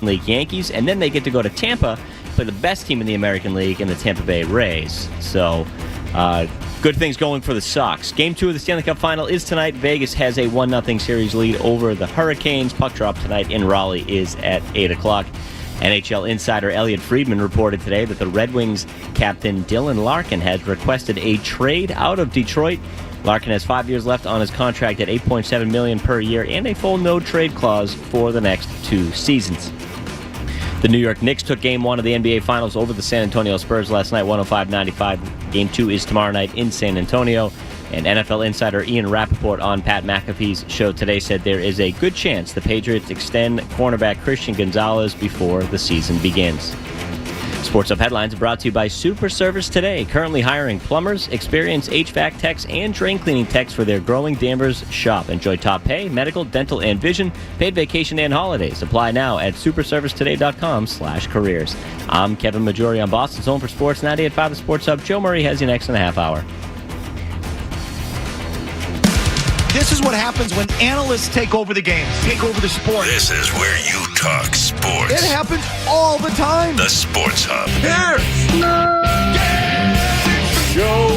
League Yankees, and then they get to go to Tampa, play the best team in the American League in the Tampa Bay Rays. So, good things going for the Sox. Game 2 of the Stanley Cup Final is tonight. Vegas has a 1-0 series lead over the Hurricanes. Puck drop tonight in Raleigh is at 8 o'clock. NHL insider Elliot Friedman reported today that the Red Wings captain Dylan Larkin has requested a trade out of Detroit. Larkin has 5 years left on his contract at $8.7 million per year and a full no-trade clause for the next 2 seasons. The New York Knicks took Game 1 of the NBA Finals over the San Antonio Spurs last night, 105-95. Game 2 is tomorrow night in San Antonio. And NFL insider Ian Rappaport on Pat McAfee's show today said there is a good chance the Patriots extend cornerback Christian Gonzalez before the season begins. Sports Hub headlines are brought to you by Super Service Today, currently hiring plumbers, experienced HVAC techs, and drain cleaning techs for their growing Danvers shop. Enjoy top pay, medical, dental, and vision, paid vacation, and holidays. Apply now at superservicetoday.com/careers. I'm Kevin Majori on Boston's Home for Sports 98.5 The Sports Hub. Joe Murray has you next in a half hour. This is what happens when analysts take over the game, take over the sport. This is where you talk sports. It happens all the time. The Sports Hub. Here. Show.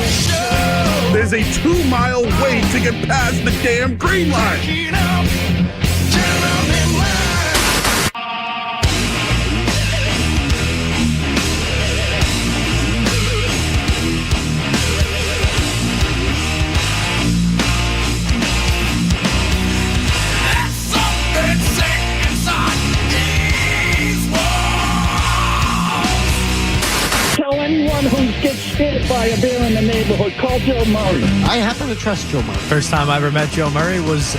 There's a 2-mile wait to get past the damn green line. Anyone who gets scared by a bear in the neighborhood, call Joe Murray. I happen to trust Joe Murray. First time I ever met Joe Murray was...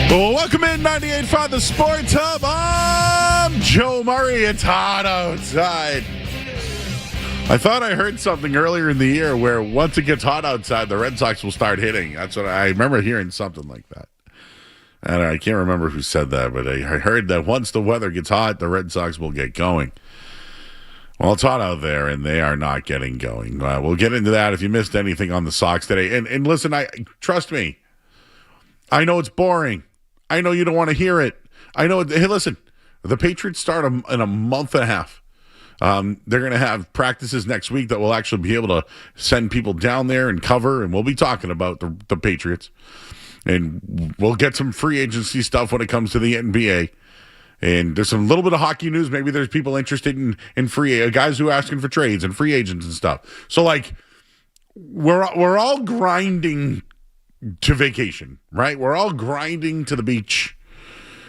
Well, welcome in 98.5 The Sports Hub. I'm Joe Murray. It's hot outside. I thought I heard something earlier in the year where once it gets hot outside, the Red Sox will start hitting. That's what I remember hearing, something like that. And I can't remember who said that, but I heard that once the weather gets hot, the Red Sox will get going. Well, it's hot out there, and they are not getting going. We'll get into that if you missed anything on the Sox today. And listen, trust me, I know it's boring. I know you don't want to hear it. I know. Hey, listen, the Patriots start in a month and a half. They're going to have practices next week that will actually be able to send people down there and cover, and we'll be talking about the Patriots. And we'll get some free agency stuff when it comes to the NBA. And there's some little bit of hockey news. Maybe there's people interested in free guys who are asking for trades and free agents and stuff. So, like, we're all grinding to vacation, right? We're all grinding to the beach.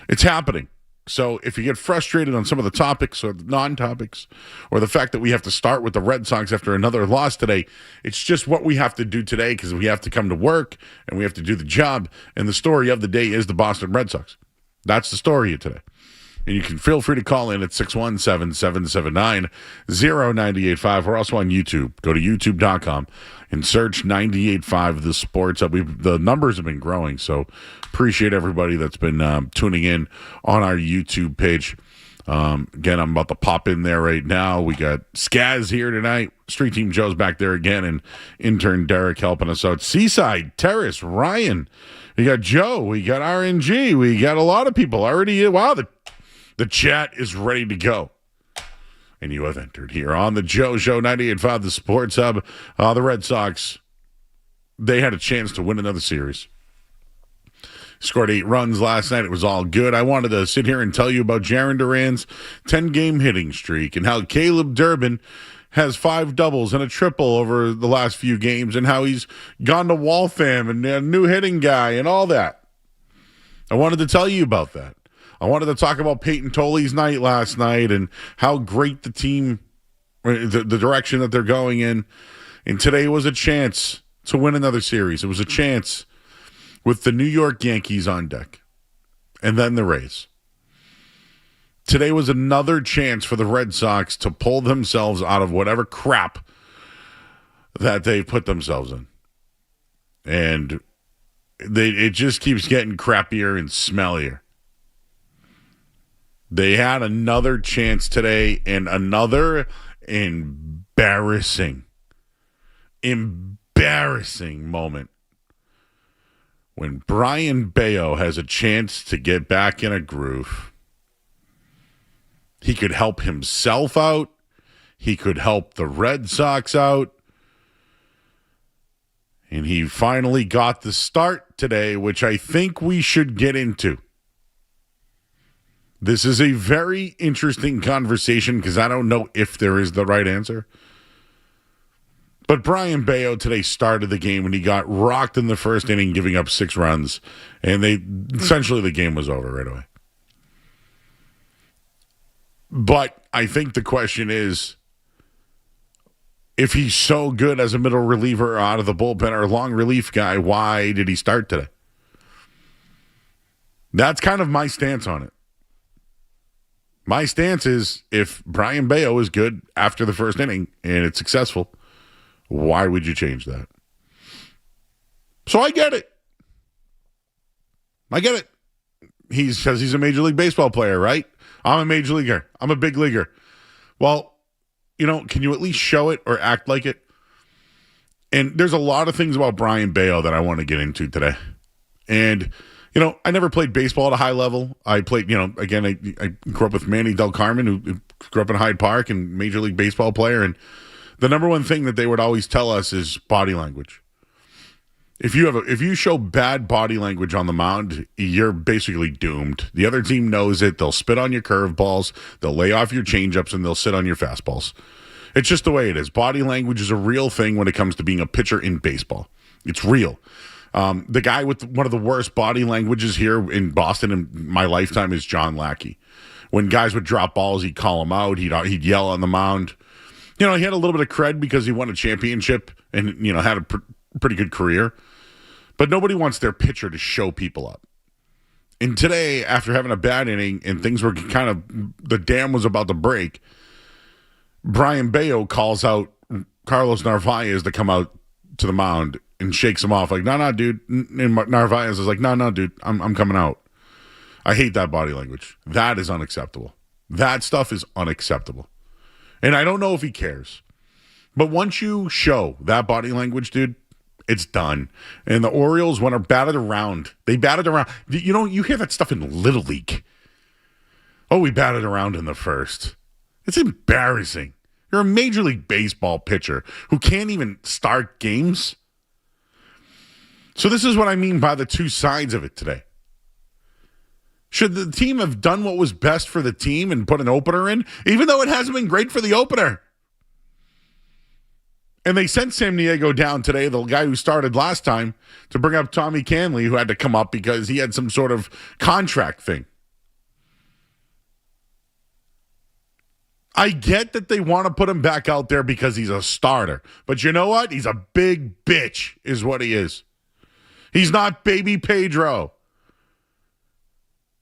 It's happening. So if you get frustrated on some of the topics or the non-topics or the fact that we have to start with the Red Sox after another loss today, it's just what we have to do today because we have to come to work and we have to do the job. And the story of the day is the Boston Red Sox. That's the story of today. And you can feel free to call in at 617-779-0985. We're also on YouTube. Go to youtube.com and search 98.5 The Sports Hub. The numbers have been growing, so appreciate everybody that's been tuning in on our YouTube page. Again, I'm about to pop in there right now. We got Skaz here tonight. Street Team Joe's back there again, and intern Derek helping us out. Seaside, Terrace, Ryan. We got Joe. We got RNG. We got a lot of people already. Wow, the chat is ready to go. And you have entered here on the Joe Show, 98.5 The Sports Hub. The Red Sox, they had a chance to win another series. Scored 8 runs last night. It was all good. I wanted to sit here and tell you about Jarren Duran's 10-game hitting streak and how Caleb Durbin has 5 doubles and a triple over the last few games and how he's gone to Waltham and a new hitting guy and all that. I wanted to tell you about that. I wanted to talk about Peyton Tolley's night last night and how great the team, the direction that they're going in. And today was a chance to win another series. It was a chance with the New York Yankees on deck and then the Rays. Today was another chance for the Red Sox to pull themselves out of whatever crap that they put themselves in. And it just keeps getting crappier and smellier. They had another chance today and another embarrassing moment when Brian Bayo has a chance to get back in a groove, he could help himself out. He could help the Red Sox out. And he finally got the start today, which I think we should get into. This is a very interesting conversation because I don't know if there is the right answer. But Brian Bayo today started the game when he got rocked in the first inning, giving up 6 runs. And essentially the game was over right away. But I think the question is, if he's so good as a middle reliever out of the bullpen or a long relief guy, why did he start today? That's kind of my stance on it. My stance is, if Brian Bayo is good after the first inning and it's successful, why would you change that? So I get it. He says he's a Major League Baseball player, right? I'm a major leaguer. I'm a big leaguer. Well, can you at least show it or act like it? And there's a lot of things about Brian Bayo that I want to get into today. And, I never played baseball at a high level. I played, again, I grew up with Manny Del Carmen, who grew up in Hyde Park and Major League Baseball player. And the number one thing that they would always tell us is body language. If you show bad body language on the mound, you're basically doomed. The other team knows it. They'll spit on your curveballs, they'll lay off your changeups, and they'll sit on your fastballs. It's just the way it is. Body language is a real thing when it comes to being a pitcher in baseball. It's real. The guy with one of the worst body languages here in Boston in my lifetime is John Lackey. When guys would drop balls, he'd call them out. He'd yell on the mound. He had a little bit of cred because he won a championship and, had a pretty good career. But nobody wants their pitcher to show people up. And today, after having a bad inning and things were the dam was about to break, Brian Bayo calls out Carlos Narvaez to come out to the mound and shakes him off like, no, dude. And Narvaez is like, no, dude, I'm coming out. I hate that body language. That is unacceptable. That stuff is unacceptable. And I don't know if he cares. But once you show that body language, dude, it's done. And the Orioles, when are batted around, they batted around. You hear that stuff in Little League. Oh, we batted around in the first. It's embarrassing. You're a Major League Baseball pitcher who can't even start games. So this is what I mean by the two sides of it today. Should the team have done what was best for the team and put an opener in, even though it hasn't been great for the opener? And they sent Sam Diego down today, the guy who started last time, to bring up Tommy Canley, who had to come up because he had some sort of contract thing. I get that they want to put him back out there because he's a starter. But you know what? He's a big bitch is what he is. He's not baby Pedro.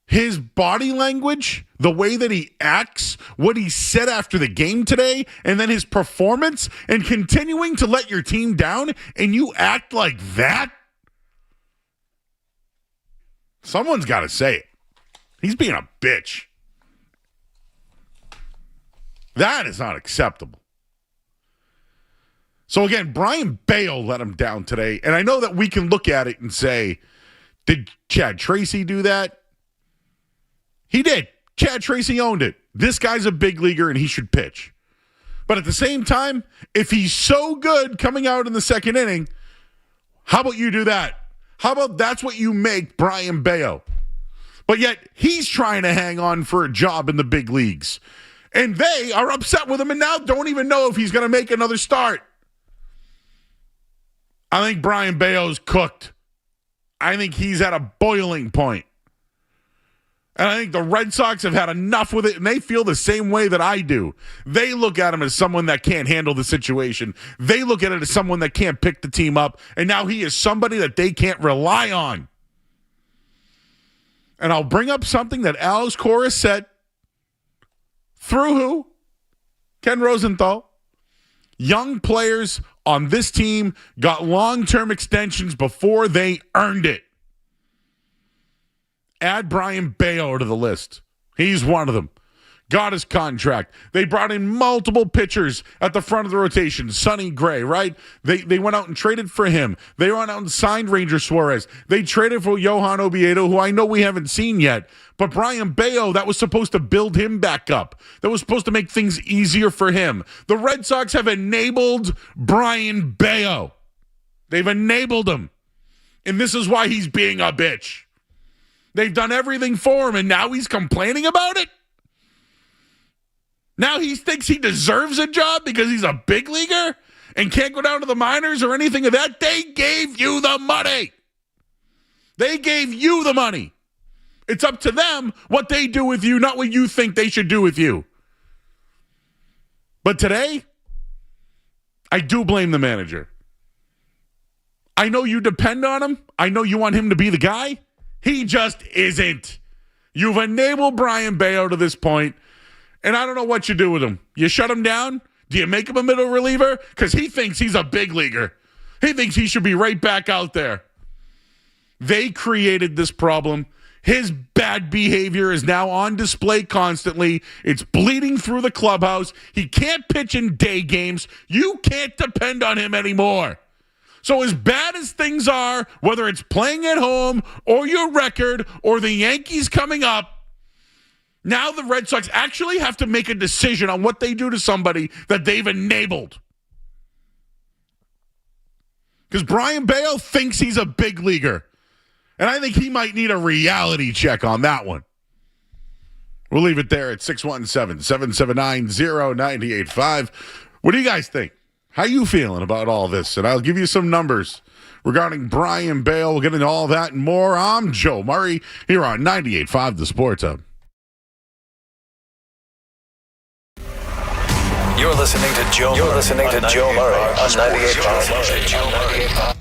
His body language, the way that he acts, what he said after the game today, and then his performance, and continuing to let your team down, and you act like that? Someone's got to say it. He's being a bitch. That is not acceptable. So again, Brian Bayo let him down today, and I know that we can look at it and say, did Chad Tracy do that? He did. Chad Tracy owned it. This guy's a big leaguer and he should pitch. But at the same time, if he's so good coming out in the second inning, how about you do that? How about that's what you make Brian Bayo? But yet he's trying to hang on for a job in the big leagues. And they are upset with him and now don't even know if he's going to make another start. I think Brian Bayo's cooked. I think he's at a boiling point. And I think the Red Sox have had enough with it, and they feel the same way that I do. They look at him as someone that can't handle the situation. They look at it as someone that can't pick the team up, and now he is somebody that they can't rely on. And I'll bring up something that Alex Cora said. Through who? Ken Rosenthal. Young players on this team got long-term extensions before they earned it. Add Brian Bayo to the list. He's one of them. got his contract. They brought in multiple pitchers at the front of the rotation. Sonny Gray, right? They went out and traded for him. They went out and signed Ranger Suarez. They traded for Johan Oviedo, who I know we haven't seen yet. But Brian Bayo, that was supposed to build him back up. That was supposed to make things easier for him. The Red Sox have enabled Brian Bayo. They've enabled him. And this is why he's being a bitch. They've done everything for him, and now he's complaining about it? Now he thinks he deserves a job because he's a big leaguer and can't go down to the minors or anything of that? They gave you the money. They gave you the money. It's up to them what they do with you, not what you think they should do with you. But today, I do blame the manager. I know you depend on him. I know you want him to be the guy. He just isn't. You've enabled Brian Bayo to this point, and I don't know what you do with him. You shut him down? Do you make him a middle reliever? Because he thinks he's a big leaguer. He thinks he should be right back out there. They created this problem. His bad behavior is now on display constantly. It's bleeding through the clubhouse. He can't pitch in day games. You can't depend on him anymore. So as bad as things are, whether it's playing at home or your record or the Yankees coming up, now the Red Sox actually have to make a decision on what they do to somebody that they've enabled. Because Brian Bayo thinks he's a big leaguer. And I think he might need a reality check on that one. We'll leave it there at 617-779-0985. What do you guys think? How you feeling about all this? And I'll give you some numbers regarding Brian Bayo. We'll get into all that and more. I'm Joe Murray here on 98.5 The Sports Hub. You're listening to Joe Murray on 98.5.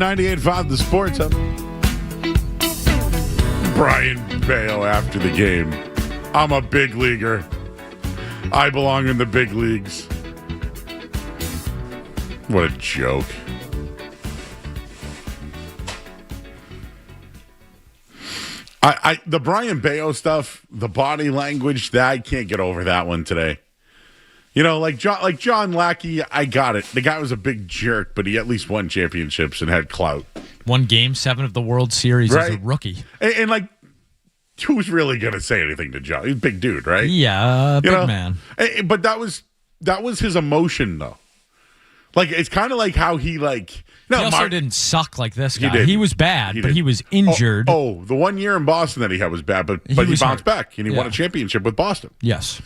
98.5 The Sports Hub. Brian Bayo after the game. I'm a big leaguer. I belong in the big leagues. What a joke. The Brian Bayo stuff, the body language, I can't get over that one today. You know, like John Lackey, I got it. The guy was a big jerk, but he at least won championships and had clout. Won Game 7 of the World Series as a rookie. And like, who's really going to say anything to John? He's a big dude, right? Yeah, big man. But that was his emotion, though. Like, it's kind of like how he, like... No, he also didn't suck like this guy. He was bad, but he was injured. Oh, the 1 year in Boston that he had was bad, but he bounced back, and he won a championship with Boston. Yes.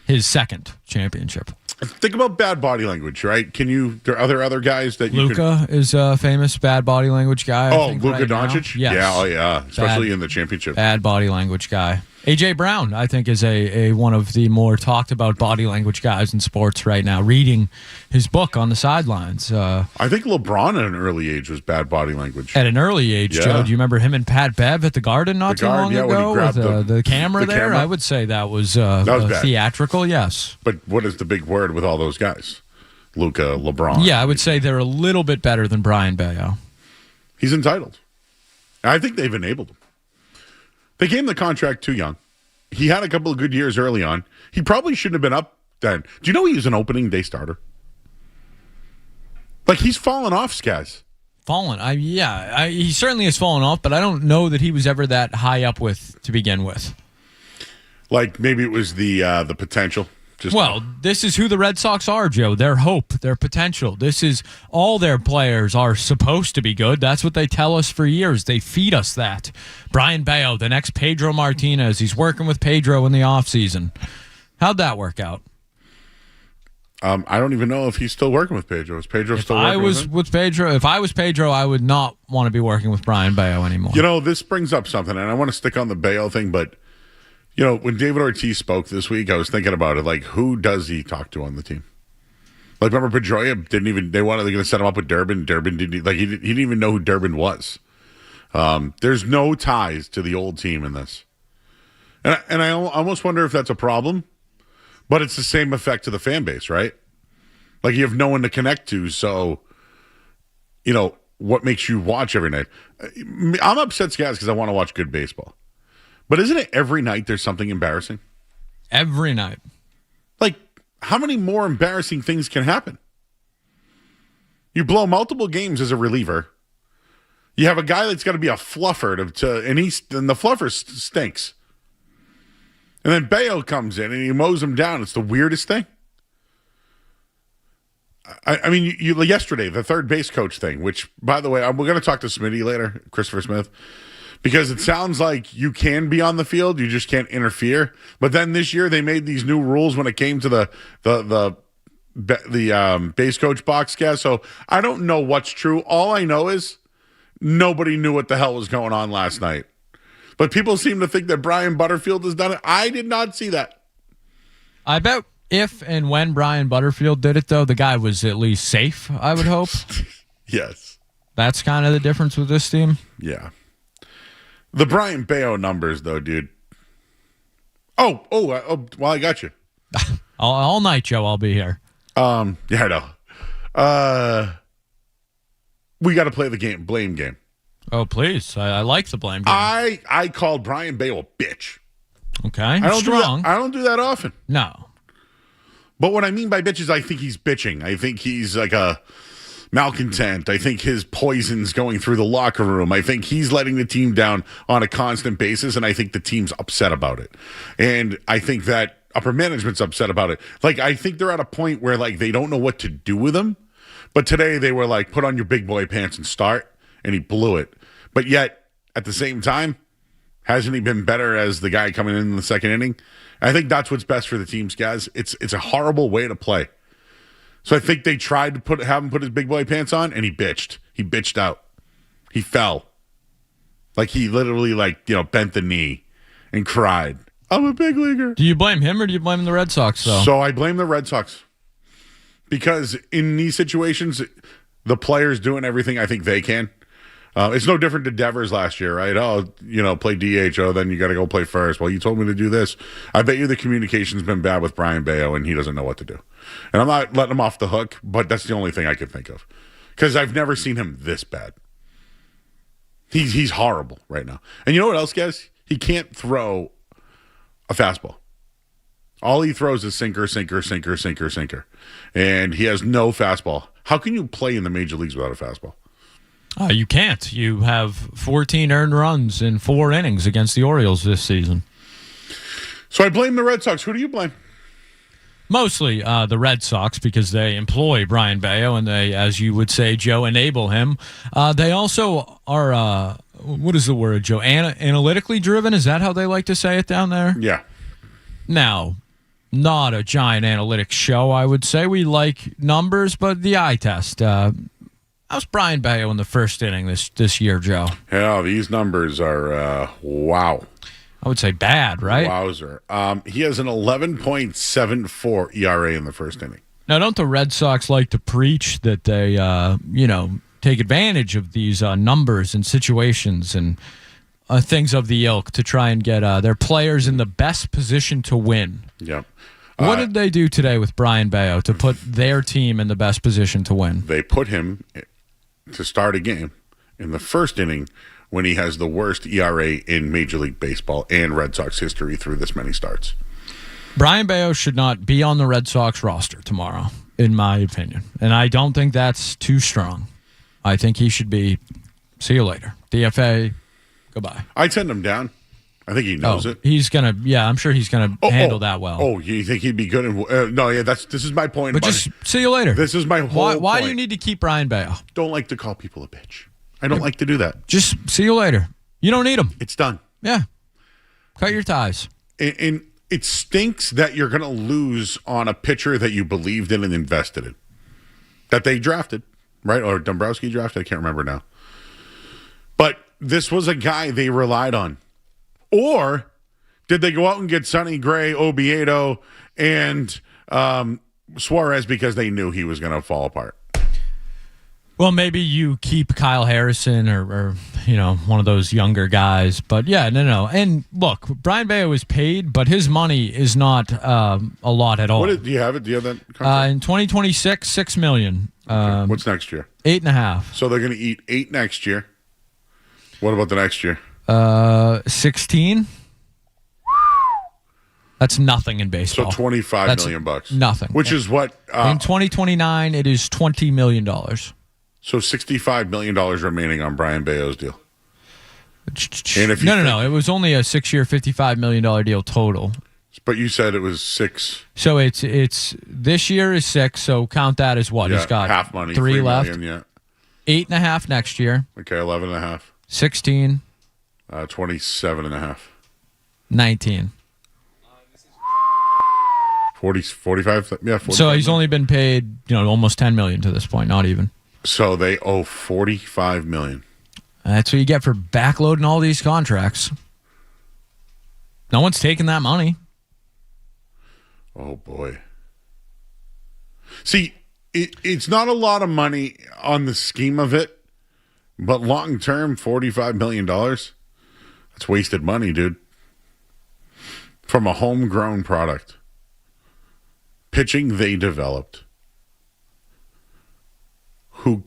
His second championship. Think about bad body language, right? Are there other guys that you Luka is a famous bad body language guy. Oh, Luka Doncic? Yes. Yeah, yeah. Especially in the championship. Bad body language guy. A.J. Brown, I think, is a one of the more talked about body language guys in sports right now, reading his book on the sidelines. I think LeBron at an early age was bad body language. At an early age, Joe. Do you remember him and Pat Bev at the Garden not too long ago with the camera there? I would say that was theatrical, yes. But what is the big word with all those guys? Luka, LeBron. Yeah, I would say they're a little bit better than Brian Bayo. He's entitled. I think they've enabled him. They gave him the contract too young. He had a couple of good years early on. He probably shouldn't have been up then. Do you know he was an opening day starter? Like, he's fallen off, Skaz. Fallen? He certainly has fallen off, but I don't know that he was ever that high up with to begin with. Like, maybe it was the potential. This is who the Red Sox are, Joe. Their hope, their potential. This is all their players are supposed to be good. That's what they tell us for years. They feed us that. Brian Bayo, the next Pedro Martinez. He's working with Pedro in the offseason. How'd that work out? I don't even know if he's still working with Pedro. Is Pedro still working with him? If I was Pedro, I would not want to be working with Brian Bayo anymore. You know, this brings up something, and I want to stick on the Bayo thing, but you know, when David Ortiz spoke this week, I was thinking about it. Like, who does he talk to on the team? Like, remember Pedroia they're going to set him up with Durbin. Durbin didn't even know who Durbin was. There's no ties to the old team in this. And I almost wonder if that's a problem, but it's the same effect to the fan base, right? Like, you have no one to connect to, so, you know, what makes you watch every night? I'm upset, Skaz, because I want to watch good baseball. But isn't it every night there's something embarrassing? Every night. Like, how many more embarrassing things can happen? You blow multiple games as a reliever. You have a guy that's got to be a fluffer and the fluffer stinks. And then Bayo comes in and he mows him down. It's the weirdest thing. I mean, yesterday, the third base coach thing, which, by the way, we're going to talk to Smitty later, Christopher Smith. Because it sounds like you can be on the field, you just can't interfere. But then this year they made these new rules when it came to the base coach box, guys. So I don't know what's true. All I know is nobody knew what the hell was going on last night. But people seem to think that Brian Butterfield has done it. I did not see that. I bet if and when Brian Butterfield did it, though, the guy was at least safe, I would hope. Yes. That's kind of the difference with this team. Yeah. The Brian Bayo numbers, though, dude. Well, I got you. all night, Joe. I'll be here. Yeah, I know. We got to play the blame game. Oh, please. I like the blame game. I called Brian Bayo a bitch. Okay. I don't do that often. No. But what I mean by bitch is I think he's bitching. I think he's like a malcontent. I think his poison's going through the locker room. I think he's letting the team down on a constant basis, and I think the team's upset about it. And I think that upper management's upset about it. Like, I think they're at a point where, like, they don't know what to do with him. But today they were like, put on your big boy pants and start, and he blew it. But yet, at the same time, hasn't he been better as the guy coming in the second inning? I think that's what's best for the teams, guys. It's a horrible way to play. So I think they tried to have him put his big boy pants on, and he bitched. He bitched out. He fell. Like, he literally, bent the knee and cried. I'm a big leaguer. Do you blame him or do you blame the Red Sox, though? So I blame the Red Sox. Because in these situations, the players doing everything I think they can. It's no different to Devers last year, right? Oh, play DH. Oh, then you got to go play first. Well, you told me to do this. I bet you the communication's been bad with Brian Bayo, and he doesn't know what to do. And I'm not letting him off the hook, but that's the only thing I can think of. Because I've never seen him this bad. He's horrible right now. And you know what else, guys? He can't throw a fastball. All he throws is sinker. And he has no fastball. How can you play in the major leagues without a fastball? You can't. You have 14 earned runs in 4 innings against the Orioles this season. So I blame the Red Sox. Who do you blame? Mostly the Red Sox, because they employ Brian Bayo and they, as you would say, Joe, enable him. They also are, what is the word, Joe? Analytically driven? Is that how they like to say it down there? Yeah. Now, not a giant analytics show, I would say. We like numbers, but the eye test. How's Brian Bayo in the first inning this year, Joe? Yeah, these numbers are, wow. I would say bad, right? Wowzer. He has an 11.74 ERA in the first inning. Now, don't the Red Sox like to preach that they, take advantage of these numbers and situations and things of the ilk to try and get their players in the best position to win? Yep. What did they do today with Brian Bayo to put their team in the best position to win? They put him to start a game in the first inning when he has the worst ERA in Major League Baseball and Red Sox history through this many starts. Brian Bayo should not be on the Red Sox roster tomorrow, in my opinion. And I don't think that's too strong. I think he should be, see you later. DFA, goodbye. I'd send him down. I think he knows it. He's going to, I'm sure he's going to handle that well. Oh, you think he'd be good? This is my point. But just see you later. This is my whole point. Why do you need to keep Brian Bayo? Don't like to call people a bitch. I don't like to do that. Just see you later. You don't need him. It's done. Yeah. Cut your ties. And it stinks that you're going to lose on a pitcher that you believed in and invested in. That they drafted, right? Or Dombrowski drafted. I can't remember now. But this was a guy they relied on. Or did they go out and get Sonny Gray, Oviedo, and Suarez because they knew he was going to fall apart? Well, maybe you keep Kyle Harrison or one of those younger guys. But, yeah, no. And, look, Brian Bayo is paid, but his money is not a lot at all. Do you have it? Do you have that contract? In 2026, $6 million. Okay. What's next year? 8.5. So they're going to eat 8 next year. What about the next year? 16. That's nothing in baseball. So $25 million bucks. Nothing. Which is what? In 2029, it is $20 million. So $65 million remaining on Brian Bayo's deal. And if no. It was only a 6-year, $55 million deal total. But you said it was 6. So it's this year is 6. So count that as what? Yeah, he's got half money, 3 left. Million, yeah. 8.5 next year. Okay, 11.5. 16. 27.5. 19. 45. Yeah. 45 so he's only been paid, almost $10 million to this point. Not even. So they owe $45 million. That's what you get for backloading all these contracts. No one's taking that money. Oh, boy. See, it's not a lot of money on the scheme of it, but long term, $45 million, that's wasted money, dude. From a homegrown product. Pitching they developed. Who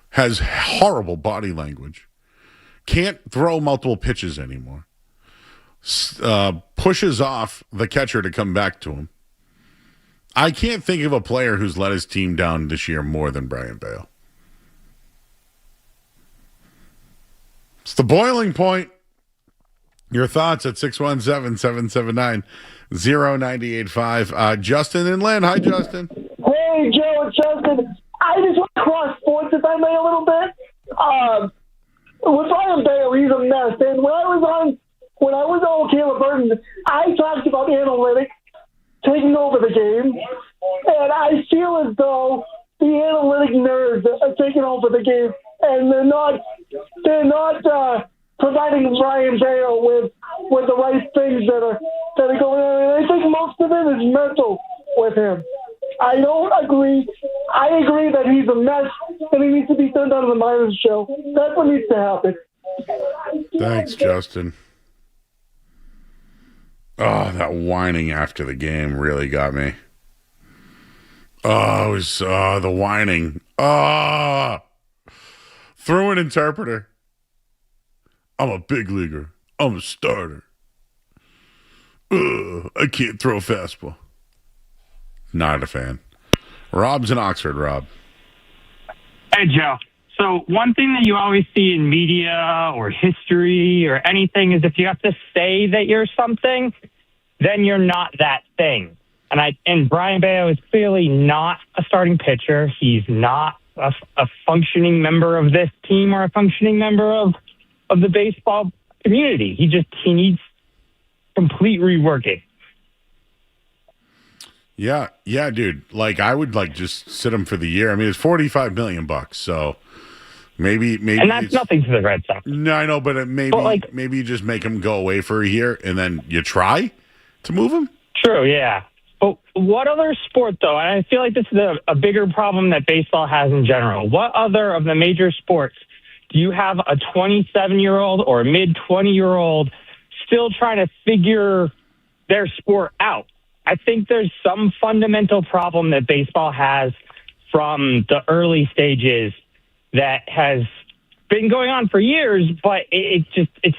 has horrible body language, can't throw multiple pitches anymore, pushes off the catcher to come back to him. I can't think of a player who's let his team down this year more than Brian Bayo. It's the boiling point. Your thoughts at 617-779-0985. Justin and Lynn. Hi, Justin. Hey, Joe, it's Justin. I just want to cross sports, if I may, a little bit. With Brian Bayo, he's a mess. And when I was on Caleb Burton, I talked about analytics taking over the game, and I feel as though the analytic nerds are taking over the game, and they're not providing Brian Bayo with the right things that are going on. And I think most of it is mental with him. I don't agree. I agree that he's a mess and he needs to be sent out of the minors show. That's what needs to happen. Thanks, Justin. Oh, that whining after the game really got me. Oh, it was the whining. Oh, through an interpreter. I'm a big leaguer. I'm a starter. I can't throw a fastball. Not a fan. Rob's in Oxford, Rob. Hey, Joe. So one thing that you always see in media or history or anything is if you have to say that you're something, then you're not that thing. And Brian Bayo is clearly not a starting pitcher. He's not a functioning member of this team or a functioning member of the baseball community. He needs complete reworking. Yeah, dude. Like, I would just sit him for the year. I mean, it's $45 million, so maybe, and that's nothing to the Red Sox. No, I know, but maybe you just make him go away for a year, and then you try to move him. True, yeah. But what other sport, though? And I feel like this is a bigger problem that baseball has in general. What other of the major sports do you have a 27-year-old or a mid-20-year-old still trying to figure their sport out? I think there's some fundamental problem that baseball has from the early stages that has been going on for years, but it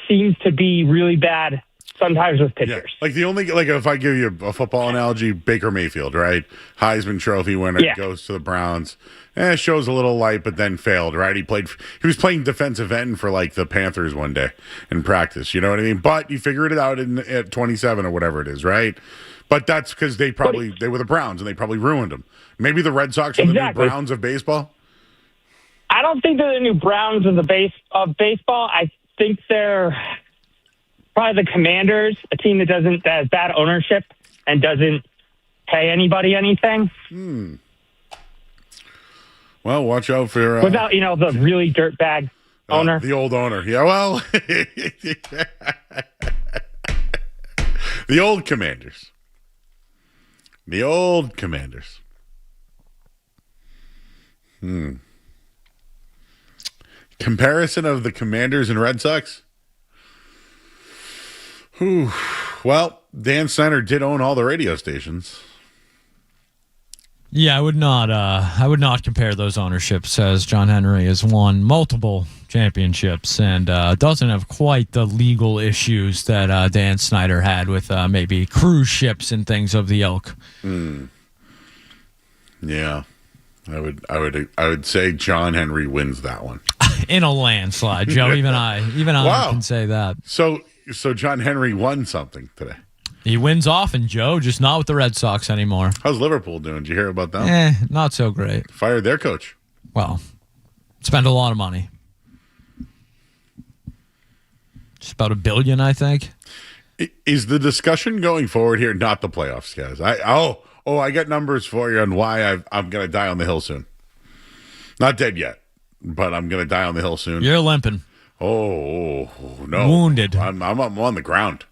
seems to be really bad sometimes with pitchers. Yeah. If I give you a football analogy, Baker Mayfield, right? Heisman Trophy winner, goes to the Browns. Shows a little light, but then failed, right? He was playing defensive end for the Panthers one day in practice. You know what I mean? But he figured it out at 27 or whatever it is, right? But that's because they were the Browns and they probably ruined them. Maybe the Red Sox are the new Browns of baseball. I don't think they're the new Browns of baseball. I think they're probably the Commanders, a team that has bad ownership and doesn't pay anybody anything. Well, watch out for without the really dirtbag owner, the old owner. Yeah, well, the old Commanders. The old Commanders. Comparison of the Commanders and Red Sox? Well, Dan Snyder did own all the radio stations. Yeah, I would not compare those ownerships, as John Henry has won multiple championships and doesn't have quite the legal issues that Dan Snyder had with maybe cruise ships and things of the ilk. Yeah, I would say John Henry wins that one in a landslide, Joe. Even I wow. can say that. So John Henry won something today. He wins often, Joe, just not with the Red Sox anymore. How's Liverpool doing? Did you hear about them? Not so great. Fired their coach. Well, spend a lot of money. Just about $1 billion, I think. Is the discussion going forward here not the playoffs, guys? I got numbers for you on why I'm going to die on the hill soon. Not dead yet, but I'm going to die on the hill soon. You're limping. Oh no. Wounded. I'm on the ground.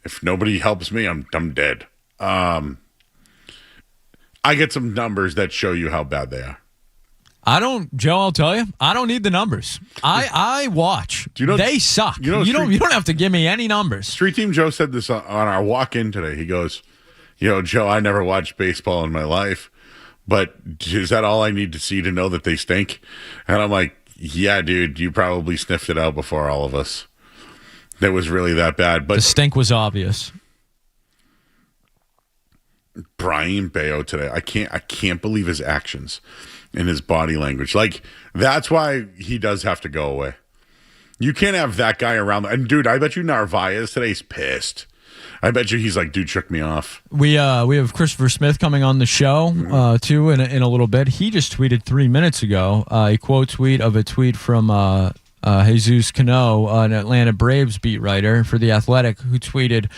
If nobody helps me, I'm dead. I get some numbers that show you how bad they are. Joe, I'll tell you, I don't need the numbers. I watch. They suck. You don't have to give me any numbers. Street Team Joe said this on our walk-in today. He goes, Joe, I never watched baseball in my life, but is that all I need to see to know that they stink? And I'm like, yeah, dude, you probably sniffed it out before all of us. That was really that bad. But the stink was obvious. Brian Bayo today, I can't believe his actions and his body language. That's why he does have to go away. You can't have that guy around. And dude, I bet you Narvaez today's pissed. I bet you he's like, dude, shook me off. We have Christopher Smith coming on the show too in a little bit. He just tweeted 3 minutes ago a quote tweet of a tweet from Jesus Cano, an Atlanta Braves beat writer for The Athletic, who tweeted,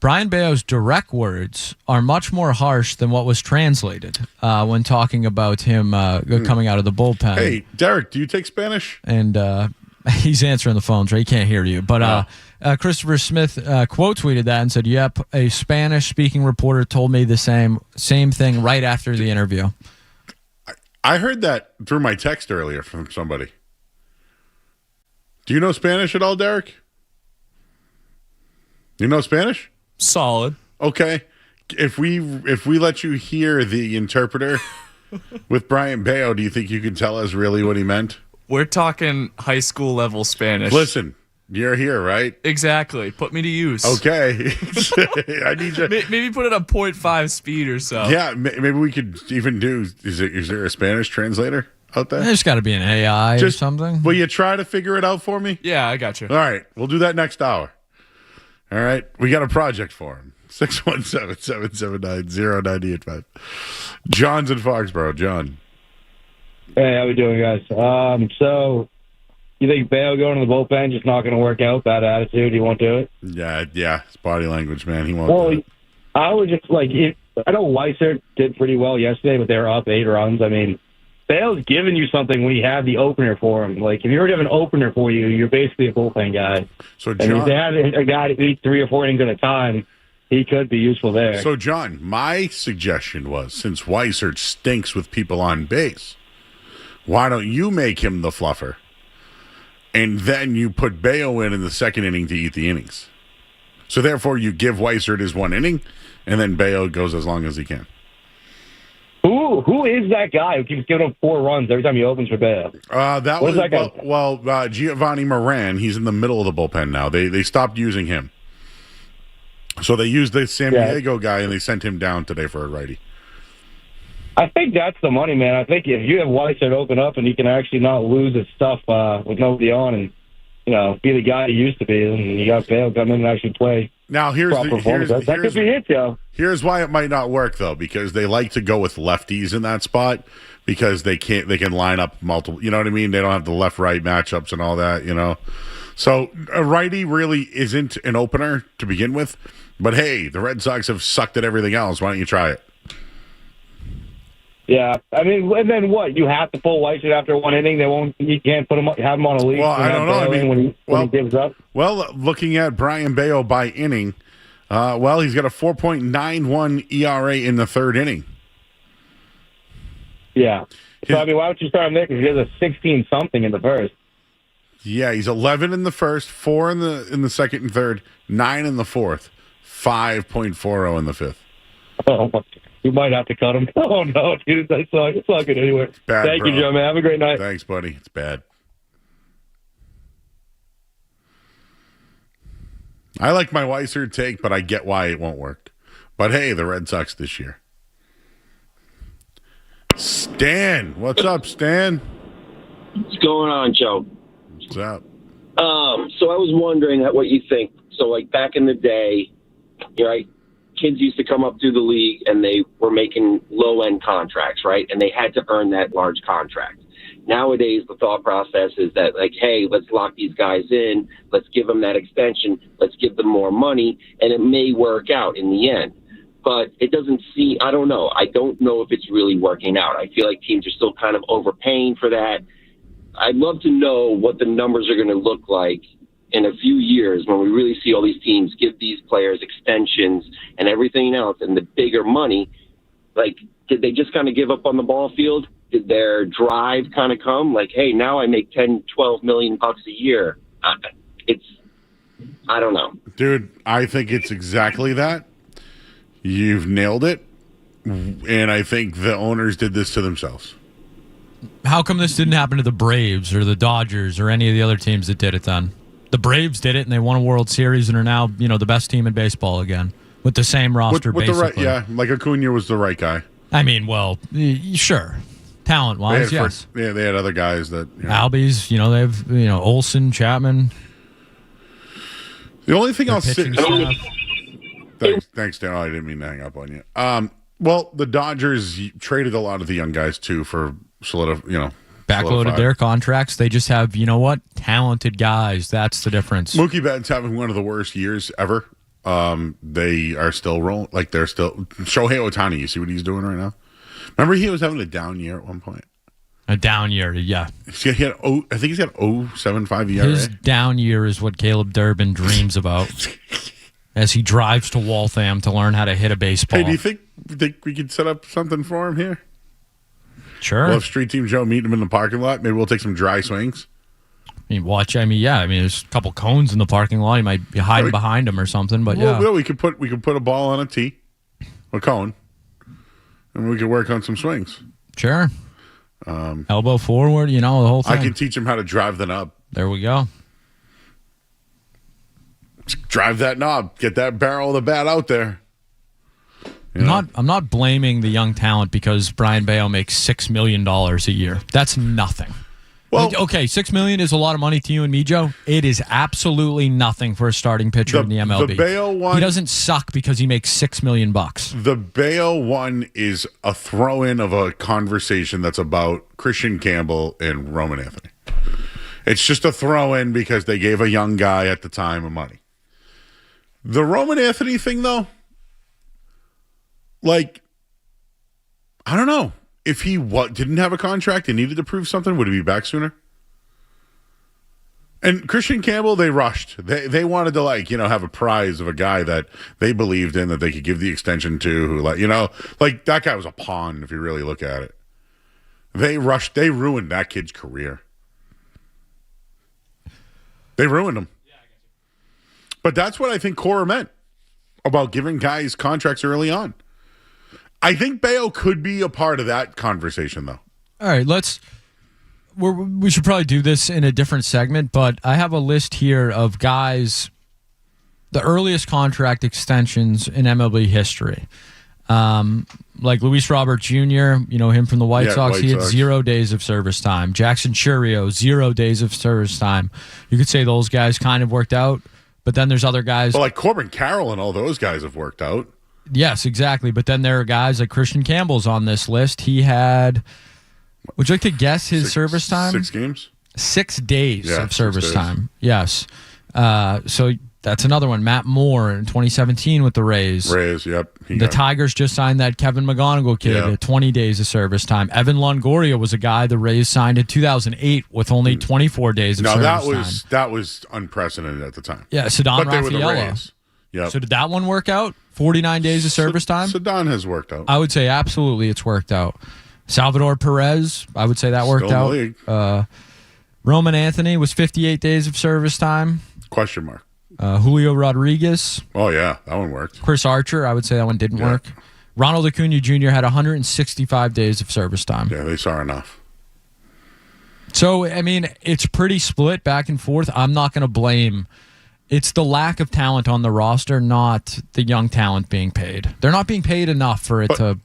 Brian Bayo's direct words are much more harsh than what was translated when talking about him coming out of the bullpen. Hey, Derek, do you take Spanish? And he's answering the phone, so he can't hear you. But Christopher Smith quote tweeted that and said, yep, a Spanish-speaking reporter told me the same thing right after the interview. I heard that through my text earlier from somebody. Do you know Spanish at all, Derek? You know Spanish? Solid. Okay. If we let you hear the interpreter with Brian Bayo, do you think you can tell us really what he meant? We're talking high school level Spanish. Listen, you're here, right? Exactly. Put me to use. Okay. I need you. Maybe put it at 0.5 speed or so. Yeah, maybe we could even do. Is there a Spanish translator out there? There's got to be an AI or something. Will you try to figure it out for me? Yeah, I got you. All right, we'll do that next hour. All right, we got a project for him. 617-779-0985. John's in Foxborough. John. Hey, how we doing, guys? So you think Bayo going to the bullpen just not going to work out? Bad attitude. He won't do it. Yeah. His body language, man. He won't. Well, do it. I would just I know Weiser did pretty well yesterday, but they were up 8 runs. I mean, Bayo's giving you something when you have the opener for him. Like if you already have an opener for you, you're basically a bullpen guy. So and if they had a guy to eat 3 or 4 innings at a time, he could be useful there. So, John, my suggestion was, since Weiser stinks with people on base, why don't you make him the fluffer? And then you put Bayo in the second inning to eat the innings. So, therefore, you give Weiser his 1 inning, and then Bayo goes as long as he can. Who is that guy who keeps giving up 4 runs every time he opens for Bayo? Giovanni Moran. He's in the middle of the bullpen now. They stopped using him. So they used the San Diego guy, and they sent him down today for a righty. I think that's the money, man. I think if you have Whiteside open up and he can actually not lose his stuff with nobody on and, be the guy he used to be, and you got Bale come in and actually play. Now, that could be it, Joe. Here's why it might not work, though, because they like to go with lefties in that spot because they can line up multiple, you know what I mean? They don't have the left-right matchups and all that, So a righty really isn't an opener to begin with. But, hey, the Red Sox have sucked at everything else. Why don't you try it? Yeah. I mean, and then what? You have to pull Whiteside after 1 inning? You can't have him on a lead? Well, I don't know. When he gives up? Well, looking at Brian Bayo by inning, he's got a 4.91 ERA in the third inning. Yeah. So, why don't you start him there? Because he has a 16-something in the first. Yeah, he's 11 in the first, 4 in the second and third, 9 in the fourth, 5.40 in the fifth. Oh, you might have to cut him. Oh, no, dude. It's not good anyway. Bad, Thank you, Joe, man. Have a great night. Thanks, buddy. It's bad. I like my Weiser take, but I get why it won't work. But, hey, the Red Sox this year. Stan. What's up, Stan? What's going on, Joe? What's up? So I was wondering what you think. So, like, back in the day, right, kids used to come up through the league and they were making low-end contracts, right? And they had to earn that large contract. Nowadays, the thought process is that, like, hey, let's lock these guys in. Let's give them that extension. Let's give them more money. And it may work out in the end. But it doesn't seem, I don't know. I don't know if it's really working out. I feel like teams are still kind of overpaying for that. I'd love to know what the numbers are going to look like in a few years when we really see all these teams give these players extensions and everything else and the bigger money. Like, did they just kind of give up on the ball field? Did their drive kind of come? Like, hey, now I make 10, 12 million bucks a year. I don't know. Dude, I think it's exactly that. You've nailed it. And I think the owners did this to themselves. How come this didn't happen to the Braves or the Dodgers or any of the other teams that did it then? The Braves did it, and they won a World Series and are now, the best team in baseball again with the same roster, with basically. Like Acuna was the right guy. I mean, well, sure. Talent-wise, yes. They had other guys that... Albies, they have, Olsen, Chapman. The only thing I'll say... Thanks, Dan. I didn't mean to hang up on you. Well, the Dodgers traded a lot of the young guys, too, for backloaded their contracts. They just have, talented guys. That's the difference. Mookie Betts having one of the worst years ever. They are still rolling. Like, they're still... Shohei Ohtani, you see what he's doing right now? Remember he was having a down year at one point? A down year, yeah. I think he's got 0.75 ERA. His down year is what Caleb Durbin dreams about as he drives to Waltham to learn how to hit a baseball. Hey, do you think we could set up something for him here? Sure. We'll have Street Team Joe meet him in the parking lot. Maybe we'll take some dry swings. There's a couple cones in the parking lot. He might be hiding behind them or something, but we could put a ball on a tee, a cone, and we could work on some swings. Sure. Elbow forward, the whole thing. I can teach him how to drive the knob. There we go. Drive that knob. Get that barrel of the bat out there. I'm not blaming the young talent because Brian Bayo makes $6 million a year. That's nothing. Well, okay, $6 million is a lot of money to you and me, Joe. It is absolutely nothing for a starting pitcher in the MLB. The Bayo one, he doesn't suck because he makes $6 million. The Bayo one is a throw-in of a conversation that's about Christian Campbell and Roman Anthony. It's just a throw-in because they gave a young guy at the time of money. The Roman Anthony thing, though, I don't know. If he didn't have a contract and needed to prove something, would he be back sooner? And Christian Campbell, they rushed. They wanted to have a prize of a guy that they believed in that they could give the extension to. Who that guy was a pawn if you really look at it. They rushed. They ruined that kid's career. They ruined him. But that's what I think Cora meant about giving guys contracts early on. I think Bayo could be a part of that conversation, though. All right, we should probably do this in a different segment, but I have a list here of guys, the earliest contract extensions in MLB history. Like Luis Robert Jr., him from the White Sox, he had 0 days of service time. Jackson Chourio, 0 days of service time. You could say those guys kind of worked out, but then there's other guys. Well, like Corbin Carroll and all those guys have worked out. Yes, exactly. But then there are guys like Christian Campbell's on this list. He had, would you like to guess his service time? 6 games? 6 days of service time. Yes. So that's another one. Matt Moore in 2017 with the Rays. Yep. The Tigers just signed that Kevin McGonigal kid at 20 days of service time. Evan Longoria was a guy the Rays signed in 2008 with only 24 days of service time. That was unprecedented at the time. Yeah, Cedon But they were the Rafaela. Rays. Yep. So did that one work out? 49 days of service time? Cedon has worked out. I would say absolutely it's worked out. Salvador Perez, I would say that worked Still out. in the league. Roman Anthony was 58 days of service time. Question mark. Julio Rodriguez. Oh, yeah, that one worked. Chris Archer, I would say that one didn't work. Ronald Acuna Jr. had 165 days of service time. Yeah, they saw enough. So, it's pretty split back and forth. I'm not going to blame. It's the lack of talent on the roster, not the young talent being paid. They're not being paid enough for it to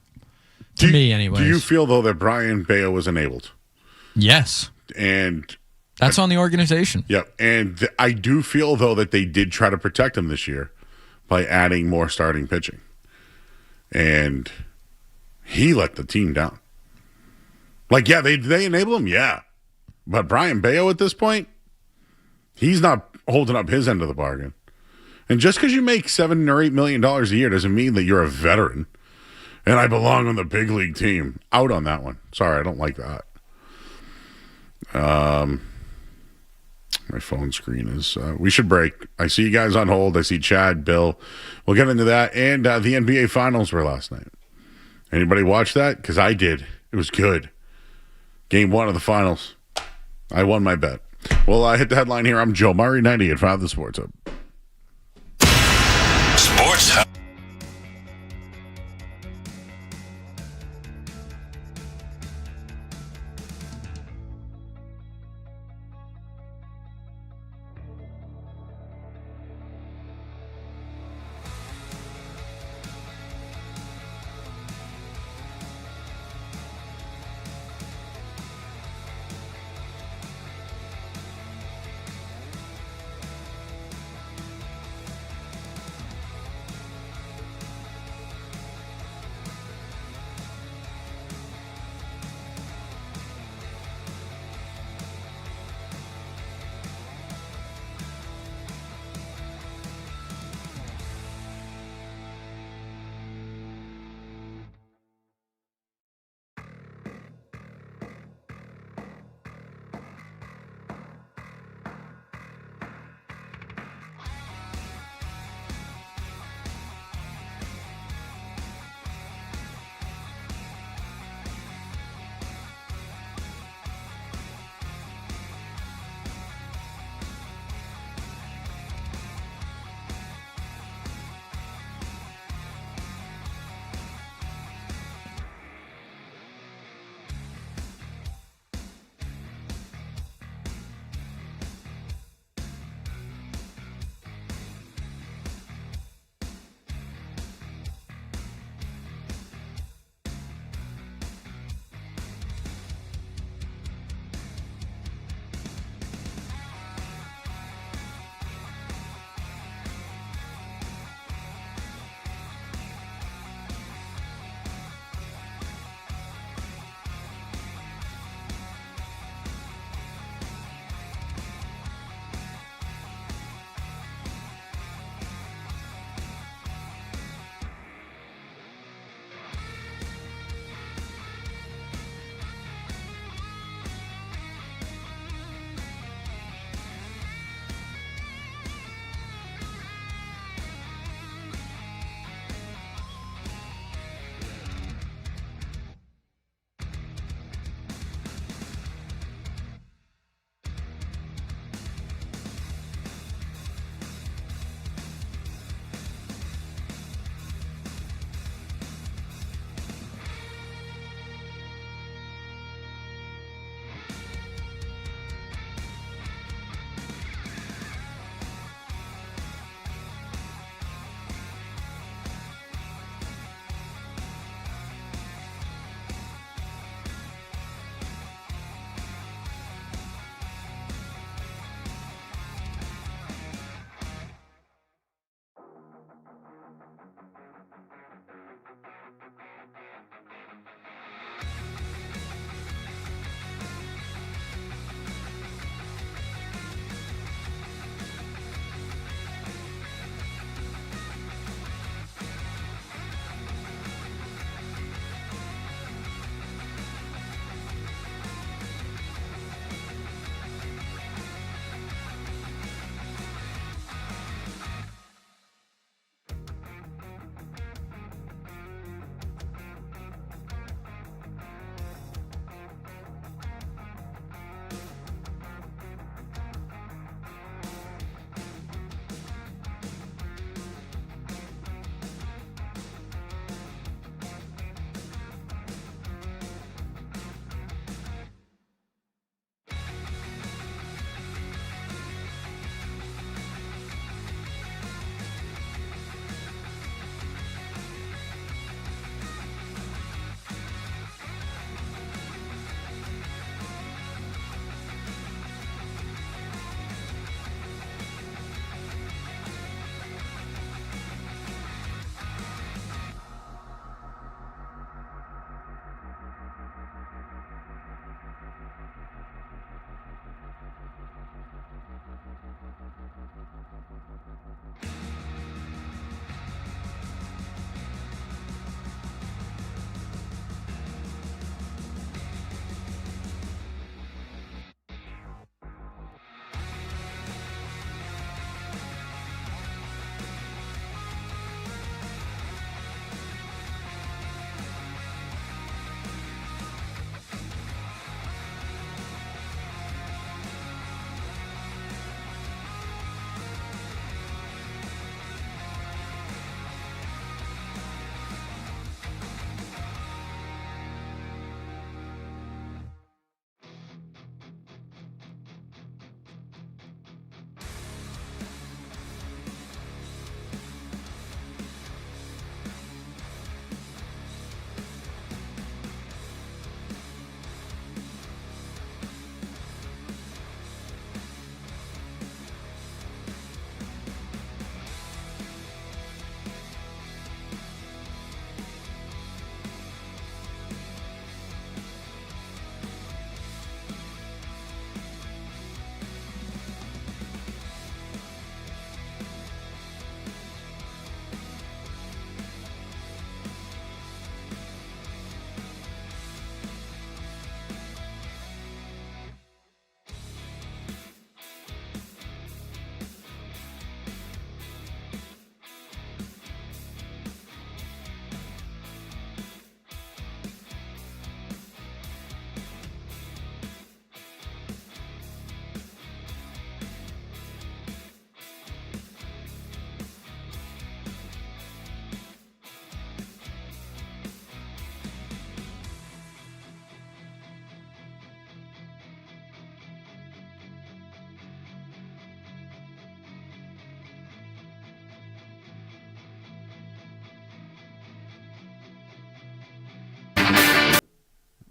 me, anyways. Do you feel, though, that Brian Bayo was enabled? Yes. And that's on the organization. Yep. And I do feel, though, that they did try to protect him this year by adding more starting pitching. And he let the team down. They enable him? Yeah. But Brian Bayo at this point, he's not holding up his end of the bargain. And just because you make $7 or $8 million a year doesn't mean that you're a veteran. And I belong on the big league team. Out on that one. Sorry, I don't like that. My phone screen is... we should break. I see you guys on hold. I see Chad, Bill. We'll get into that. And the NBA Finals were last night. Anybody watch that? Because I did. It was good. Game 1 of the Finals. I won my bet. Well, I hit the headline here. I'm Joe Murray, 98.5 The Sports Hub. Sports Hub.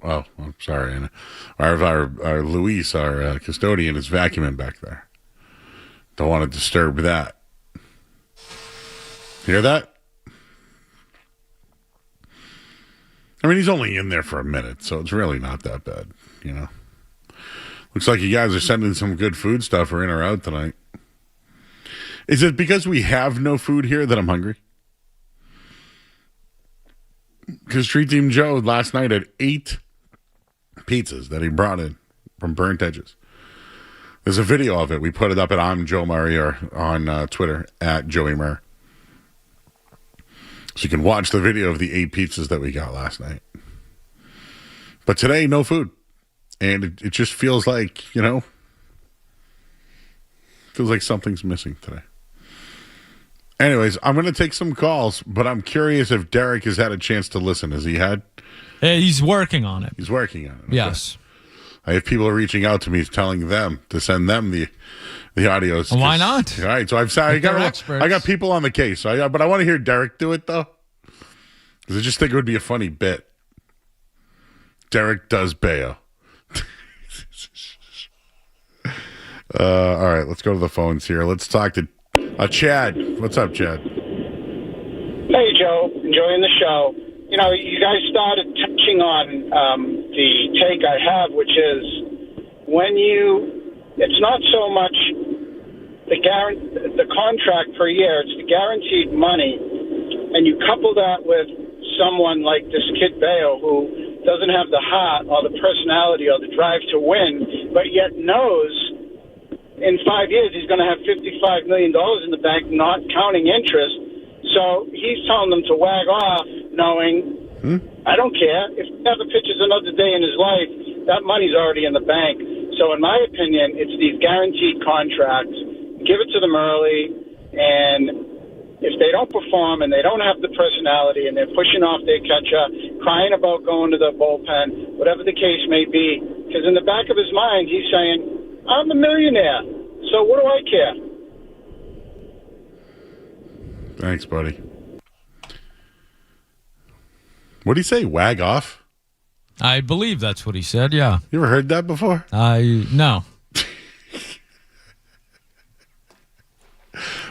Oh, I'm sorry. And our Luis, our custodian, is vacuuming back there. Don't want to disturb that. Hear that? I mean, he's only in there for a minute, so it's really not that bad, you know. Looks like you guys are sending some good food stuff or in or out tonight. Is it because we have no food here that I'm hungry? Because Street Team Joe last night had 8 pizzas that he brought in from Burnt Edges. There's a video of it. We put it up at I'm Joe Murray or on Twitter at Joey Murray. So you can watch the video of the 8 pizzas that we got last night. But today, no food. And it just feels like, feels like something's missing today. Anyways, I'm going to take some calls, but I'm curious if Derek has had a chance to listen. Has he had? He's working on it. He's working on it. Okay. Yes. I have people reaching out to me telling them to send them the audios. Well, why not? All right, so I got people on the case. But I want to hear Derek do it, though. Because I just think it would be a funny bit. Derek does Bayo. All right, let's go to the phones here. Let's talk to Chad. What's up, Chad? Hey, Joe. Enjoying the show. You guys started touching on the take I have, which is it's not so much the contract per year, it's the guaranteed money, and you couple that with someone like this kid Bayo who doesn't have the heart or the personality or the drive to win, but yet knows in 5 years he's going to have $55 million in the bank, not counting interest. So he's telling them to wag off, knowing, I don't care. If he never pitches another day in his life, that money's already in the bank. So in my opinion, it's these guaranteed contracts. Give it to them early, and if they don't perform and they don't have the personality and they're pushing off their catcher, crying about going to the bullpen, whatever the case may be, because in the back of his mind, he's saying, I'm a millionaire, so what do I care? Thanks, buddy. What did he say? Wag off? I believe that's what he said, yeah. You ever heard that before? No.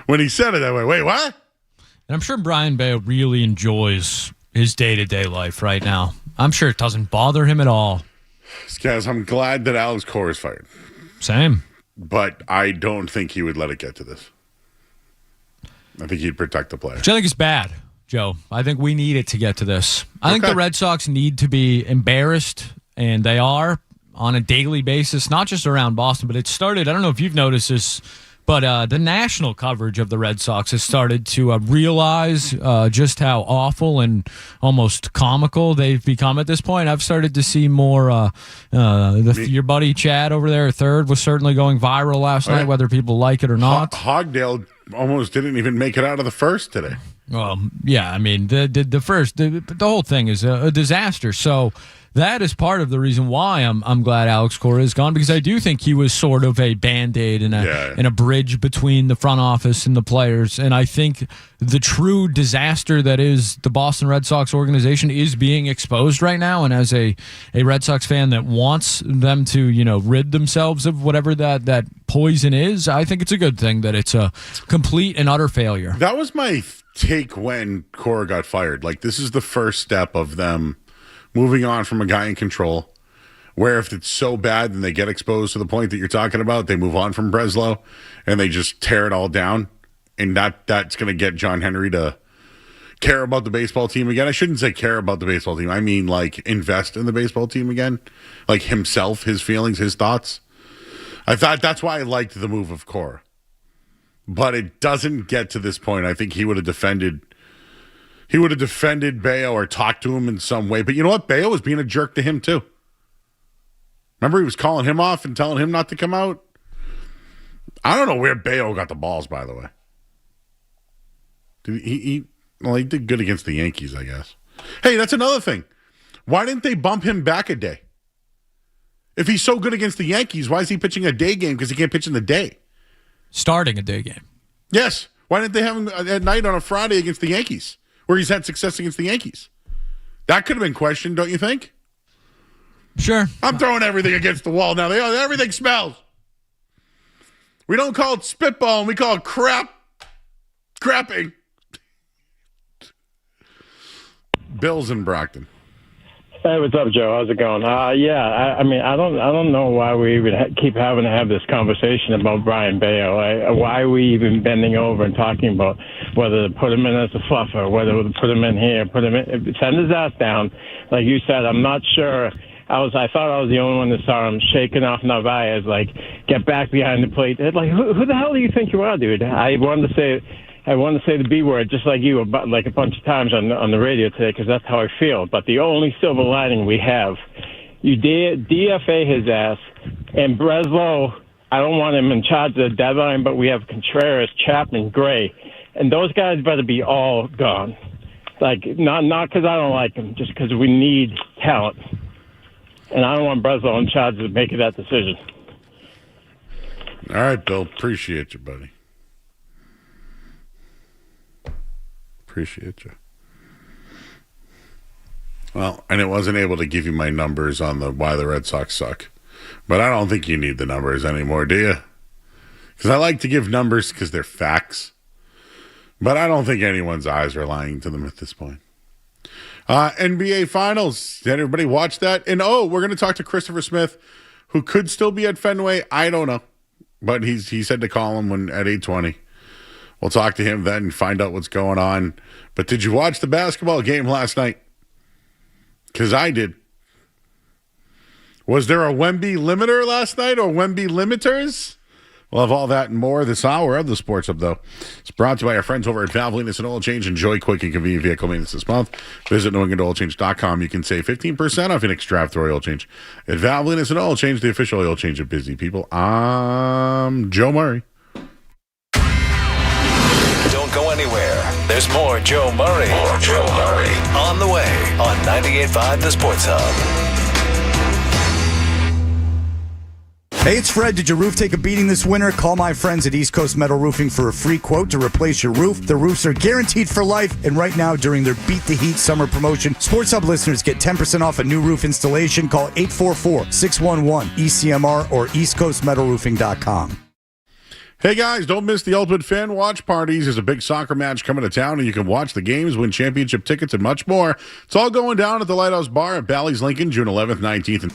When he said it that way, wait, what? And I'm sure Brian Bayo really enjoys his day-to-day life right now. I'm sure it doesn't bother him at all. Guys, I'm glad that Alex Cora is fired. Same. But I don't think he would let it get to this. I think he'd protect the player. Which I think is bad, Joe. I think we need it to get to this. I think the Red Sox need to be embarrassed, and they are on a daily basis, not just around Boston, but it started, I don't know if you've noticed this, but the national coverage of the Red Sox has started to realize just how awful and almost comical they've become at this point. I've started to see more. Your buddy Chad over there, third, was certainly going viral last night, whether people like it or not. Hogdale almost didn't even make it out of the first today. Well, yeah, I mean, the whole thing is a disaster. So that is part of the reason why I'm glad Alex Cora is gone, because I do think he was sort of a Band-Aid and a bridge between the front office and the players. And I think the true disaster that is the Boston Red Sox organization is being exposed right now. And as a Red Sox fan that wants them to, rid themselves of whatever that poison is, I think it's a good thing that it's a complete and utter failure. That was my take when Cora got fired. Like, this is the first step of them moving on from a guy in control, where if it's so bad and they get exposed to the point that you're talking about, they move on from Breslow and they just tear it all down. And that's going to get John Henry to care about the baseball team again. I shouldn't say care about the baseball team. I mean, like, invest in the baseball team again. Like, himself, his feelings, his thoughts. I thought that's why I liked the move of Cora. But it doesn't get to this point. I think he would have defended Bayo or talked to him in some way. But you know what? Bayo was being a jerk to him, too. Remember, he was calling him off and telling him not to come out? I don't know where Bayo got the balls, by the way. He did good against the Yankees, I guess. Hey, that's another thing. Why didn't they bump him back a day? If he's so good against the Yankees, why is he pitching a day game? Because he can't pitch in the day. Starting a day game. Yes. Why didn't they have him at night on a Friday against the Yankees, where he's had success against the Yankees? That could have been questioned, don't you think? Sure. I'm throwing everything against the wall now. Everything smells. We don't call it spitballing. We call it crapping. Bill's in Brockton. Hey, what's up, Joe? How's it going? I mean, I don't know why we even keep having to have this conversation about Brian Bayo. Why are we even bending over and talking about whether to put him in as a fluffer, whether to put him in here, send his ass down. Like you said, I'm not sure. I thought I was the only one that saw him shaking off Narvaez, like, get back behind the plate. Like, who the hell do you think you are, dude? I wanted to say the B word just like you, about like a bunch of times on the radio today, because that's how I feel. But the only silver lining we have, you DFA his ass, and Breslow, I don't want him in charge of the deadline, but we have Contreras, Chapman, Gray, and those guys better be all gone. Like, not because I don't like them, just because we need talent. And I don't want Breslow in charge of making that decision. All right, Bill. Appreciate you, buddy. Appreciate you. Well, and it wasn't able to give you my numbers on why the Red Sox suck. But I don't think you need the numbers anymore, do you? Because I like to give numbers because they're facts. But I don't think anyone's eyes are lying to them at this point. NBA Finals. Did everybody watch that? And we're going to talk to Christopher Smith, who could still be at Fenway. I don't know. But he said to call him at 8:20. We'll talk to him then and find out what's going on. But did you watch the basketball game last night? Because I did. Was there a Wemby limiter last night or Wemby limiters? We'll have all that and more this hour of the Sports Hub, though. It's brought to you by our friends over at Valvoline and Oil Change. Enjoy quick and convenient vehicle maintenance this month. Visit NewEnglandOilChange.com. You can save 15% off your next draft or oil change. At Valvoline and Oil Change, the official oil change of busy people. I'm Joe Murray. Don't go anywhere. There's more Joe Murray. On the way on 98.5 The Sports Hub. Hey, it's Fred. Did your roof take a beating this winter? Call my friends at East Coast Metal Roofing for a free quote to replace your roof. The roofs are guaranteed for life, and right now, during their Beat the Heat summer promotion, Sports Hub listeners get 10% off a new roof installation. Call 844-611-ECMR or eastcoastmetalroofing.com. Hey guys, don't miss the Ultimate Fan Watch Parties. There's a big soccer match coming to town, and you can watch the games, win championship tickets, and much more. It's all going down at the Lighthouse Bar at Bally's Lincoln, June 11th, 19th, and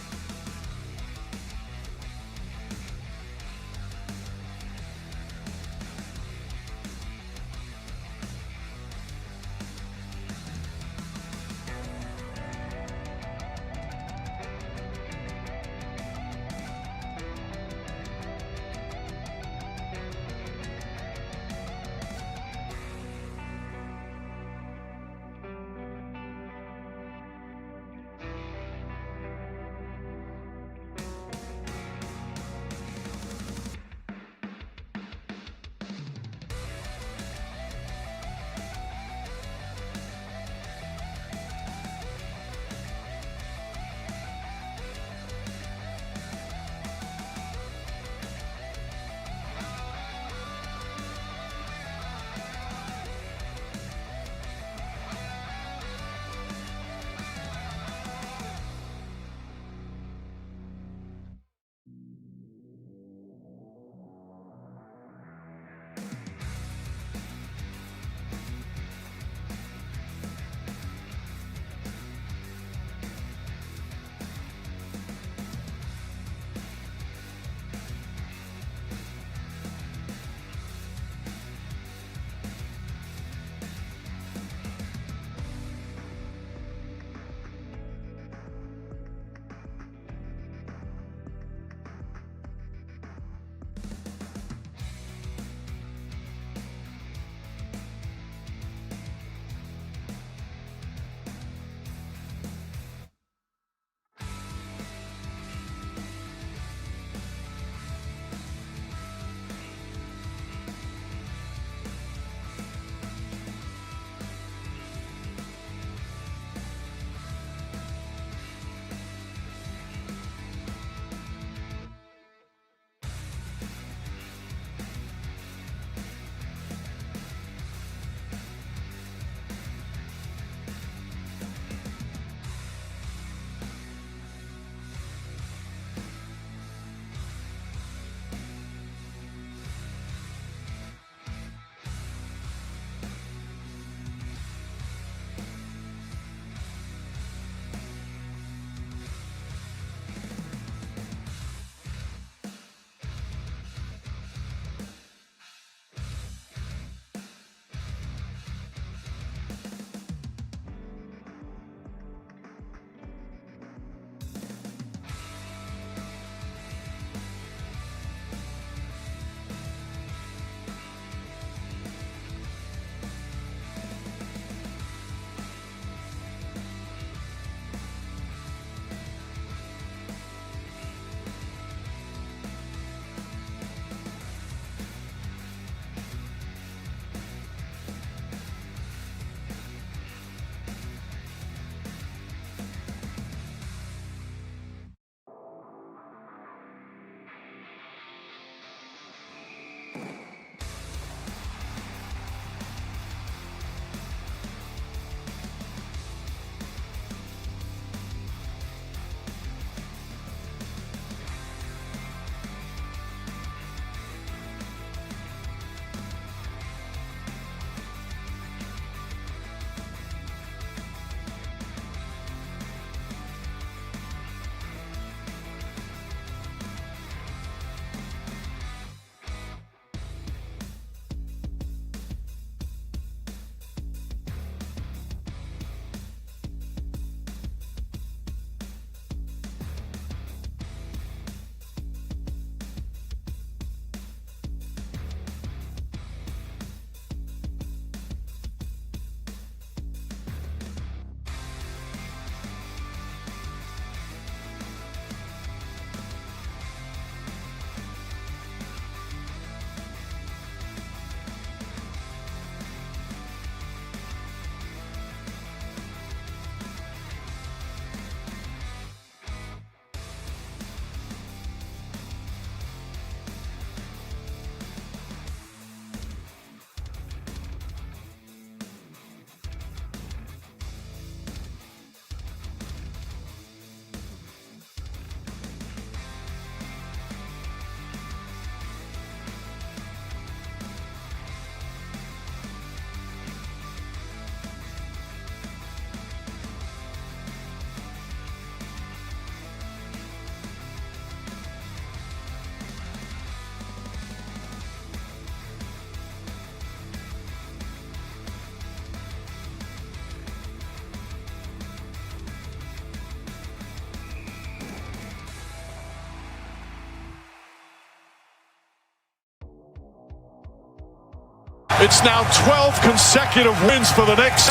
It's now 12 consecutive wins for the Knicks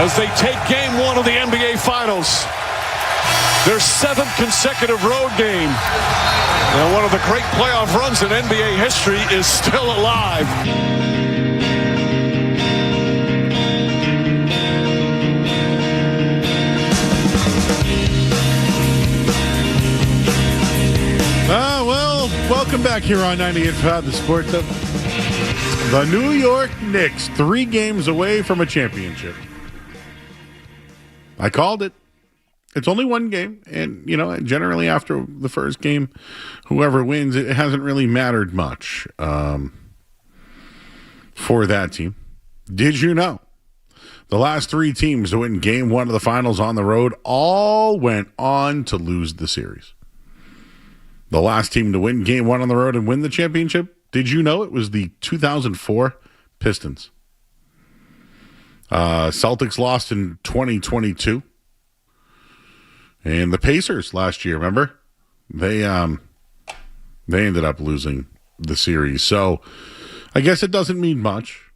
as they take game one of the NBA Finals. Their 7th consecutive road game. And one of the great playoff runs in NBA history is still alive. Welcome back here on 98.5 The Sports Hub. The New York Knicks, 3 games away from a championship. I called it. It's only one game, and, generally after the first game, whoever wins, it hasn't really mattered much for that team. Did you know the last 3 teams to win game 1 of the finals on the road all went on to lose the series? The last team to win game 1 on the road and win the championship, did you know it was the 2004 Pistons? Celtics lost in 2022. And the Pacers last year, remember? They ended up losing the series. So I guess it doesn't mean much.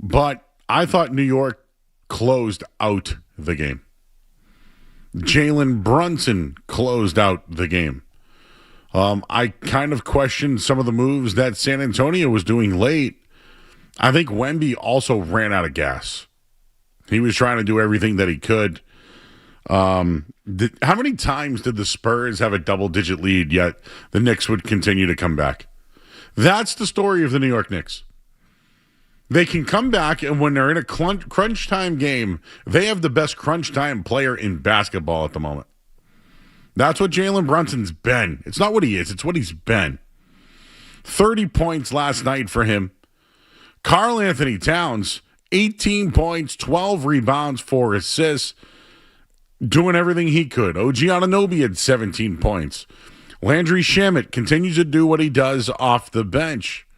But I thought New York closed out the game. Jalen Brunson closed out the game. I kind of questioned some of the moves that San Antonio was doing late. I think Wemby also ran out of gas. He was trying to do everything that he could. How many times did the Spurs have a double-digit lead, yet the Knicks would continue to come back? That's the story of the New York Knicks. They can come back, and when they're in a crunch time game, they have the best crunch time player in basketball at the moment. That's what Jalen Brunson's been. It's not what he is. It's what he's been. 30 points last night for him. Karl Anthony Towns, 18 points, 12 rebounds, 4 assists, doing everything he could. OG Anunoby had 17 points. Landry Shamet continues to do what he does off the bench.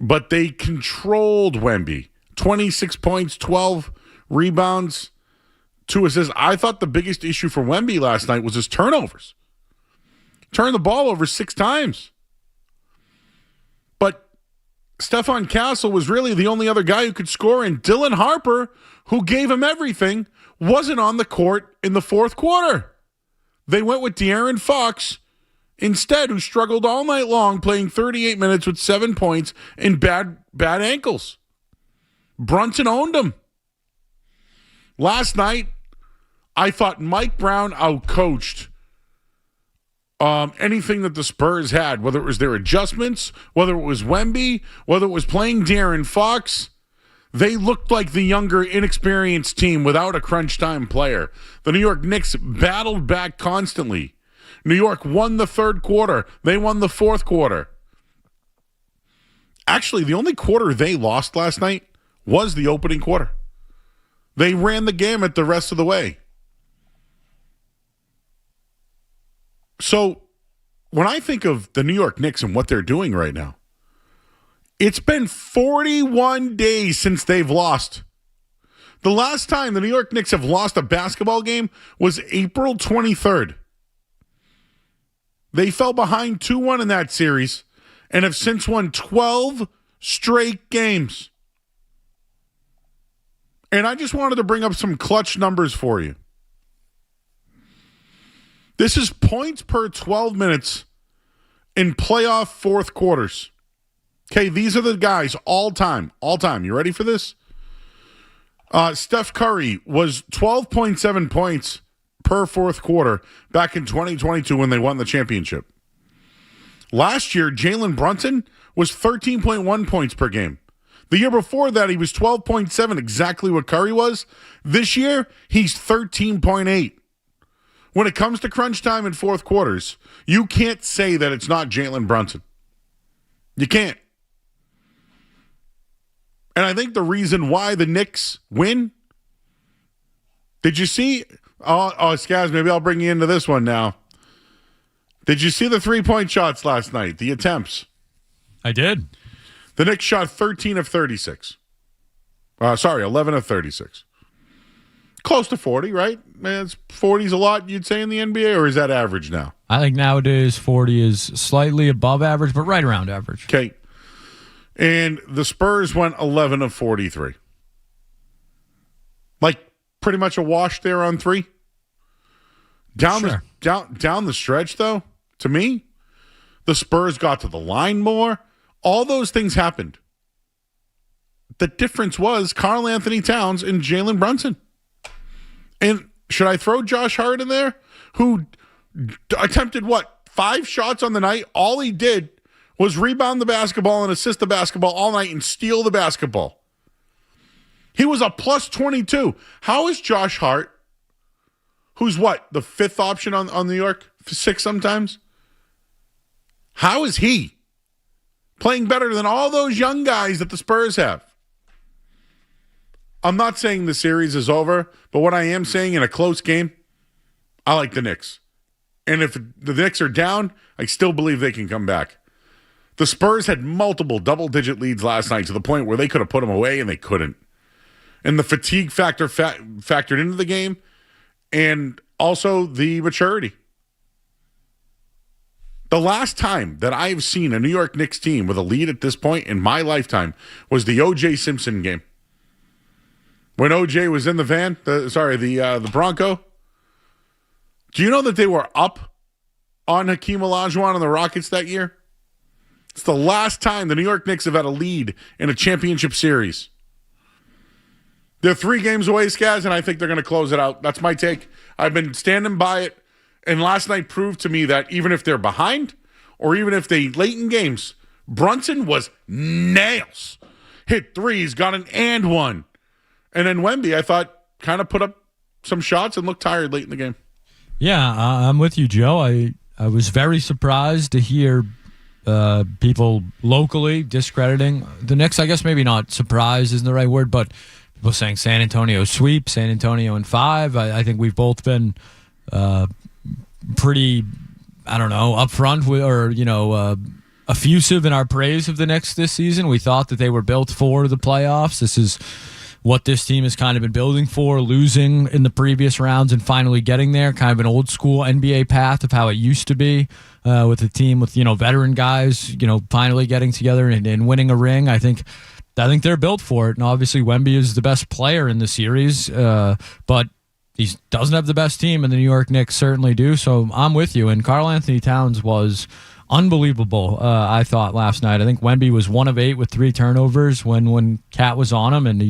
But they controlled Wemby. 26 points, 12 rebounds, 2 assists. I thought the biggest issue for Wemby last night was his turnovers. Turned the ball over 6 times. But Stephon Castle was really the only other guy who could score, and Dylan Harper, who gave him everything, wasn't on the court in the fourth quarter. They went with De'Aaron Fox instead, who struggled all night long, playing 38 minutes with 7 points and bad ankles. Brunson owned him. Last night, I thought Mike Brown outcoached anything that the Spurs had, whether it was their adjustments, whether it was Wemby, whether it was playing De'Aaron Fox. They looked like the younger, inexperienced team without a crunch time player. The New York Knicks battled back constantly. New York won the third quarter. They won the fourth quarter. Actually, the only quarter they lost last night was the opening quarter. They ran the gamut the rest of the way. So, when I think of the New York Knicks and what they're doing right now, it's been 41 days since they've lost. The last time the New York Knicks have lost a basketball game was April 23rd. They fell behind 2-1 in that series and have since won 12 straight games. And I just wanted to bring up some clutch numbers for you. This is points per 12 minutes in playoff fourth quarters. Okay, these are the guys all time. You ready for this? Steph Curry was 12.7 points per fourth quarter back in 2022 when they won the championship. Last year, Jalen Brunson was 13.1 points per game. The year before that, he was 12.7, exactly what Curry was. This year, he's 13.8. When it comes to crunch time in fourth quarters, you can't say that it's not Jalen Brunson. You can't. And I think the reason why the Knicks win, did you see? Oh, Skaz, maybe I'll bring you into this one now. Did you see the three-point shots last night, the attempts? I did. The Knicks shot 13 of 36. 11 of 36. Close to 40, right? Man, 40 is a lot, you'd say, in the NBA, or is that average now? I think nowadays 40 is slightly above average, but right around average. Okay. And the Spurs went 11 of 43. Like pretty much a wash there on 3. Down the stretch, though, to me, the Spurs got to the line more. All those things happened. The difference was Karl Anthony Towns and Jalen Brunson. And should I throw Josh Hart in there, who attempted, 5 shots on the night? All he did was rebound the basketball and assist the basketball all night and steal the basketball. He was a plus 22. How is Josh Hart, who's the 5th option on New York, 6 sometimes? How is he playing better than all those young guys that the Spurs have? I'm not saying the series is over, but what I am saying, in a close game, I like the Knicks. And if the Knicks are down, I still believe they can come back. The Spurs had multiple double-digit leads last night to the point where they could have put them away, and they couldn't. And the fatigue factor factored into the game, and also the maturity. The last time that I have seen a New York Knicks team with a lead at this point in my lifetime was the O.J. Simpson game. When O.J. was in the van, the Bronco. Do you know that they were up on Hakeem Olajuwon and the Rockets that year? It's the last time the New York Knicks have had a lead in a championship series. They're 3 games away, Skaz, and I think they're going to close it out. That's my take. I've been standing by it, and last night proved to me that even if they're behind or even if they late in games, Brunson was nails. Hit 3s, got an and 1. And then Wemby, I thought, kind of put up some shots and looked tired late in the game. Yeah, I'm with you, Joe. I was very surprised to hear people locally discrediting the Knicks. I guess maybe not surprised isn't the right word, but people saying San Antonio sweep, San Antonio in 5. I think we've both been pretty, upfront with, or, effusive in our praise of the Knicks this season. We thought that they were built for the playoffs. This is what this team has kind of been building for, losing in the previous rounds and finally getting there, kind of an old school NBA path of how it used to be with a team with, veteran guys, finally getting together and winning a ring. I think they're built for it. And obviously Wemby is the best player in the series, but he doesn't have the best team, and the New York Knicks certainly do. So I'm with you. And Karl Anthony Towns was unbelievable, I thought, last night. I think Wemby was 1 of 8 with 3 turnovers when Cat was on him, and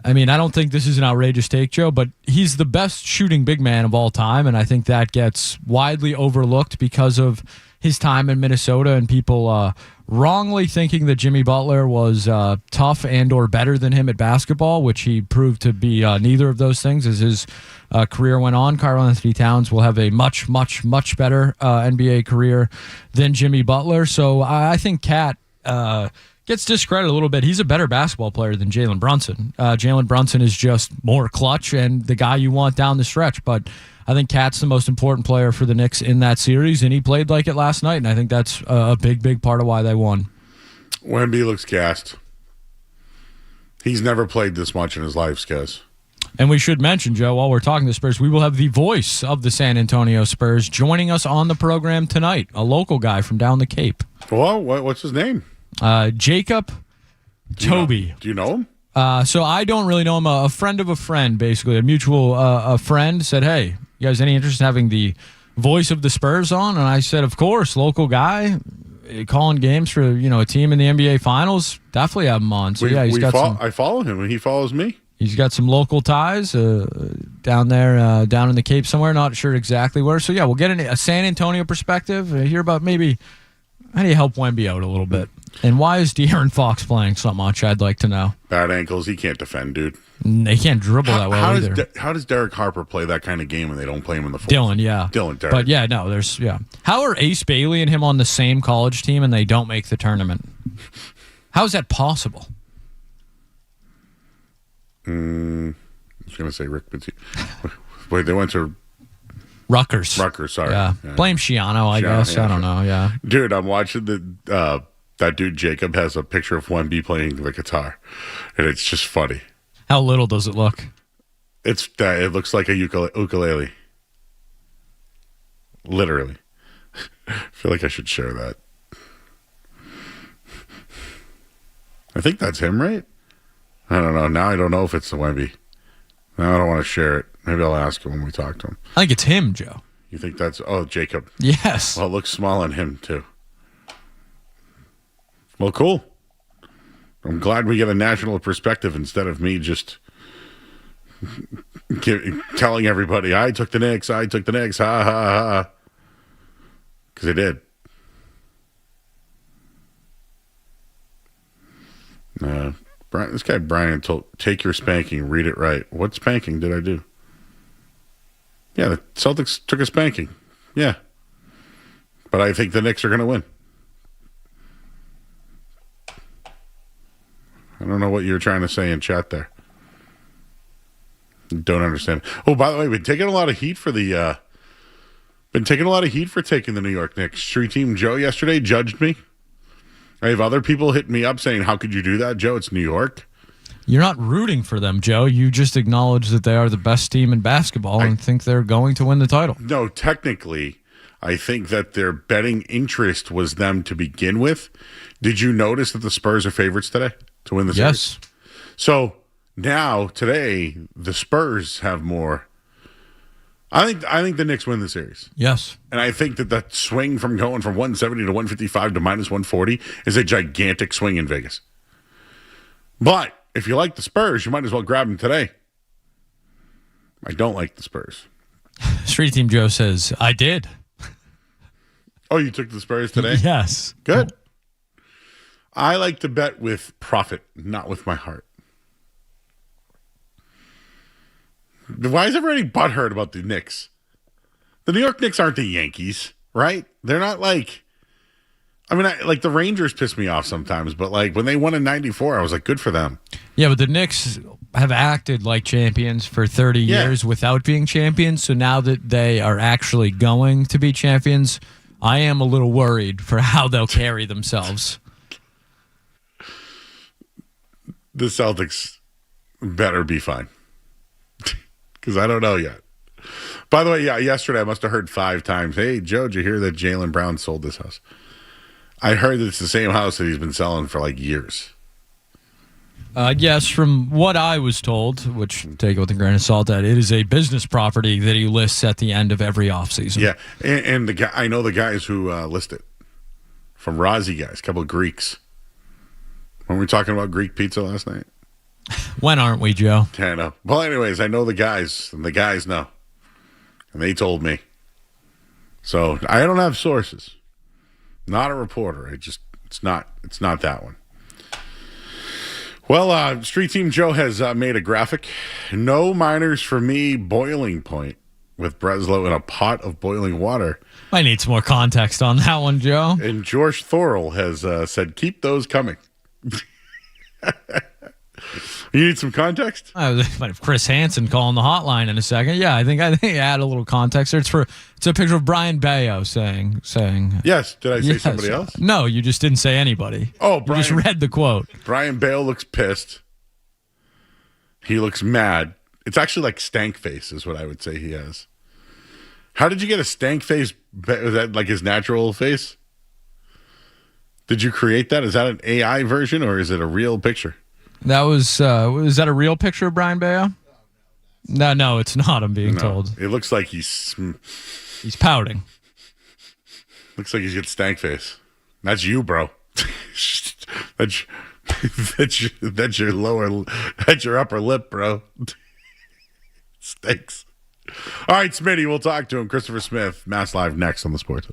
I don't think this is an outrageous take, Joe, but he's the best shooting big man of all time, and I think that gets widely overlooked because of his time in Minnesota and people wrongly thinking that Jimmy Butler was tough and or better than him at basketball, which he proved to be neither of those things as his career went on. Karl Anthony Towns will have a much, much, much better NBA career than Jimmy Butler. So I think Cat gets discredited a little bit. He's a better basketball player than Jalen Brunson. Jalen Brunson is just more clutch and the guy you want down the stretch. But I think Cat's the most important player for the Knicks in that series, and he played like it last night, and I think that's a big, big part of why they won. Wemby looks gassed. He's never played this much in his life, Skez. And we should mention, Joe, while we're talking the Spurs, we will have the voice of the San Antonio Spurs joining us on the program tonight, a local guy from down the Cape. Well, what's his name? Jacob Tobey. Do you know him? So I don't really know him. A friend of a friend, basically. A mutual a friend said, hey, you guys any interest in having the voice of the Spurs on? And I said, of course, local guy calling games for a team in the NBA Finals. Definitely have him on. So I follow him and he follows me. He's got some local ties down there, down in the Cape somewhere. Not sure exactly where. So, yeah, we'll get a San Antonio perspective. Hear about maybe how do you help Wemby out a little bit. And why is De'Aaron Fox playing so much? I'd like to know. Bad ankles. He can't defend, dude. They can't dribble that well either. How does Derek Harper play that kind of game when they don't play him in the fourth? Dylan, Derek. But, yeah, no, How are Ace Bailey and him on the same college team and they don't make the tournament? How is that possible? I was going to say Rick Pitino. Wait, they went to Rutgers, sorry. Yeah. Blame Shiano, I guess. Yeah, I don't know, yeah. Dude, I'm watching that dude Jacob has a picture of Wemby playing the guitar, and it's just funny. How little does it look? It looks like a ukulele. Literally. I feel like I should share that. I think that's him, right? I don't know. Now I don't know if it's the Wemby. Now I don't want to share it. Maybe I'll ask him when we talk to him. I think it's him, Joe. You think that's... Oh, Jacob. Yes. Well, it looks small on him, too. Well, cool. I'm glad we get a national perspective instead of me just telling everybody, I took the Knicks, ha, ha, ha. Because I did. Brian, this guy Brian told, take your spanking, read it right. What spanking did I do? Yeah, the Celtics took a spanking. Yeah. But I think the Knicks are going to win. I don't know what you're trying to say in chat there. Don't understand. Oh, by the way, been taking a lot of heat for taking the New York Knicks. Street Team Joe yesterday judged me. I have other people hitting me up saying, how could you do that, Joe? It's New York. You're not rooting for them, Joe. You just acknowledge that they are the best team in basketball and think they're going to win the title. No, technically, I think that their betting interest was them to begin with. Did you notice that the Spurs are favorites today to win the series? Yes. So now, today, the Spurs have more. I think the Knicks win the series. Yes. And I think that swing from going from 170 to 155 to minus 140 is a gigantic swing in Vegas. But if you like the Spurs, you might as well grab them today. I don't like the Spurs. Street Team Joe says, I did. Oh, you took the Spurs today? Yes. Good. I like to bet with profit, not with my heart. Why is everybody butthurt about the Knicks? The New York Knicks aren't the Yankees, right? They're not like... I mean, like the Rangers piss me off sometimes, but like when they won in 94, I was like, good for them. Yeah, but the Knicks have acted like champions for 30 years without being champions. So now that they are actually going to be champions, I am a little worried for how they'll carry themselves. The Celtics better be fine. Because I don't know yet. By the way, yesterday I must have heard 5 times, hey, Joe, did you hear that Jaylen Brown sold this house? I heard that it's the same house that he's been selling for like years. Yes, from what I was told, which take it with a grain of salt, that it is a business property that he lists at the end of every offseason. Yeah, and the guy, I know the guys who list it. From Rozzy guys, a couple of Greeks. Weren't we talking about Greek pizza last night? When aren't we, Joe? Yeah, I know. Well, anyways, I know the guys, and the guys know. And they told me. So, I don't have sources. Not a reporter. It's not that one. Well, Street Team Joe has made a graphic. No minors for me, boiling point, with Breslow in a pot of boiling water. I need some more context on that one, Joe. And George Thorell has said, keep those coming. You need some context? I might have Chris Hansen calling the hotline in a second. Yeah, I think add a little context there. It's a picture of Brian Bayo saying. Yes. Did I say somebody else? No, you just didn't say anybody. Oh, Brian, you just read the quote. Brian Bayo looks pissed. He looks mad. It's actually like stank face is what I would say he has. How did you get a stank face? Is that like his natural face? Did you create that? Is that an AI version or is it a real picture? That was that a real picture of Brian Bayo? No, it's not. I'm being told. It looks like he's pouting. Looks like he's got stank face. That's you, bro. that's your upper lip, bro. Stinks. All right, Smitty, we'll talk to him. Christopher Smith, Mass Live next on the Sports.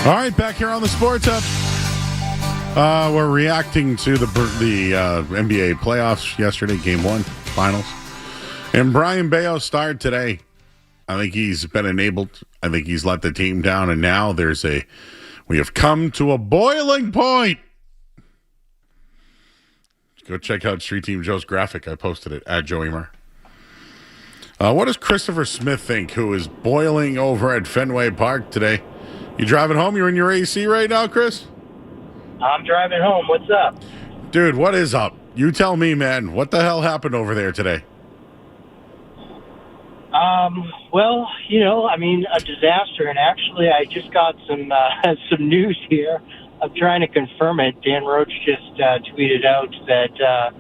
All right, back here on the Sports Hub. We're reacting to the NBA playoffs yesterday, Game 1, finals. And Brian Bayo started today. I think he's been enabled. I think he's let the team down. And now we have come to a boiling point. Go check out Street Team Joe's graphic. I posted it at Joey Mar. What does Christopher Smith think, who is boiling over at Fenway Park today? You driving home? You're in your AC right now, Chris? I'm driving home. What's up? Dude, what is up? You tell me, man. What the hell happened over there today? Well, a disaster. And actually, I just got some news here. I'm trying to confirm it. Dan Roach just tweeted out that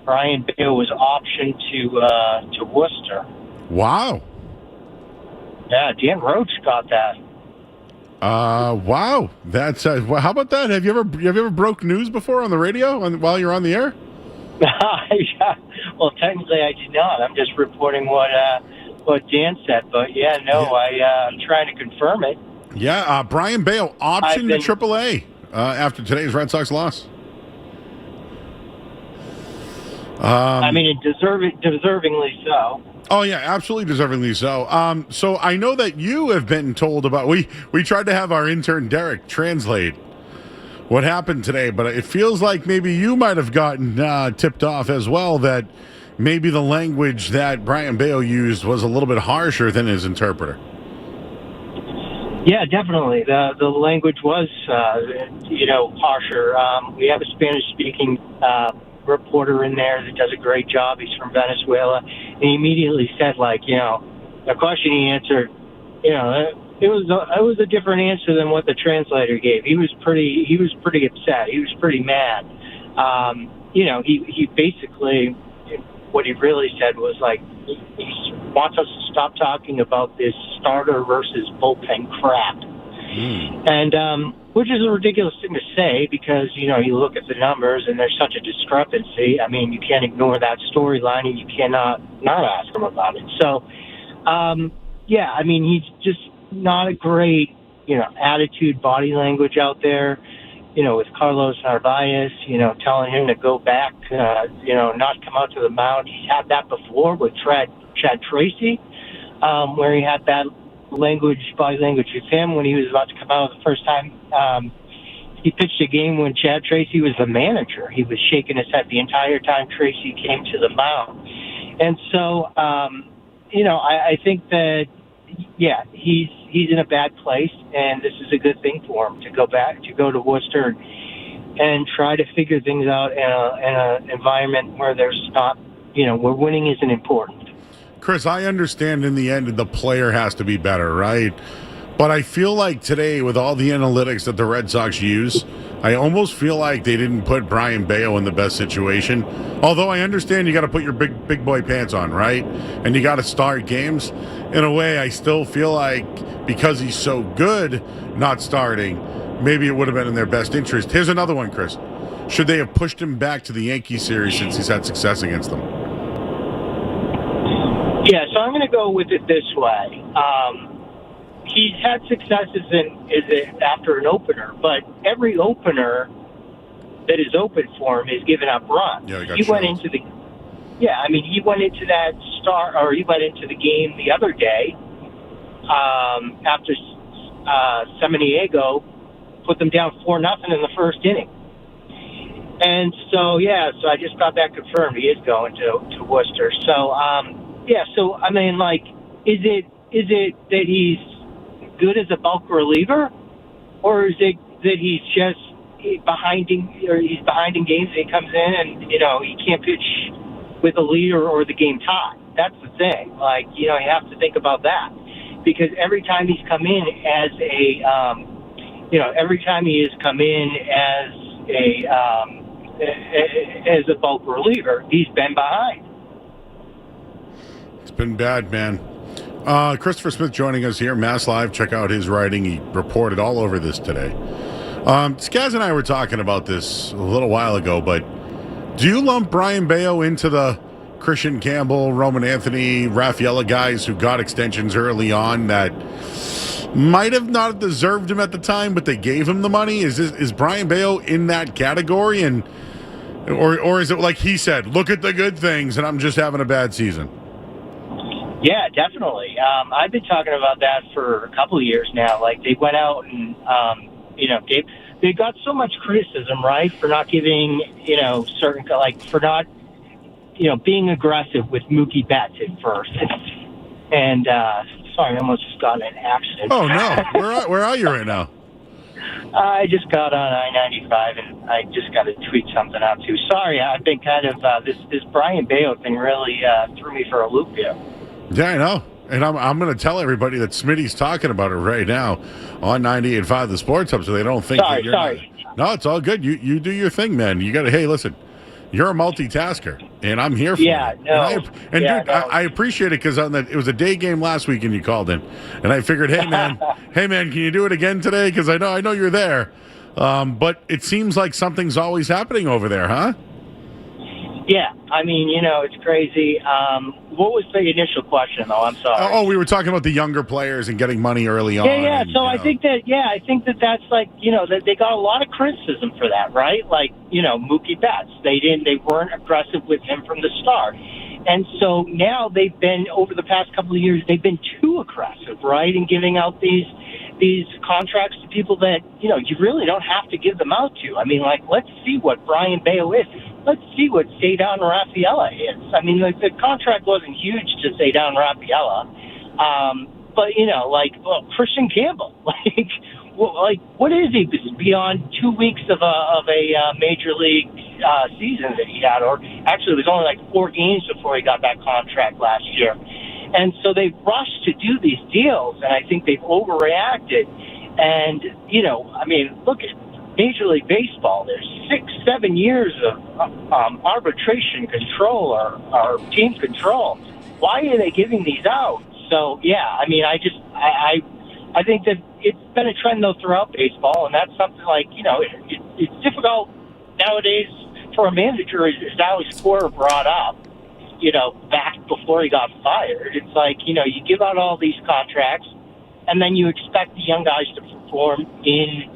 Brian Bayo was optioned to Worcester. Wow. Yeah, Dan Roach got that. Wow. That's how about that? Have you ever broke news before on the radio while you're on the air? Yeah. Well, technically, I did not. I'm just reporting what Dan said. But yeah, no, I'm trying to confirm it. Yeah, Brian Bayo optioned to AAA after today's Red Sox loss. Deservingly so. Oh, yeah, absolutely deservingly so. So I know that you have been told about... We tried to have our intern, Derek, translate what happened today, but it feels like maybe you might have gotten tipped off as well that maybe the language that Brian Bayo used was a little bit harsher than his interpreter. Yeah, definitely. The language was, harsher. We have a Spanish-speaking reporter in there that does a great job. He's from Venezuela, and he immediately said, the question he answered, it was a different answer than what the translator gave. He was pretty upset. He was pretty mad. He basically, what he really said was he wants us to stop talking about this starter versus bullpen crap. And which is a ridiculous thing to say because, you look at the numbers and there's such a discrepancy. I mean, you can't ignore that storyline and you cannot not ask him about it. So, he's just not a great, attitude, body language out there, with Carlos Narvaez, telling him to go back, not come out to the mound. He's had that before with Chad Tracy, where he had that body language with him when he was about to come out the first time. He pitched a game when Chad Tracy was the manager. He was shaking his head the entire time Tracy came to the mound. And so, I think that, he's in a bad place, and this is a good thing for him to go to Worcester and try to figure things out in an environment where there's not, where winning isn't important. Chris, I understand in the end the player has to be better, right? But I feel like today, with all the analytics that the Red Sox use, I almost feel like they didn't put Brian Bayo in the best situation. Although I understand you got to put your big boy pants on, right? And you got to start games. In a way, I still feel like because he's so good not starting, maybe it would have been in their best interest. Here's another one, Chris. Should they have pushed him back to the Yankee series since he's had success against them? Yeah, so I'm going to go with it this way. He's had successes after an opener, but every opener that is open for him is giving up runs. Yeah, he went into the he went into that he went into the game the other day after Samaniego put them down 4-0 in the first inning. And so I just got that confirmed. He is going to Worcester. So is it that he's good as a bulk reliever, or is it that he's behind in games and he comes in and he can't pitch with a leader or the game tie? That's the thing. You have to think about that, because every time he's come in as a bulk reliever, he's been behind. It's been bad, man. Christopher Smith joining us here, Mass Live. Check out his writing. He reported all over this today. Skaz and I were talking about this a little while ago, but do you lump Brian Bayo into the Christian Campbell, Roman Anthony, Rafaela guys who got extensions early on that might have not deserved him at the time, but they gave him the money. Is Brian Bayo in that category, or is it like he said, look at the good things, and I'm just having a bad season? Yeah, definitely. I've been talking about that for a couple of years now. Like, they went out and, they got so much criticism, right, for not giving, certain, like, for not, being aggressive with Mookie Betts at first. And sorry, I almost just got in an accident. Oh, no. Where are you right now? I just got on I-95, and I just got to tweet something out, too. Sorry, I've been kind of, this Brian Bayo thing really threw me for a loop here. Yeah, I know. And I'm going to tell everybody that Smitty's talking about it right now on 98.5 The Sports Hub, so they don't think that you're sorry. No, it's all good. You do your thing, man. You got to, hey, listen, you're a multitasker, and I'm here for you. Dude, I appreciate it because it was a day game last week, and you called in, and I figured, hey man, can you do it again today? Because I know you're there, but it seems like something's always happening over there, huh? Yeah, I mean, it's crazy. What was the initial question, though? I'm sorry. Oh, we were talking about the younger players and getting money early on. Yeah. And, so I think that that's like, that they got a lot of criticism for that, right? Like, Mookie Betts, they weren't aggressive with him from the start. And so now they've been, over the past couple of years, they've been too aggressive, right? In giving out these contracts to people that, you really don't have to give them out to. I mean, like, let's see what Brian Bayo is. Let's see what Cedar Rafaela is. I mean, like, the contract wasn't huge to Cedar Rafaela. But, Christian Campbell, what is he beyond 2 weeks of a major league season that he had? Or actually, it was only like 4 games before he got that contract last year. And so they rushed to do these deals, and I think they've overreacted. And, look at Major League Baseball. There's 6-7 years of arbitration control or team control. Why are they giving these out? So, yeah, I mean, I think that it's been a trend, though, throughout baseball, and that's something like, it's difficult nowadays for a manager, as Alex Cora brought up, back before he got fired. It's like, you give out all these contracts, and then you expect the young guys to perform in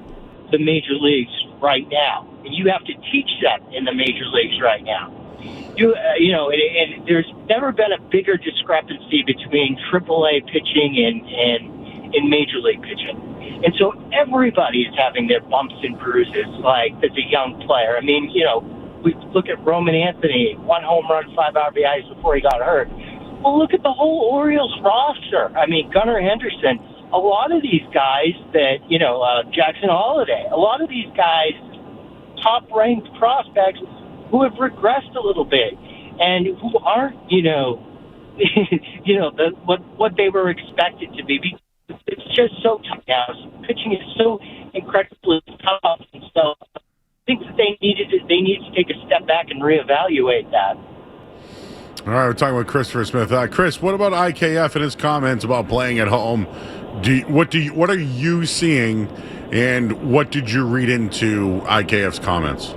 the major leagues right now. And you have to teach them in the major leagues right now. And there's never been a bigger discrepancy between AAA pitching and in major league pitching. And so everybody is having their bumps and bruises, like, as a young player. I mean, we look at Roman Anthony, 1 home run, 5 RBIs before he got hurt. Well, look at the whole Orioles roster. I mean, Gunnar Henderson, a lot of these guys that, Jackson Holiday, a lot of these guys, top-ranked prospects who have regressed a little bit and who aren't, what they were expected to be. It's just so tough now. Pitching is so incredibly tough, and so I think that they need to take a step back and reevaluate that. All right, we're talking with Christopher Smith. Chris, what about IKF and his comments about playing at home? What are you seeing, and what did you read into IKF's comments?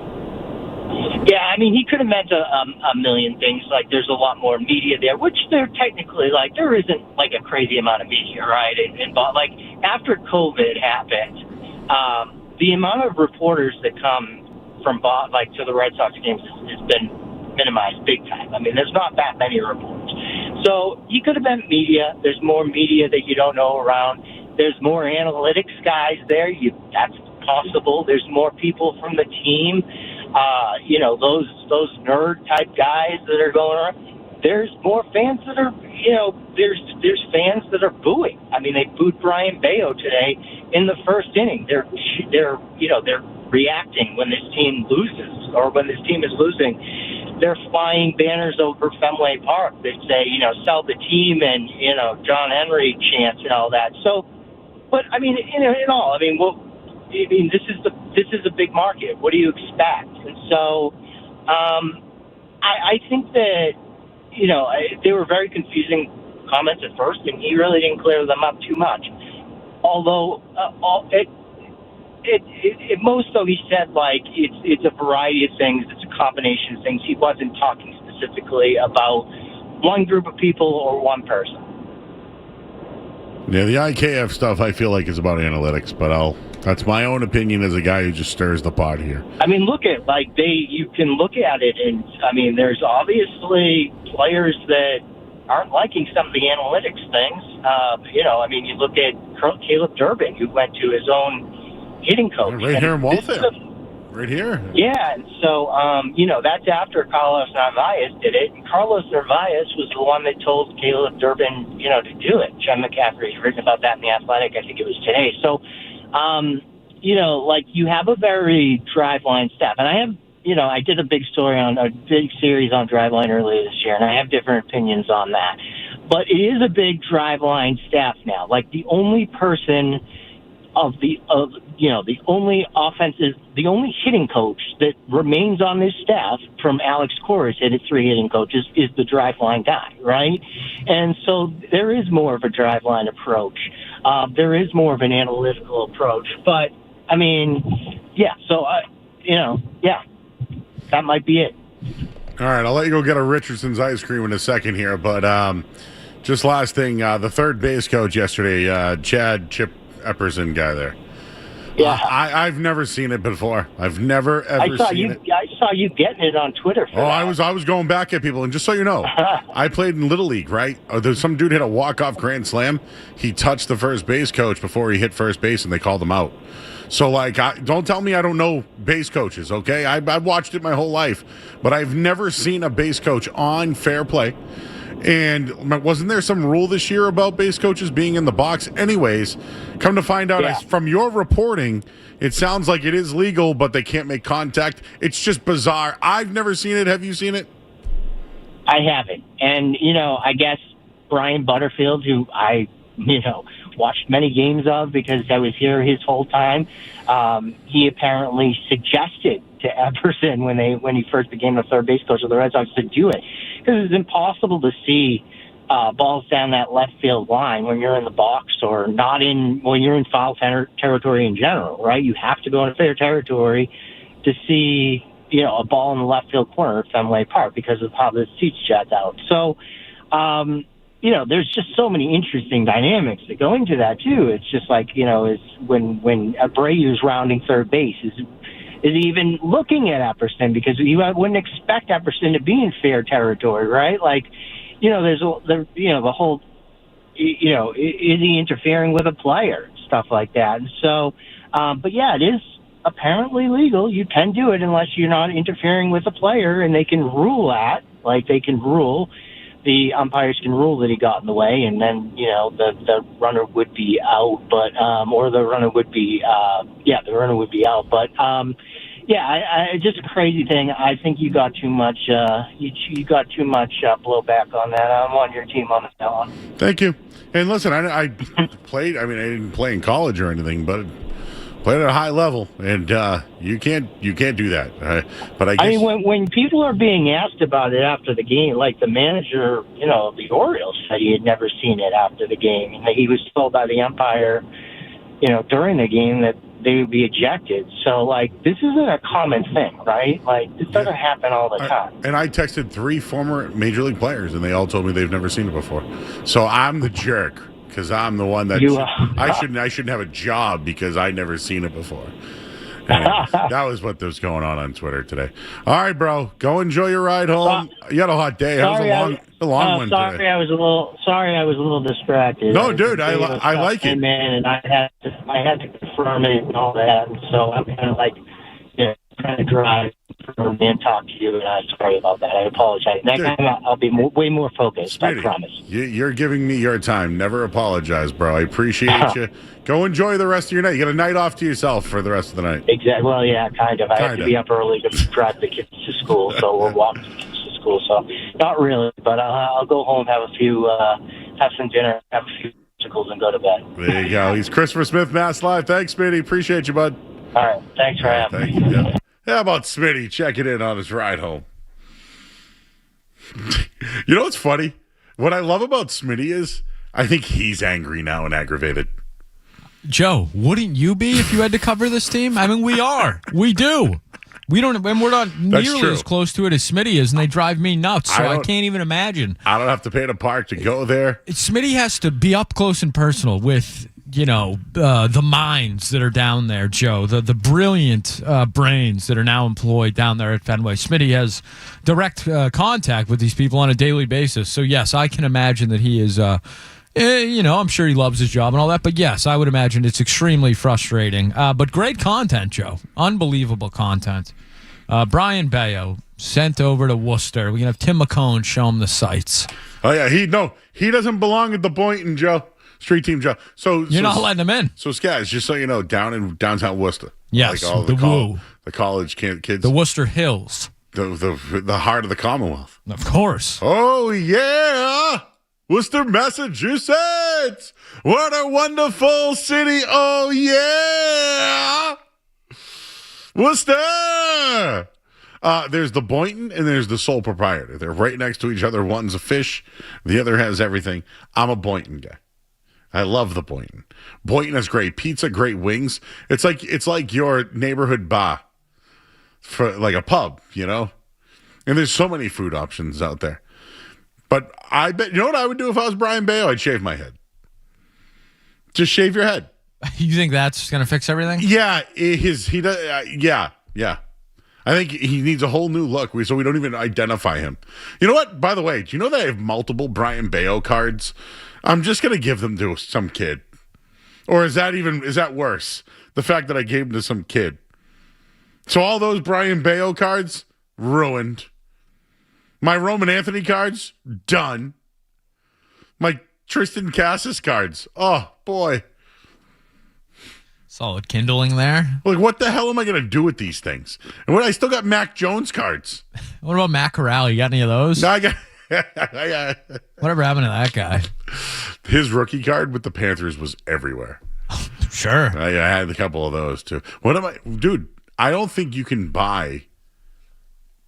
Yeah, I mean, he could have meant a million things. Like, there's a lot more media there, which there technically, like, there isn't, like, a crazy amount of media, right? And like, after COVID happened, the amount of reporters that come from, like, to the Red Sox games has been minimized big time. I mean, there's not that many reporters. So he could have meant media. There's more media that you don't know around. There's more analytics guys there. That's possible. There's more people from the team. Those nerd type guys that are going around. There's more fans that are, there's fans that are booing. I mean, they booed Brian Bayo today in the first inning. They're reacting when this team loses or when this team is losing. They're flying banners over Fenway Park that say, sell the team and, John Henry chants and all that. So, but I mean, in all, this is a big market. What do you expect? And so, I think that, they were very confusing comments at first, and he really didn't clear them up too much. Although, at most, though, he said, like, it's a variety of things. It's a combination of things. He wasn't talking specifically about one group of people or one person. Yeah, the IKF stuff I feel like is about analytics, but that's my own opinion as a guy who just stirs the pot here. I mean, look at you can look at it, and I mean, there's obviously players that aren't liking some of the analytics things. I mean, you look at Caleb Durbin, who went to his own hitting coach. Right here in Waltham. Right here. Yeah, and so, that's after Carlos Narvaez did it. And Carlos Narvaez was the one that told Caleb Durbin, to do it. John McCaffrey's written about that in The Athletic. I think it was today. So, you have a very driveline staff. And I have, I did a big series on driveline earlier this year, and I have different opinions on that. But it is a big driveline staff now. Like, the only person the only hitting coach that remains on this staff from Alex Cora's hit at 3 hitting coaches is the driveline guy, right? And so there is more of a driveline approach. There is more of an analytical approach. But, I mean, yeah, so, that might be it. All right, I'll let you go get a Richardson's ice cream in a second here, but just last thing, the third base coach yesterday, Chip Epperson guy there. Yeah, I've never seen it before. I've never ever seen it. I saw you getting it on Twitter. I was going back at people, and just so you know, I played in Little League, right? There's some dude hit a walk-off grand slam. He touched the first base coach before he hit first base, and they called him out. So, don't tell me I don't know base coaches, okay? I've watched it my whole life, but I've never seen a base coach on Fair Play. And wasn't there some rule this year about base coaches being in the box? Anyways, come to find out, from your reporting, it sounds like it is legal, but they can't make contact. It's just bizarre. I've never seen it. Have you seen it? I haven't. And, I guess Brian Butterfield, who I, watched many games of because I was here his whole time, he apparently suggested to Epperson when he first became the third base coach of the Red Sox to do it. Because it's impossible to see balls down that left field line when you're in the box or when you're in foul territory in general, right? You have to go in fair territory to see, a ball in the left field corner of Fenway Park because of how the seats jut out. So, there's just so many interesting dynamics that go into that too. It's just like, is when Abreu's rounding third base, is even looking at Epperson, because you wouldn't expect Epperson to be in fair territory, right? Like, there's the whole, is he interfering with a player, stuff like that. And so, but yeah, it is apparently legal. You can do it unless you're not interfering with a player, and they can rule the umpires can rule that he got in the way, and then, the runner would be out, but, or the runner would be, the runner would be out. But, just a crazy thing. I think you got too much, you got too much blowback on that. I'm on your team on that one. Thank you. And listen, I played, I didn't play in college or anything, but played at a high level, and you can't do that. But I guess, when people are being asked about it after the game, like the manager, of the Orioles said he had never seen it after the game, and that he was told by the umpire, during the game that they would be ejected. So, this isn't a common thing, right? This doesn't happen all the time. And I texted 3 former Major League players, and they all told me they've never seen it before. So I'm the jerk, because I'm the one that I shouldn't have a job because I never seen it before. Anyway, that was what was going on Twitter today. All right, bro, go enjoy your ride home. You had a hot day. That was a long one sorry, today. I was a little distracted. No, dude, I like it. Man, and I had to confirm it and all that, and so I'm kind of trying to drive and talk to you, and I'm sorry about that. I apologize. Next time I'll be way more focused, Speedy, I promise. You're giving me your time. Never apologize, bro. I appreciate you. Go enjoy the rest of your night. You get a night off to yourself for the rest of the night. Exactly. Well, yeah, kind of. I have to be up early to drive the kids to school, so we'll walk the kids to school. So not really, but I'll go home, have some dinner, have a few musicals, and go to bed. There you go. He's Christopher Smith, Mass Live. Thanks, Smitty. Appreciate you, bud. All right. Thanks for having me. Thank you. Yeah. How about Smitty checking in on his ride home? You know what's funny? What I love about Smitty is I think he's angry now and aggravated. Joe, wouldn't you be if you had to cover this team? We are. We do. we're not That's nearly true. as close to it as Smitty is, and they drive me nuts. So I can't even imagine. I don't have to pay to park to go there. Smitty has to be up close and personal with the minds that are down there, Joe, the brilliant brains that are now employed down there at Fenway. Smitty has direct contact with these people on a daily basis. So, yes, I can imagine that he is, I'm sure he loves his job and all that. But, yes, I would imagine it's extremely frustrating. But great content, Joe. Unbelievable content. Brian Bayo sent over to Worcester. We're going to have Tim McCone show him the sights. Oh, yeah. He doesn't belong at the Boynton, Joe. Street team, Joe. So you're not letting him in. So, Skaz, just so you know, down in downtown Worcester. Yes, like all the college kids. The Worcester Hills. The heart of the Commonwealth. Of course. Oh, yeah. Worcester, Massachusetts. What a wonderful city. Oh, yeah. Worcester. There's the Boynton and there's the sole proprietor. They're right next to each other. One's a fish. The other has everything. I'm a Boynton guy. I love the Boynton. Boynton has great pizza, great wings. It's like your neighborhood bar for like a pub, And there's so many food options out there. But I bet, you know what I would do if I was Brian Bayo? I'd shave my head. Just shave your head. You think that's going to fix everything? Yeah, he does. Yeah. I think he needs a whole new look, so we don't even identify him. You know what? By the way, do you know that I have multiple Brian Bayo cards? I'm just going to give them to some kid. Or is that worse? The fact that I gave them to some kid. So all those Brian Bayo cards, ruined. My Roman Anthony cards, done. My Tristan Cassis cards, oh, boy. Solid kindling there. Like, what the hell am I going to do with these things? And I still got Mac Jones cards. What about Matt Corral? You got any of those? No, I got... Whatever happened to that guy? His rookie card with the Panthers was everywhere. Sure. I had a couple of those too. Dude, I don't think you can buy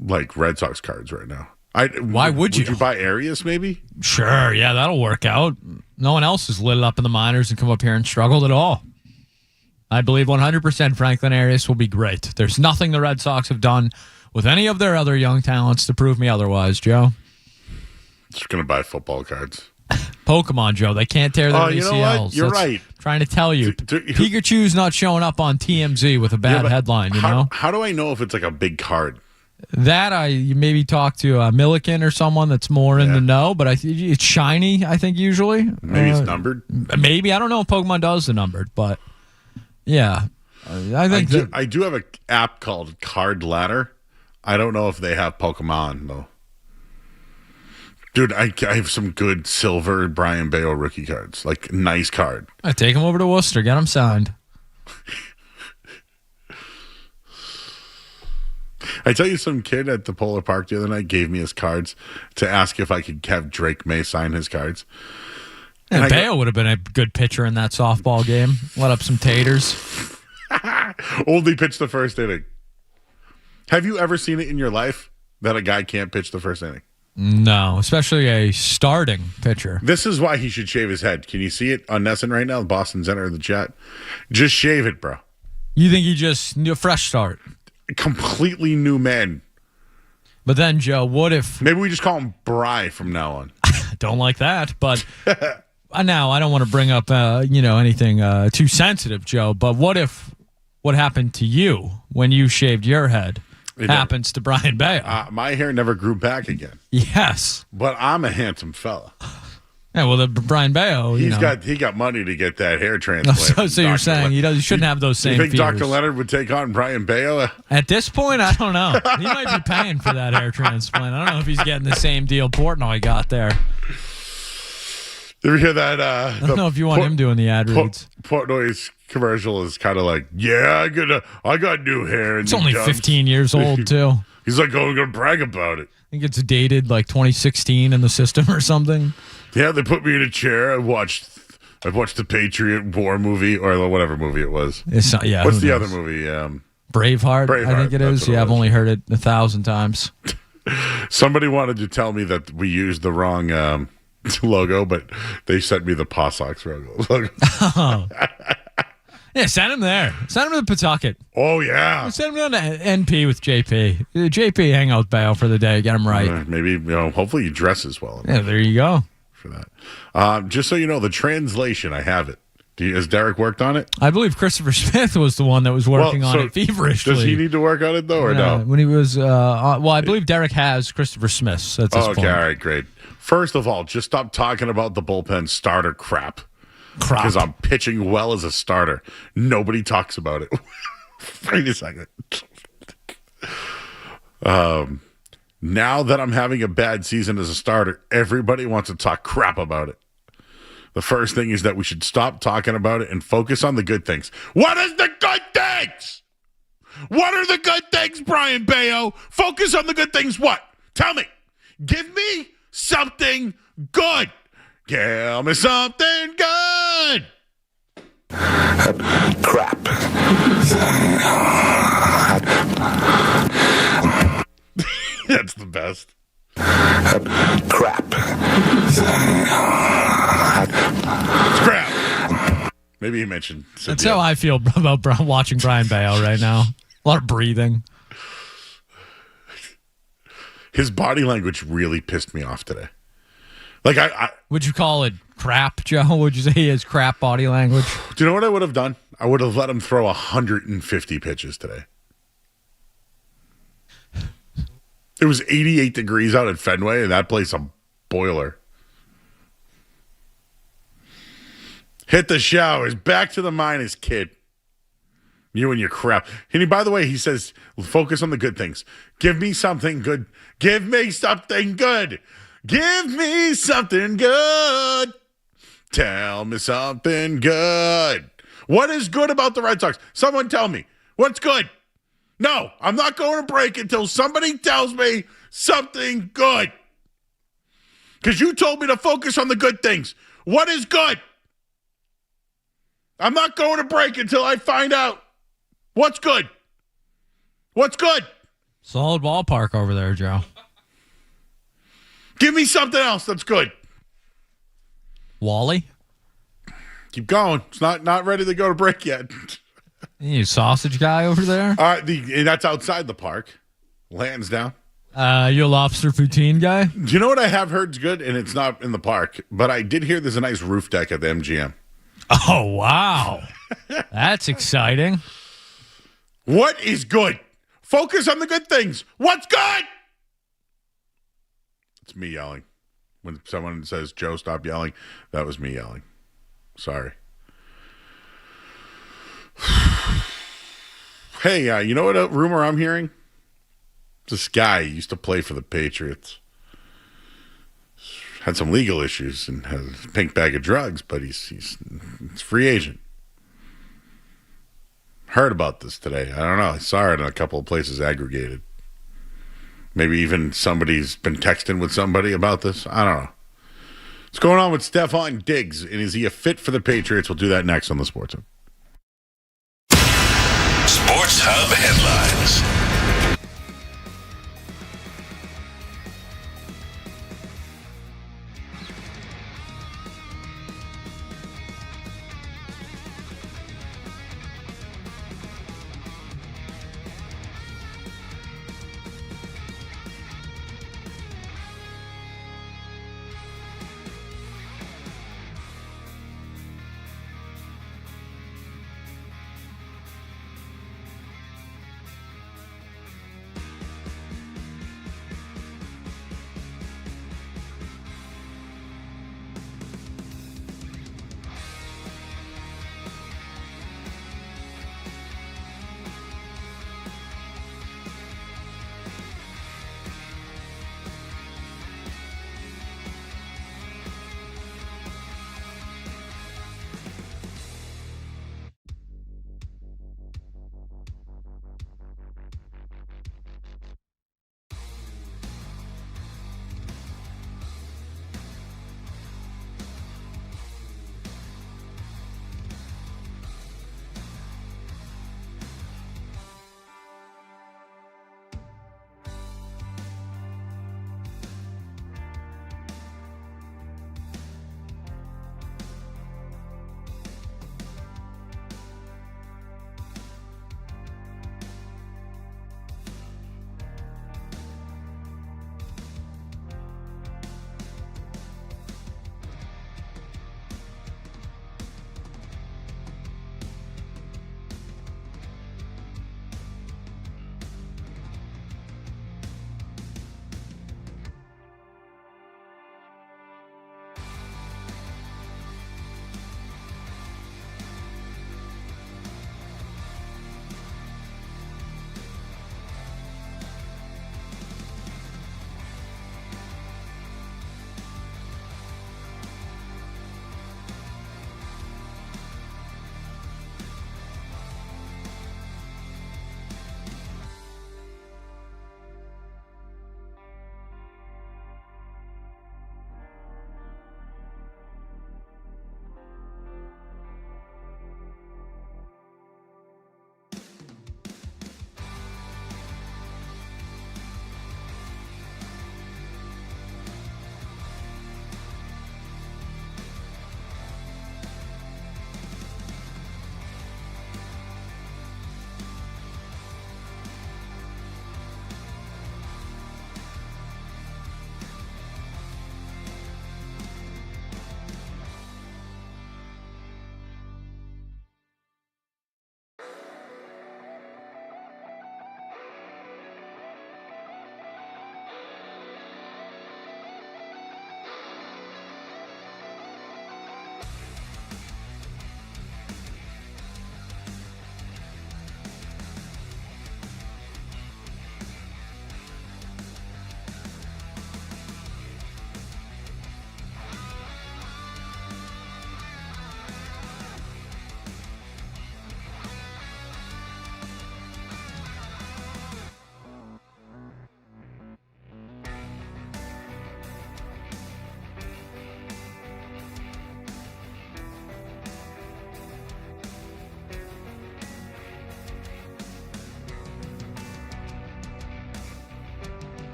like Red Sox cards right now. Why would you? Would you buy Arias maybe? Sure, yeah, that'll work out. No one else has lit it up in the minors and come up here and struggled at all. I believe 100% Franklin Arias will be great. There's nothing the Red Sox have done with any of their other young talents to prove me otherwise, Joe. Just going to buy football cards. Pokemon, Joe. They can't tear their ACLs. You know what? You're right. Trying to tell you. Pikachu's not showing up on TMZ with a bad headline, How do I know if it's like a big card? That you maybe talk to Milliken or someone that's more in the know, but it's shiny, I think, usually. Maybe it's numbered? Maybe. I don't know if Pokemon does the numbered, but yeah. I think I do have an app called Card Ladder. I don't know if they have Pokemon, though. Dude, I have some good silver Brian Bayo rookie cards. Like, nice card. I take him over to Worcester. Get him signed. I tell you, some kid at the Polar Park the other night gave me his cards to ask if I could have Drake May sign his cards. And Bayo would have been a good pitcher in that softball game. Let up some taters. Only pitched the first inning. Have you ever seen it in your life that a guy can't pitch the first inning? No, especially a starting pitcher. This is why he should shave his head. Can you see it on Nesson right now? Boston Center in the chat. Just shave it, bro. You think he just need a fresh start? Completely new man. But then, Joe, what if... Maybe we just call him Bry from now on. Don't like that, but... Now, I don't want to bring up, anything too sensitive, Joe, but what if what happened to you when you shaved your head happens to Brian Bayo? My hair never grew back again. Yes. But I'm a handsome fella. Yeah, well, Brian Bayo, he got money to get that hair transplant. So you're saying he shouldn't have those same fears. You think Dr. Leonard would take on Brian Bayo? At this point, I don't know. He might be paying for that hair transplant. I don't know if he's getting the same deal Portnoy got there. You ever hear that? I don't know if you want him doing the ad reads. Portnoy's commercial is kind of like, yeah, I got new hair. It's only 15 years old, too. He's like, oh, I'm going to brag about it. I think it's dated like 2016 in the system or something. Yeah, they put me in a chair. I watched the Patriot War movie or whatever movie it was. It's not, yeah. What's the other movie? Braveheart, I think it is. Yeah, I've only heard it 1,000 times. Somebody wanted to tell me that we used the wrong logo, but they sent me the Paw Sox logo. Yeah, send him there. Send him to Pawtucket. Oh, yeah. Send him down to NP with JP. JP hang out with Bayo for the day. Get him right. Maybe, hopefully he dresses well enough. Yeah, there you go. For that. Just so you know, the translation, I have it. Has Derek worked on it? I believe Christopher Smith was the one that was working on it feverishly. Does he need to work on it, though, or no? When he was, I believe Derek has Christopher Smith's at this point. Okay, all right, great. First of all, just stop talking about the bullpen starter crap. Because I'm pitching well as a starter. Nobody talks about it. Wait a second. Now that I'm having a bad season as a starter, everybody wants to talk crap about it. The first thing is that we should stop talking about it and focus on the good things. What is the good things? What are the good things, Brian Bayo? Focus on the good things. What? Tell me. Give me something good. Give me something good. Crap. That's the best. Crap. Crap. Maybe he mentioned Cynthia. That's how I feel about watching Brian Bayo right now. A lot of breathing. His body language really pissed me off today. Like would you call it crap, Joe? Would you say he has crap body language? Do you know what I would have done? I would have let him throw 150 pitches today. It was 88 degrees out at Fenway, and that place a boiler. Hit the showers. Back to the minors, kid. You and your crap. And by the way, he says, focus on the good things. Give me something good. Give me something good. Give me something good. Tell me something good. What is good about the Red Sox? Someone tell me. What's good? No, I'm not going to break until somebody tells me something good. Because you told me to focus on the good things. What is good? I'm not going to break until I find out. What's good? What's good? Solid ballpark over there, Joe. Give me something else that's good. Wally? Keep going. It's not ready to go to break yet. You sausage guy over there? And that's outside the park. Lansdowne. You a lobster poutine guy? Do you know what I have heard's good? And it's not in the park, but I did hear there's a nice roof deck at the MGM. Oh, wow. That's exciting. What is good? Focus on the good things. What's good? It's me yelling. When someone says, Joe, stop yelling, that was me yelling. Sorry. Hey, you know what rumor I'm hearing? This guy used to play for the Patriots. Had some legal issues and has a pink bag of drugs, but he's free agent. Heard about this today. I don't know. I saw it in a couple of places aggregated. Maybe even somebody's been texting with somebody about this. I don't know. What's going on with Stephon Diggs, and is he a fit for the Patriots? We'll do that next on the Sports Hub. Sports Hub headlines.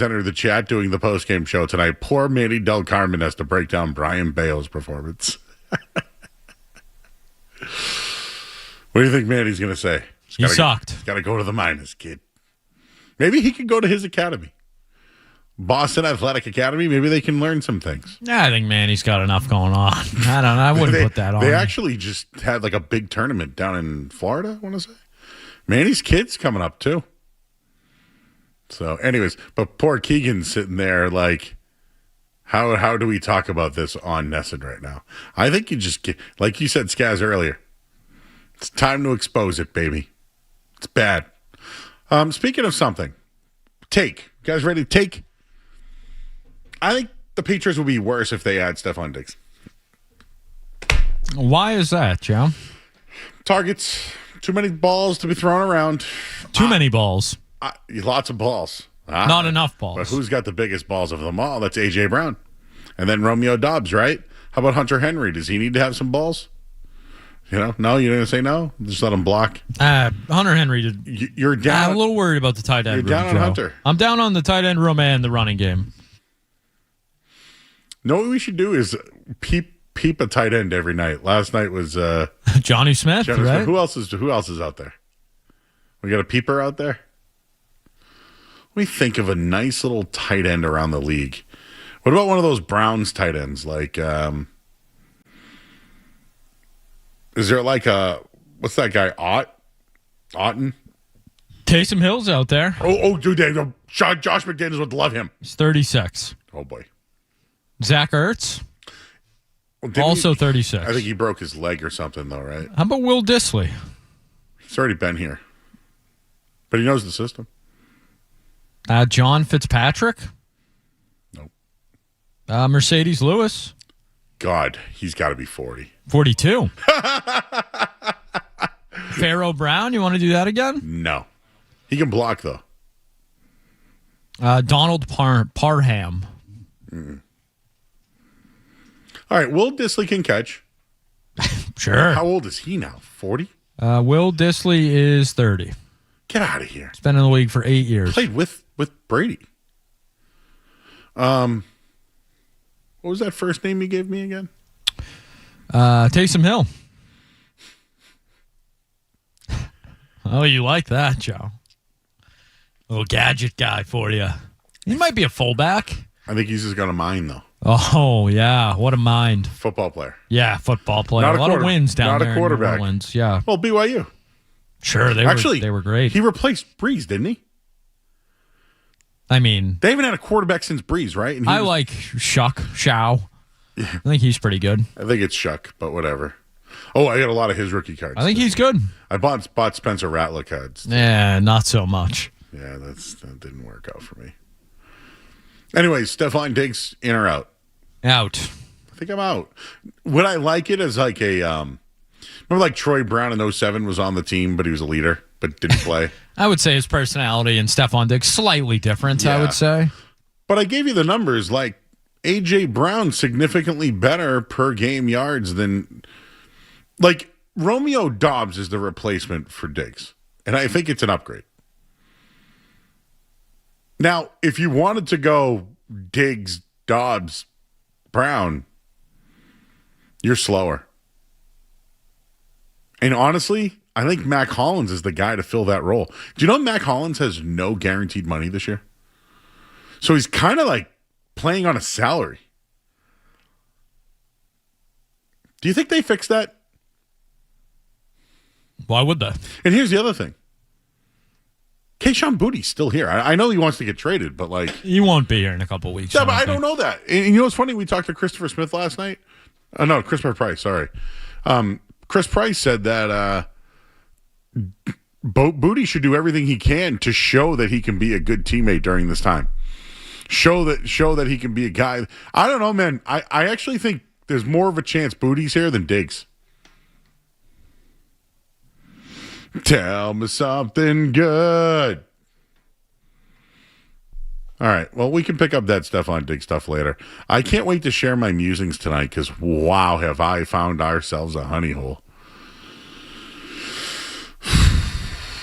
entered the chat doing the post-game show tonight. Poor Manny Del Carmen has to break down Brian Bayo's performance. What do you think Manny's going to say? He sucked. He's got to go to the minors, kid. Maybe he could go to his academy. Boston Athletic Academy, maybe they can learn some things. Yeah, I think Manny's got enough going on. I wouldn't put that on. They actually just had like a big tournament down in Florida, I want to say. Manny's kid's coming up too. So anyways, but poor Keegan's sitting there like, how do we talk about this on Nesson right now? I think you just get, like you said, Skaz, earlier, it's time to expose it, baby. It's bad. Speaking of something, take. You guys ready to take? I think the Patriots will be worse if they add Stephon Diggs. Why is that, Joe? Targets, too many balls to be thrown around. Too many balls. Lots of balls. Not enough balls. But who's got the biggest balls of them all? That's A.J. Brown. And then Romeo Doubs, right? How about Hunter Henry? Does he need to have some balls? No, you're going to say no? Just let him block? Hunter Henry did. You're down. I'm a little worried about the tight end You're room, down on Joe. Hunter. I'm down on the tight end room and the running game. No, what we should do is peep a tight end every night. Last night was Johnny Smith, right? Who else is out there? We got a peeper out there? Let me think of a nice little tight end around the league. What about one of those Browns tight ends? Like, is there like what's that guy? Otten? Taysom Hill's out there. Oh, dude, Josh McDaniels would love him. He's 36. Oh, boy. Zach Ertz, also 36. I think he broke his leg or something, though, right? How about Will Dissly? He's already been here. But he knows the system. John Fitzpatrick? Nope. Mercedes Lewis? God, he's got to be 40. 42. Pharaoh Brown, you want to do that again? No. He can block, though. Donald Parham. Mm-mm. All right, Will Dissly can catch. Sure. How old is he now? 40? Will Dissly is 30. Get out of here. He's been in the league for 8 years. Played with Brady. What was that first name you gave me again? Taysom Hill. Oh, you like that, Joe. Little gadget guy for you. He might be a fullback. I think he's just got a mind, though. Oh, yeah. What a mind. Football player. Yeah, football player. Not a lot of wins down there. Not a quarterback. In New Orleans. Yeah. Well, BYU. Sure, they were great. He replaced Breeze, didn't he? I mean, they haven't had a quarterback since Breeze, right? And I like Shao. Yeah. I think he's pretty good. I think it's Shuck, but whatever. Oh, I got a lot of his rookie cards. I think he's good. I bought Spencer Rattler cards. Yeah, not so much. Yeah, that didn't work out for me. Anyways, Stephon Diggs, in or out? Out. I think I'm out. Would I like it as like a remember like Troy Brown in 07 was on the team, but he was a leader, but didn't play? I would say his personality and Stephon Diggs slightly different, I would say. But I gave you the numbers, like A.J. Brown significantly better per game yards than like Romeo Doubs is the replacement for Diggs. And I think it's an upgrade. Now, if you wanted to go Diggs, Doubs, Brown, you're slower. And honestly, I think Mac Hollins is the guy to fill that role. Do you know Mac Hollins has no guaranteed money this year? So he's kind of like playing on a salary. Do you think they fixed that? Why would they? And here's the other thing. Keyshawn Bootie's still here. I know he wants to get traded, but like... He won't be here in a couple weeks. Yeah, but I don't know that. And you know what's funny? We talked to Christopher Smith last night. No, Christopher Price, sorry. Chris Price said that Bootie should do everything he can to show that he can be a good teammate during this time. Show that he can be a guy. I don't know, man. I actually think there's more of a chance Bootie's here than Diggs. Tell me something good. All right. Well, we can pick up that Stephon Diggs stuff later. I can't wait to share my musings tonight because, wow, have I found ourselves a honey hole.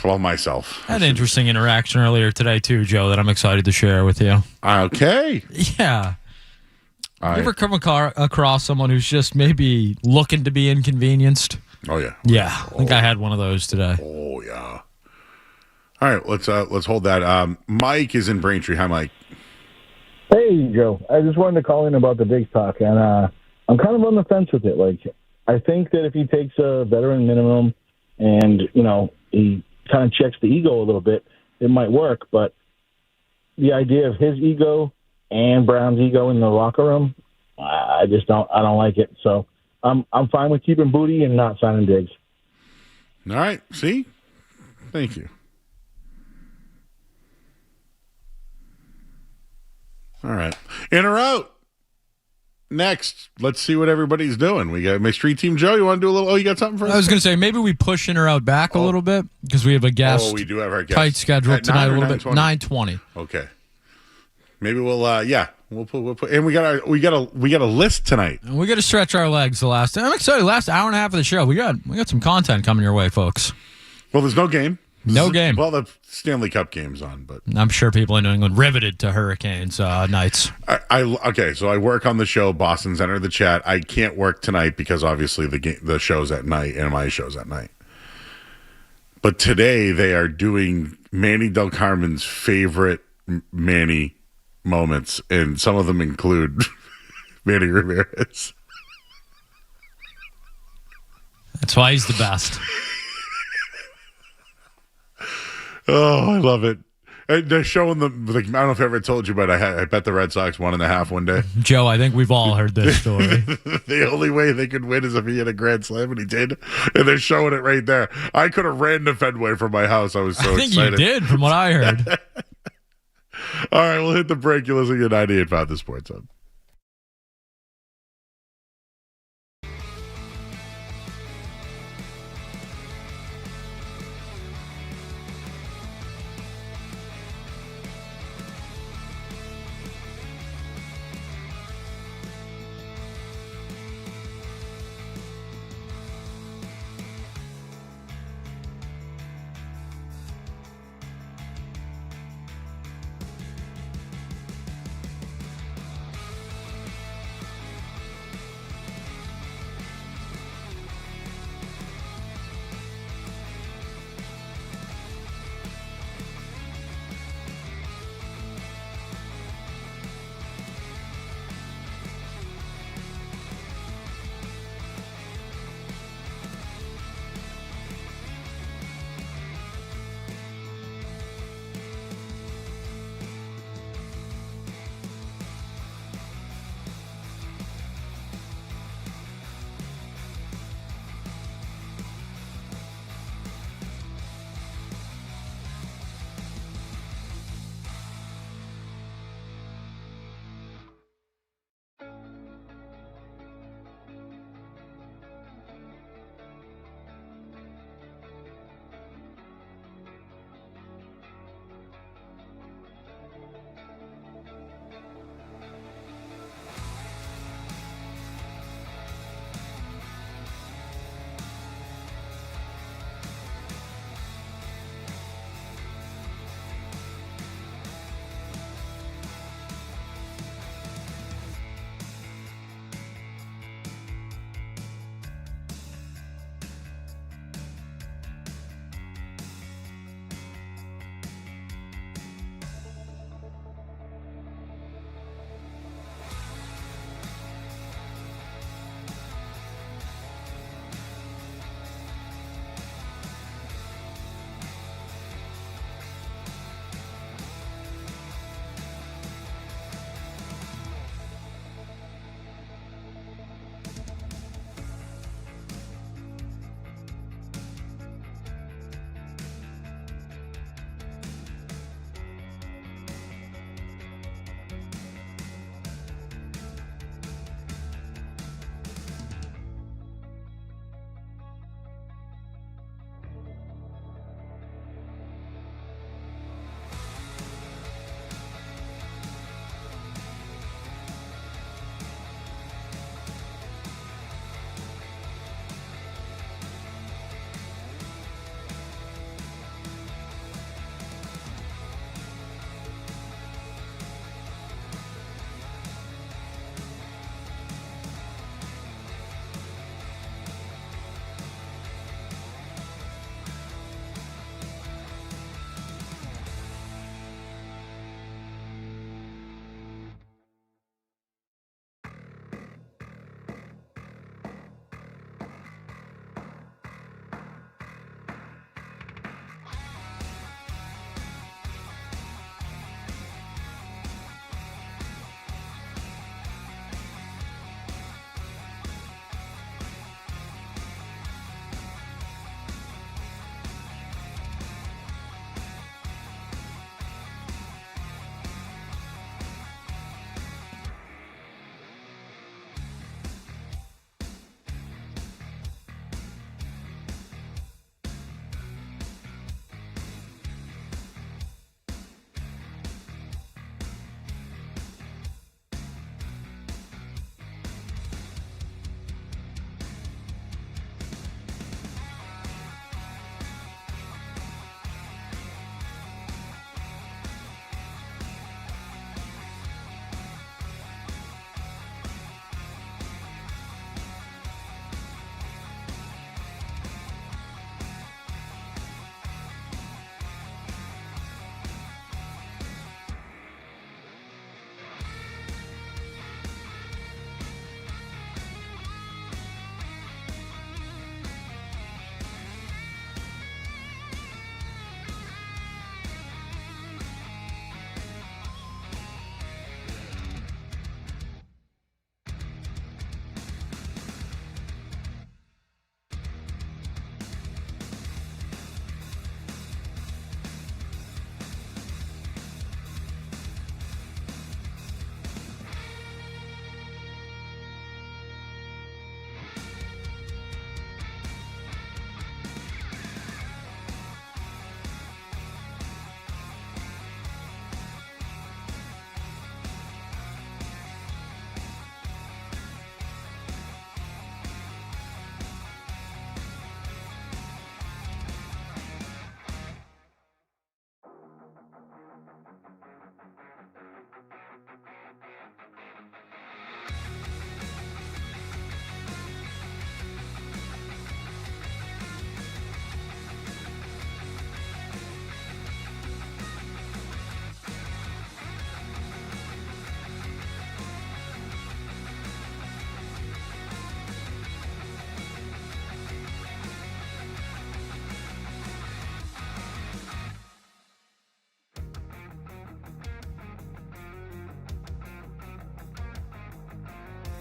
Well, myself. I had an interesting interaction earlier today, too, Joe, that I'm excited to share with you. Okay. Yeah. You ever come across someone who's just maybe looking to be inconvenienced? Oh, yeah. Yeah. I think I had one of those today. Oh, yeah. All right, let's hold that. Mike is in Braintree. Hi, Mike. Hey, Joe. I just wanted to call in about the big talk, and I'm kind of on the fence with it. Like, I think that if he takes a veteran minimum and, he kind of checks the ego a little bit, it might work. But the idea of his ego and Brown's ego in the locker room, I don't like it. So I'm fine with keeping Booty and not signing Diggs. All right. See? Thank you. All right. In or out? Next, let's see what everybody's doing. We got my street team, Joe. You want to do a little? Oh, you got something for us? I was going to say, maybe we push in or out back a little bit because we have a guest. Oh, we do have our guest. Tight schedule At tonight 9 a or little bit. 9:20. Okay. Maybe we'll we'll put and we got a list tonight. And we got to stretch our legs the last. I'm excited. Last hour and a half of the show, we got some content coming your way, folks. Well, there's no game. No game. Well, the Stanley Cup game's on, but I'm sure people in New England riveted to Hurricanes nights. Okay, so I work on the show. Boston's entered the chat. I can't work tonight because obviously the show's at night and my show's at night. But today they are doing Manny Del Carmen's favorite Manny moments, and some of them include Manny Ramirez. That's why he's the best. Oh, I love it. And they're showing them, like, I don't know if I ever told you, but I bet the Red Sox 1.5 one day. Joe, I think we've all heard this story. The only way they could win is if he had a grand slam, and he did. And they're showing it right there. I could have ran to Fenway from my house. I was so excited. I think you did, from what I heard. All right, we'll hit the break. You're listening to 98.5 The Sports Hub.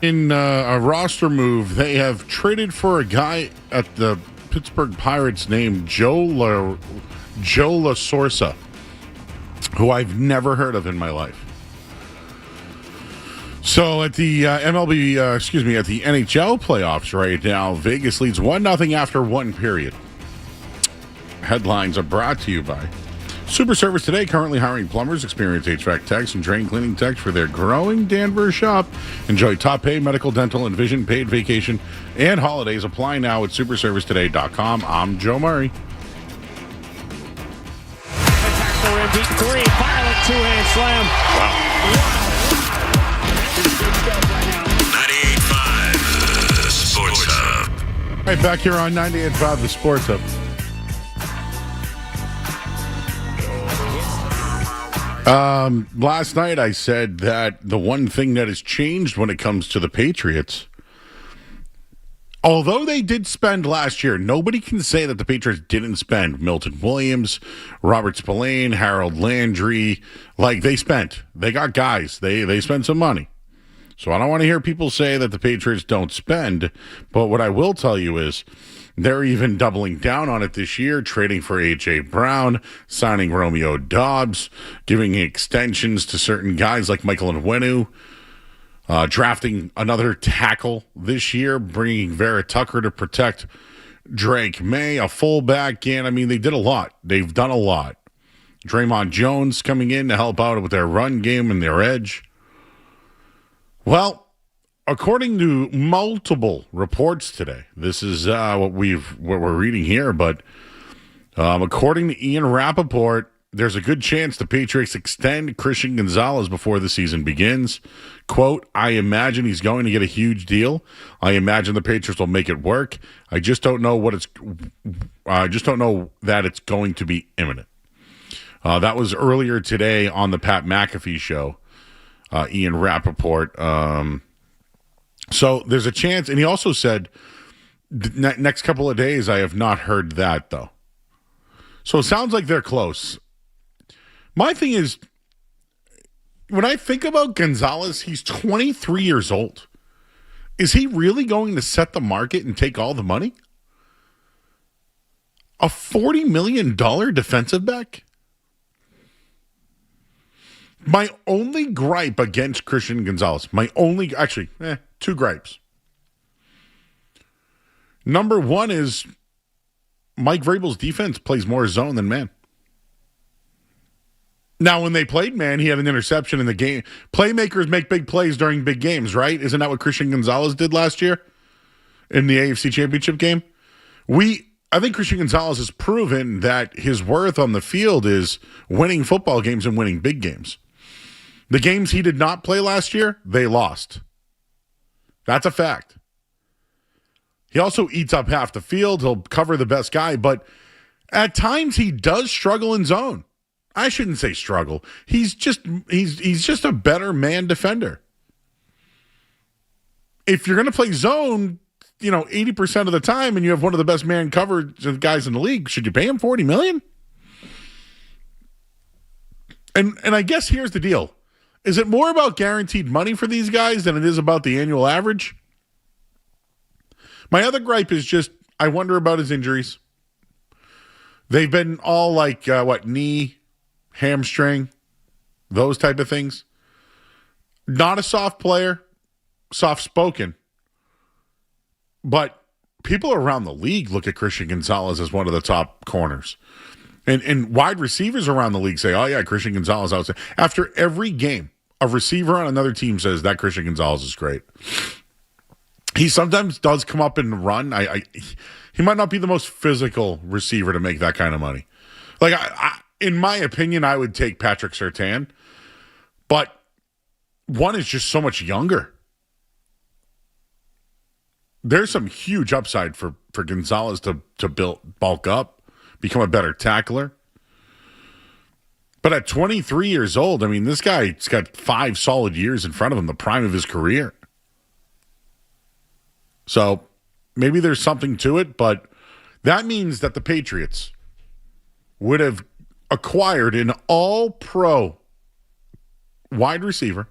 In a roster move, they have traded for a guy at the Pittsburgh Pirates named Joe La Sorsa, who I've never heard of in my life. So at the at the NHL playoffs right now, Vegas leads 1-0 after one period. Headlines are brought to you by Super Service Today, currently hiring plumbers, experienced HVAC techs, and drain cleaning techs for their growing Danvers shop. Enjoy top pay, medical, dental, and vision, paid vacation, and holidays. Apply now at superservicetoday.com. I'm Joe Murray. Deep three, violent two-hand slam. Wow. 98.5 The Sports Hub. Right back here on 98.5 The Sports Hub. Last night I said that the one thing that has changed when it comes to the Patriots, although they did spend last year, nobody can say that the Patriots didn't spend. Milton Williams, Robert Spillane, Harold Landry, like they spent. They got guys. They spent some money. So I don't want to hear people say that the Patriots don't spend, but what I will tell you is they're even doubling down on it this year, trading for A.J. Brown, signing Romeo Doubs, giving extensions to certain guys like Michael Onwenu, drafting another tackle this year, bringing Vera Tucker to protect Drake May, a fullback in. I mean, they did a lot. They've done a lot. Draymond Jones coming in to help out with their run game and their edge. Well, according to multiple reports today, this is what we're reading here, but according to Ian Rappaport, there's a good chance the Patriots extend Christian Gonzalez before the season begins. Quote, I imagine he's going to get a huge deal. I imagine the Patriots will make it work. I just don't know that it's going to be imminent. That was earlier today on the Pat McAfee show, Ian Rappaport. So there's a chance, and he also said, next couple of days, I have not heard that, though. So it sounds like they're close. My thing is, when I think about Gonzalez, he's 23 years old. Is he really going to set the market and take all the money? A $40 million defensive back? My only gripe against Christian Gonzalez, two gripes. Number one is Mike Vrabel's defense plays more zone than man. Now, when they played man, he had an interception in the game. Playmakers make big plays during big games, right? Isn't that what Christian Gonzalez did last year in the AFC Championship game? I think Christian Gonzalez has proven that his worth on the field is winning football games and winning big games. The games he did not play last year, they lost. That's a fact. He also eats up half the field. He'll cover the best guy, but at times he does struggle in zone. I shouldn't say struggle. He's just a better man defender. If you're going to play zone, 80% of the time and you have one of the best man coverage guys in the league, should you pay him $40 million? And I guess here's the deal. Is it more about guaranteed money for these guys than it is about the annual average? My other gripe is just, I wonder about his injuries. They've been all like, knee, hamstring, those type of things. Not a soft player, soft-spoken. But people around the league look at Christian Gonzalez as one of the top corners. And wide receivers around the league say, oh, yeah, Christian Gonzalez out. After every game, a receiver on another team says that Christian Gonzalez is great. He sometimes does come up and run. He might not be the most physical receiver to make that kind of money. Like, in my opinion, I would take Patrick Surtain. But one is just so much younger. There's some huge upside for Gonzalez to bulk up, become a better tackler. But at 23 years old, I mean, this guy's got 5 solid years in front of him, the prime of his career. So maybe there's something to it, but that means that the Patriots would have acquired an all-pro wide receiver,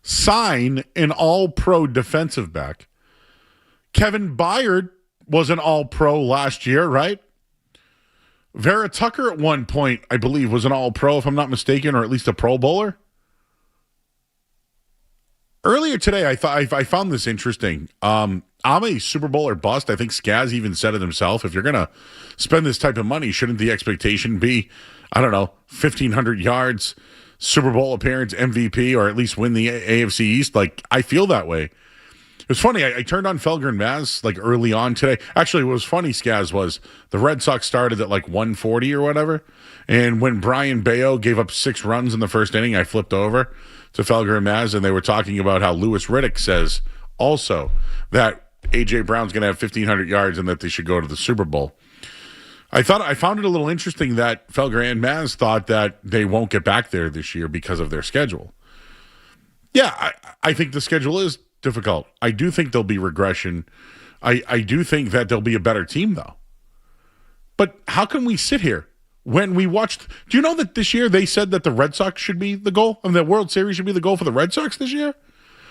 sign an all-pro defensive back. Kevin Byard was an all-pro last year, right? Vera Tucker at one point, I believe, was an all-pro, if I'm not mistaken, or at least a Pro Bowler. Earlier today, I found this interesting. I'm a Super Bowl or bust. I think Skaz even said it himself. If you're going to spend this type of money, shouldn't the expectation be, 1,500 yards, Super Bowl appearance, MVP, or at least win the AFC East? Like, I feel that way. It was funny. I turned on Felger and Maz early on today. Actually, what was funny, Skaz, was the Red Sox started at 140 or whatever. And when Brian Bayo gave up 6 runs in the first inning, I flipped over to Felger and Maz, and they were talking about how Louis Riddick says also that A.J. Brown's going to have 1,500 yards and that they should go to the Super Bowl. I found it a little interesting that Felger and Maz thought that they won't get back there this year because of their schedule. Yeah, I think the schedule is difficult. I do think there'll be regression. I do think that there'll be a better team, though. But how can we sit here when we watched? Do you know that this year they said that the Red Sox should be the goal? I mean, the World Series should be the goal for the Red Sox this year?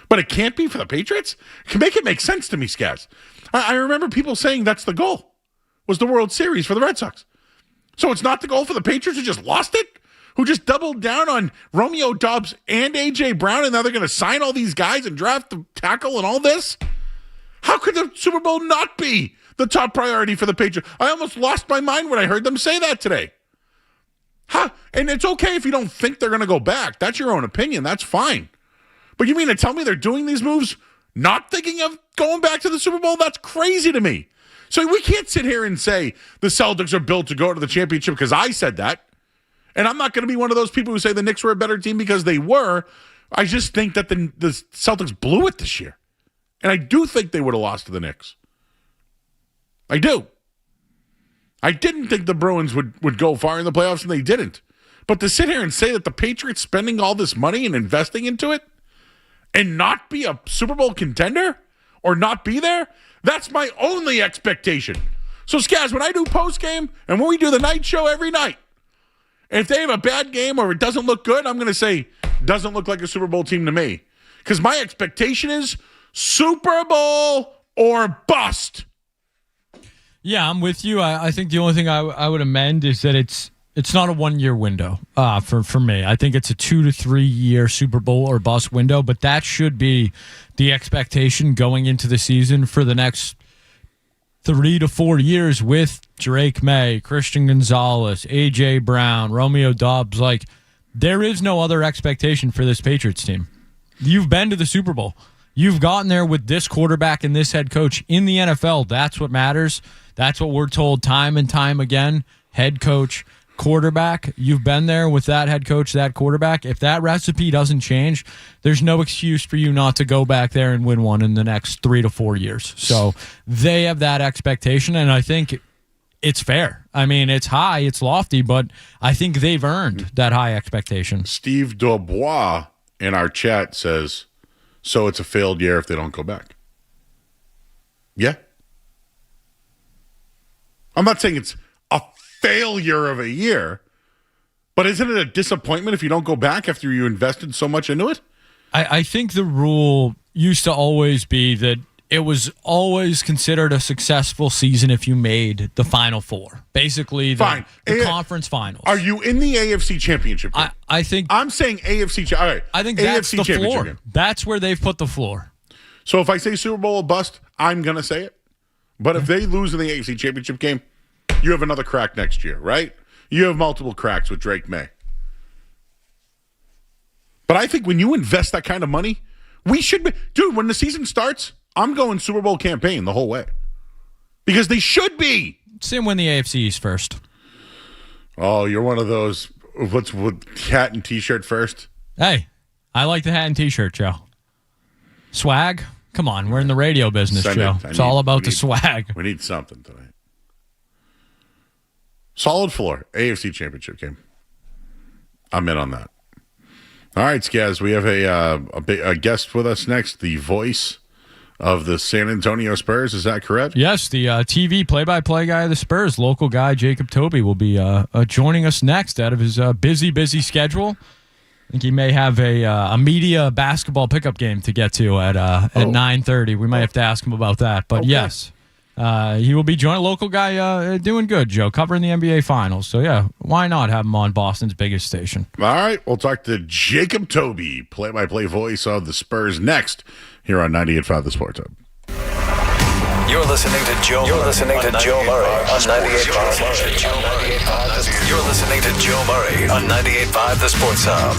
But it can't be for the Patriots? Make it make sense to me, Skaz. I remember people saying that's the goal, was the World Series for the Red Sox. So it's not the goal for the Patriots who just lost it? Who just doubled down on Romeo Doubs and A.J. Brown, and now they're going to sign all these guys and draft the tackle and all this? How could the Super Bowl not be the top priority for the Patriots? I almost lost my mind when I heard them say that today. And it's okay if you don't think they're going to go back. That's your own opinion. That's fine. But you mean to tell me they're doing these moves not thinking of going back to the Super Bowl? That's crazy to me. So we can't sit here and say the Celtics are built to go to the championship because I said that. And I'm not going to be one of those people who say the Knicks were a better team because they were. I just think that the Celtics blew it this year. And I do think they would have lost to the Knicks. I do. I didn't think the Bruins would go far in the playoffs, and they didn't. But to sit here and say that the Patriots spending all this money and investing into it and not be a Super Bowl contender or not be there, that's my only expectation. So, Skaz, when I do postgame and when we do the night show every night, if they have a bad game or it doesn't look good, I'm going to say, doesn't look like a Super Bowl team to me. Because my expectation is Super Bowl or bust. Yeah, I'm with you. I think the only thing I would amend is that it's not a 1-year window for me. I think it's a 2 to 3 year Super Bowl or bust window, but that should be the expectation going into the season for the next 3 to 4 years with Drake May, Christian Gonzalez, A.J. Brown, Romeo Doubs. Like, there is no other expectation for this Patriots team. You've been to the Super Bowl. You've gotten there with this quarterback and this head coach in the NFL. That's what matters. That's what we're told time and time again. Head coach, quarterback. You've been there with that head coach, that quarterback. If that recipe doesn't change, there's no excuse for you not to go back there and win one in the next 3 to 4 years. So they have that expectation, and I think it's fair. I mean, it's high, it's lofty, but I think they've earned that high expectation. Steve Dubois in our chat says, so it's a failed year if they don't go back. Yeah. I'm not saying it's a failure of a year, but isn't it a disappointment if you don't go back after you invested so much into it? I think the rule used to always be that it was always considered a successful season if you made the Final Four. Basically, the conference finals. Are you in the AFC Championship game? I think... I'm saying AFC... All right. I think that's AFC the floor. game. That's where they've put the floor. So if I say Super Bowl or bust, I'm going to say it. But if they lose in the AFC Championship game, you have another crack next year, right? You have multiple cracks with Drake May. But I think when you invest that kind of money, we should be... Dude, when the season starts, I'm going Super Bowl campaign the whole way. Because they should be. See them win the AFC East first. Oh, you're one of those, what's with hat and T-shirt first? Hey, I like the hat and T-shirt, Joe. Swag? Come on, we're in the radio business, Joe. It's all about the swag. We need something tonight. Solid floor, AFC Championship game. I'm in on that. All right, Skaz, we have a guest with us next, the voice of the San Antonio Spurs. Is that correct? Yes, the TV play-by-play guy of the Spurs, local guy Jacob Tobey, will be joining us next out of his busy schedule. I think he may have a media basketball pickup game to get to at 9:30. We might have to ask him about that. But yes, he will be joining a local guy doing good, Joe, covering the NBA Finals. So, yeah, why not have him on Boston's biggest station? All right, we'll talk to Jacob Tobey, play-by-play voice of the Spurs, next here on 98.5 The Sports Hub. You're listening to Joe. You're listening to Joe Murray on 98.5. You're listening to Joe Murray on 98.5 The Sports Hub.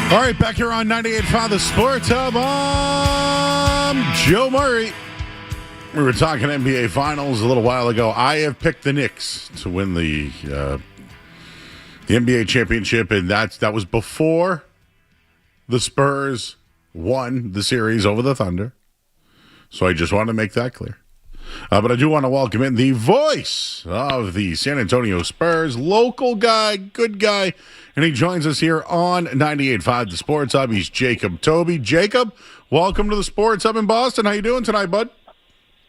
All right, back here on 98.5 The Sports Hub. I'm Joe Murray. We were talking NBA Finals a little while ago. I have picked the Knicks to win the NBA championship, and that was before the Spurs won the series over the Thunder. So I just want to make that clear. But I do want to welcome in the voice of the San Antonio Spurs, local guy, good guy, and he joins us here on 98.5 The Sports Hub. He's Jacob Tobey. Jacob, welcome to the Sports Hub in Boston. How you doing tonight, bud?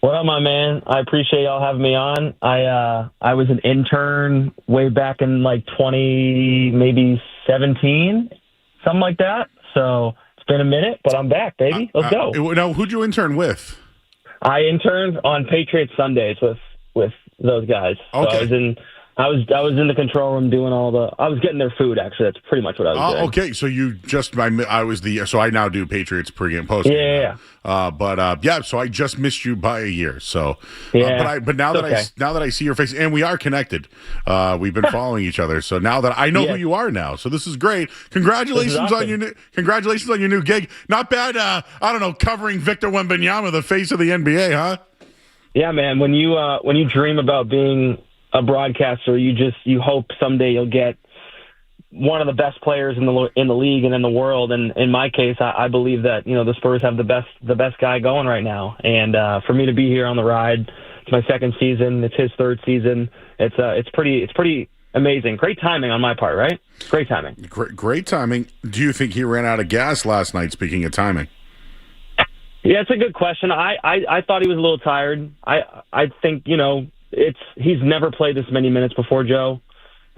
What up, my man? I appreciate y'all having me on. I was an intern way back in like 2017, something like that. So it's been a minute, but I'm back, baby. Let's go. Now, who'd you intern with? I interned on Patriots Sundays with those guys. Okay. So I was in the control room doing I was getting their food, actually. That's pretty much what I was doing. Okay, so so I now do Patriots pregame, postgame. Yeah. So I just missed you by a year. So, yeah. But now that I see your face, and we are connected, we've been following each other. So now that I know who you are now, so this is great. Congratulations on your new gig. Not bad. I don't know, covering Victor Wembanyama, the face of the NBA, huh? Yeah, man. When you dream about being a broadcaster, you hope someday you'll get one of the best players in the league and in the world. And in my case, I believe that the Spurs have the best guy going right now. And for me to be here on the ride, it's my second season. It's his third season. It's pretty amazing. Great timing on my part, right? Great timing. Great timing. Do you think he ran out of gas last night? Speaking of timing. Yeah, it's a good question. I thought he was a little tired. I think he's never played this many minutes before, Joe,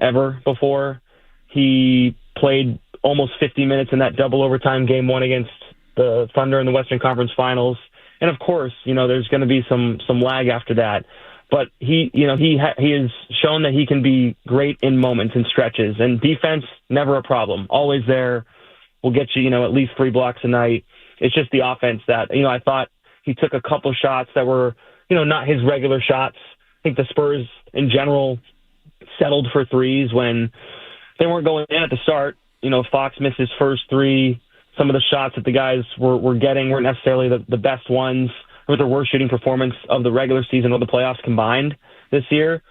ever before. He played almost 50 minutes in that double overtime game one against the Thunder in the Western Conference Finals. And of course, there's going to be some lag after that. But he has shown that he can be great in moments and stretches, and defense, never a problem. Always there. Will get you, at least 3 blocks a night. It's just the offense that, I thought he took a couple shots that were, not his regular shots. I think the Spurs in general settled for threes when they weren't going in at the start. Fox missed his first 3. Some of the shots that the guys were getting weren't necessarily the best ones. It was their worst shooting performance of the regular season or the playoffs combined this year.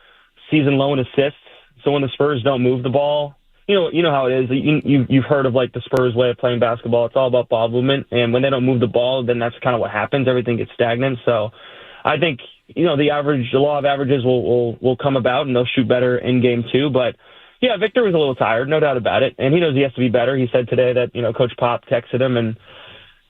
Season low in assists. So when the Spurs don't move the ball, you know how it is. You've heard of like the Spurs way of playing basketball. It's all about ball movement. And when they don't move the ball, then that's kind of what happens. Everything gets stagnant. So I think, the law of averages will come about, and they'll shoot better in game 2. But, yeah, Victor was a little tired, no doubt about it. And he knows he has to be better. He said today that, Coach Pop texted him and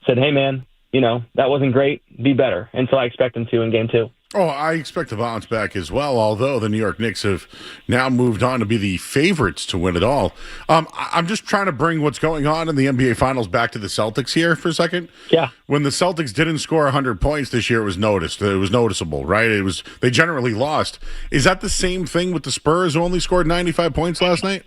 said, hey, man, that wasn't great. Be better. And so I expect him to in game 2. Oh, I expect to bounce back as well, although the New York Knicks have now moved on to be the favorites to win it all. I'm just trying to bring what's going on in the NBA Finals back to the Celtics here for a second. Yeah. When the Celtics didn't score 100 points this year, it was noticeable, right? They generally lost. Is that the same thing with the Spurs, who only scored 95 points last night?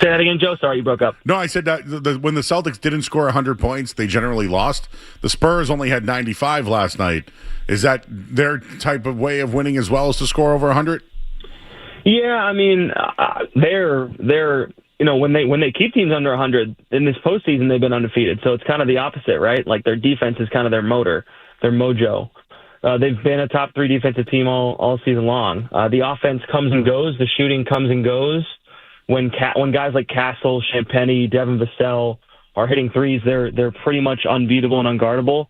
Say that again, Joe. Sorry, you broke up. No, I said that when the Celtics didn't score 100 points, they generally lost. The Spurs only had 95 last night. Is that their type of way of winning as well, as to score over 100? Yeah, I mean, they're when they keep teams under 100 in this postseason, they've been undefeated. So it's kind of the opposite, right? Like their defense is kind of their motor, their mojo. They've been a top 3 defensive team all season long. The offense comes and goes. The shooting comes and goes. When guys like Castle, Champagny, Devin Vassell are hitting threes, they're pretty much unbeatable and unguardable.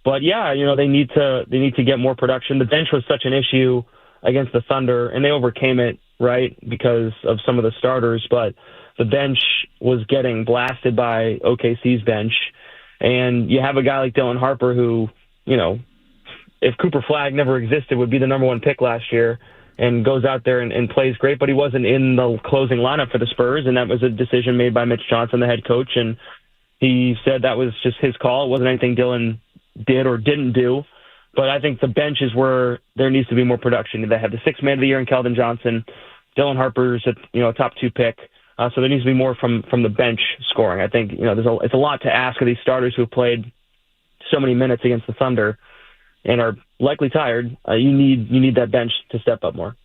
But yeah, they need to get more production. The bench was such an issue against the Thunder, and they overcame it, right, because of some of the starters. But the bench was getting blasted by OKC's bench, and you have a guy like Dylan Harper who, if Cooper Flagg never existed, would be the number 1 pick last year. And goes out there and plays great, but he wasn't in the closing lineup for the Spurs, and that was a decision made by Mitch Johnson, the head coach, and he said that was just his call. It wasn't anything Dylan did or didn't do, but I think the bench is where there needs to be more production. They have the 6th man of the year in Keldon Johnson. Dylan Harper's a top 2 pick, so there needs to be more from the bench scoring. I think it's a lot to ask of these starters who have played so many minutes against the Thunder and are likely tired. You need that bench to step up more.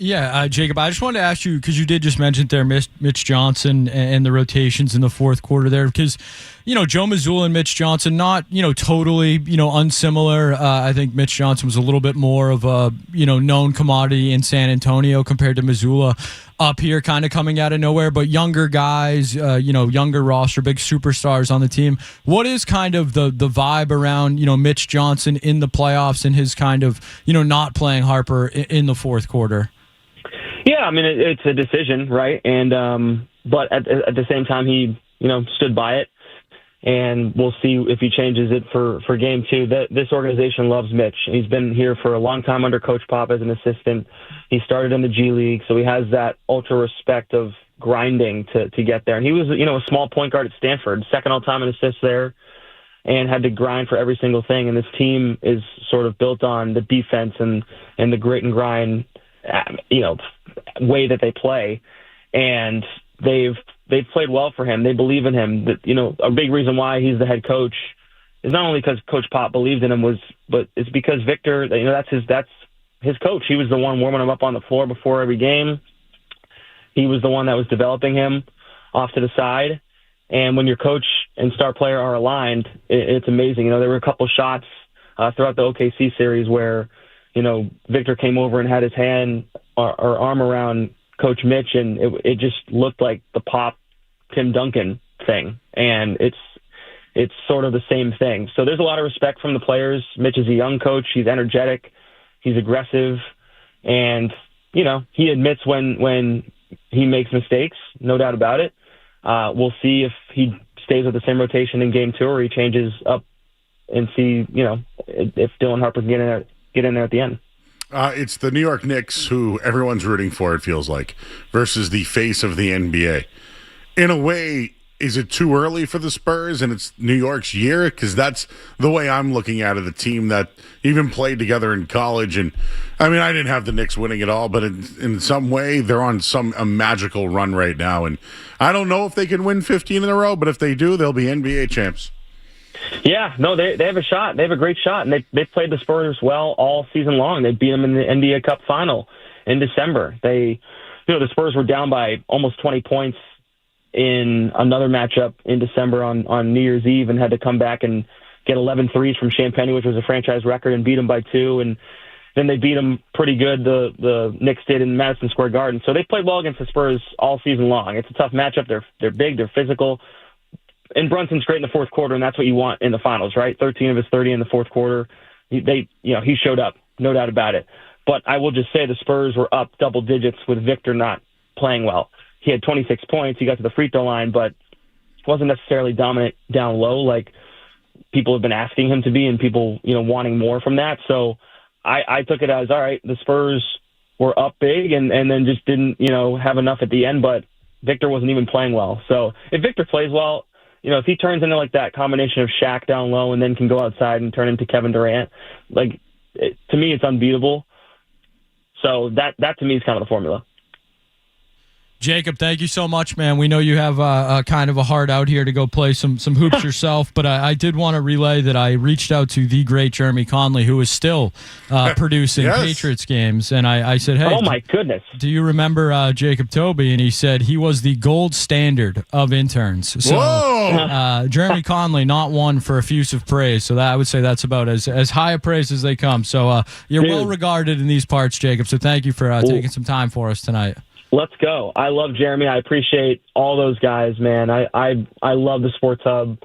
Yeah, Jacob, I just wanted to ask you, because you did just mention there Mitch Johnson and the rotations in the fourth quarter there, because, Joe Mazzulla and Mitch Johnson, not, totally, unsimilar. I think Mitch Johnson was a little bit more of a, known commodity in San Antonio compared to Mazzulla up here, kind of coming out of nowhere, but younger guys, younger roster, big superstars on the team. What is kind of the vibe around, Mitch Johnson in the playoffs and his kind of, not playing Harper in the fourth quarter? Yeah, I mean, it's a decision, right? And but at the same time, he stood by it, and we'll see if he changes it for game two. This organization loves Mitch. He's been here for a long time under Coach Pop as an assistant. He started in the G League, so he has that ultra respect of grinding to get there. And he was a small point guard at Stanford, second all time in assists there, and had to grind for every single thing. And this team is sort of built on the defense and the grit and grind, way that they play, and they've played well for him. They believe in him. That a big reason why he's the head coach is not only because Coach Pop believed in him, but it's because Victor. That's his coach. He was the one warming him up on the floor before every game. He was the one that was developing him off to the side. And when your coach and star player are aligned, it's amazing. There were a couple shots throughout the OKC series where Victor came over and had his hand or arm around Coach Mitch, and it just looked like the Pop Tim Duncan thing. And it's sort of the same thing. So there's a lot of respect from the players. Mitch is a young coach. He's energetic. He's aggressive. And, he admits when he makes mistakes, no doubt about it. We'll see if he stays with the same rotation in game two or he changes up and see, if Dylan Harper can get in there at the end. It's the New York Knicks who everyone's rooting for, it feels like, versus the face of the NBA. In a way, is it too early for the Spurs and it's New York's year? Because that's the way I'm looking at it, a team that even played together in college. And, I mean, I didn't have the Knicks winning it all, but in some way, they're on a magical run right now. And I don't know if they can win 15 in a row, but if they do, they'll be NBA champs. Yeah, no, they have a shot. They have a great shot, and they played the Spurs well all season long. They beat them in the NBA Cup final in December. The Spurs were down by almost 20 points in another matchup in December on New Year's Eve and had to come back and get 11 threes from Champagny, which was a franchise record, and beat them by 2. And then they beat them pretty good, the Knicks did, in Madison Square Garden. So they played well against the Spurs all season long. It's a tough matchup. They're big, they're physical. And Brunson's great in the fourth quarter, and that's what you want in the finals, right? 13 of his 30 in the fourth quarter. He showed up, no doubt about it. But I will just say the Spurs were up double digits with Victor not playing well. He had 26 points. He got to the free throw line, but wasn't necessarily dominant down low like people have been asking him to be, and people, wanting more from that. So I took it as, all right, the Spurs were up big and then just didn't, have enough at the end, but Victor wasn't even playing well. So if Victor plays well, if he turns into like that combination of Shaq down low and then can go outside and turn into Kevin Durant, to me, it's unbeatable. So that to me is kind of the formula. Jacob, thank you so much, man. We know you have a kind of a heart out here to go play some hoops yourself, but I did want to relay that I reached out to the great Jeremy Conley, who is still producing Patriots games, and I said, hey, oh my goodness, do you remember Jacob Tobey? And he said he was the gold standard of interns. So Jeremy Conley, not one for effusive praise, so that I would say that's about as high a praise as they come. So you're well regarded in these parts, Jacob, so thank you for taking some time for us tonight. Let's go. I love Jeremy. I appreciate all those guys, man. I love the Sports Hub.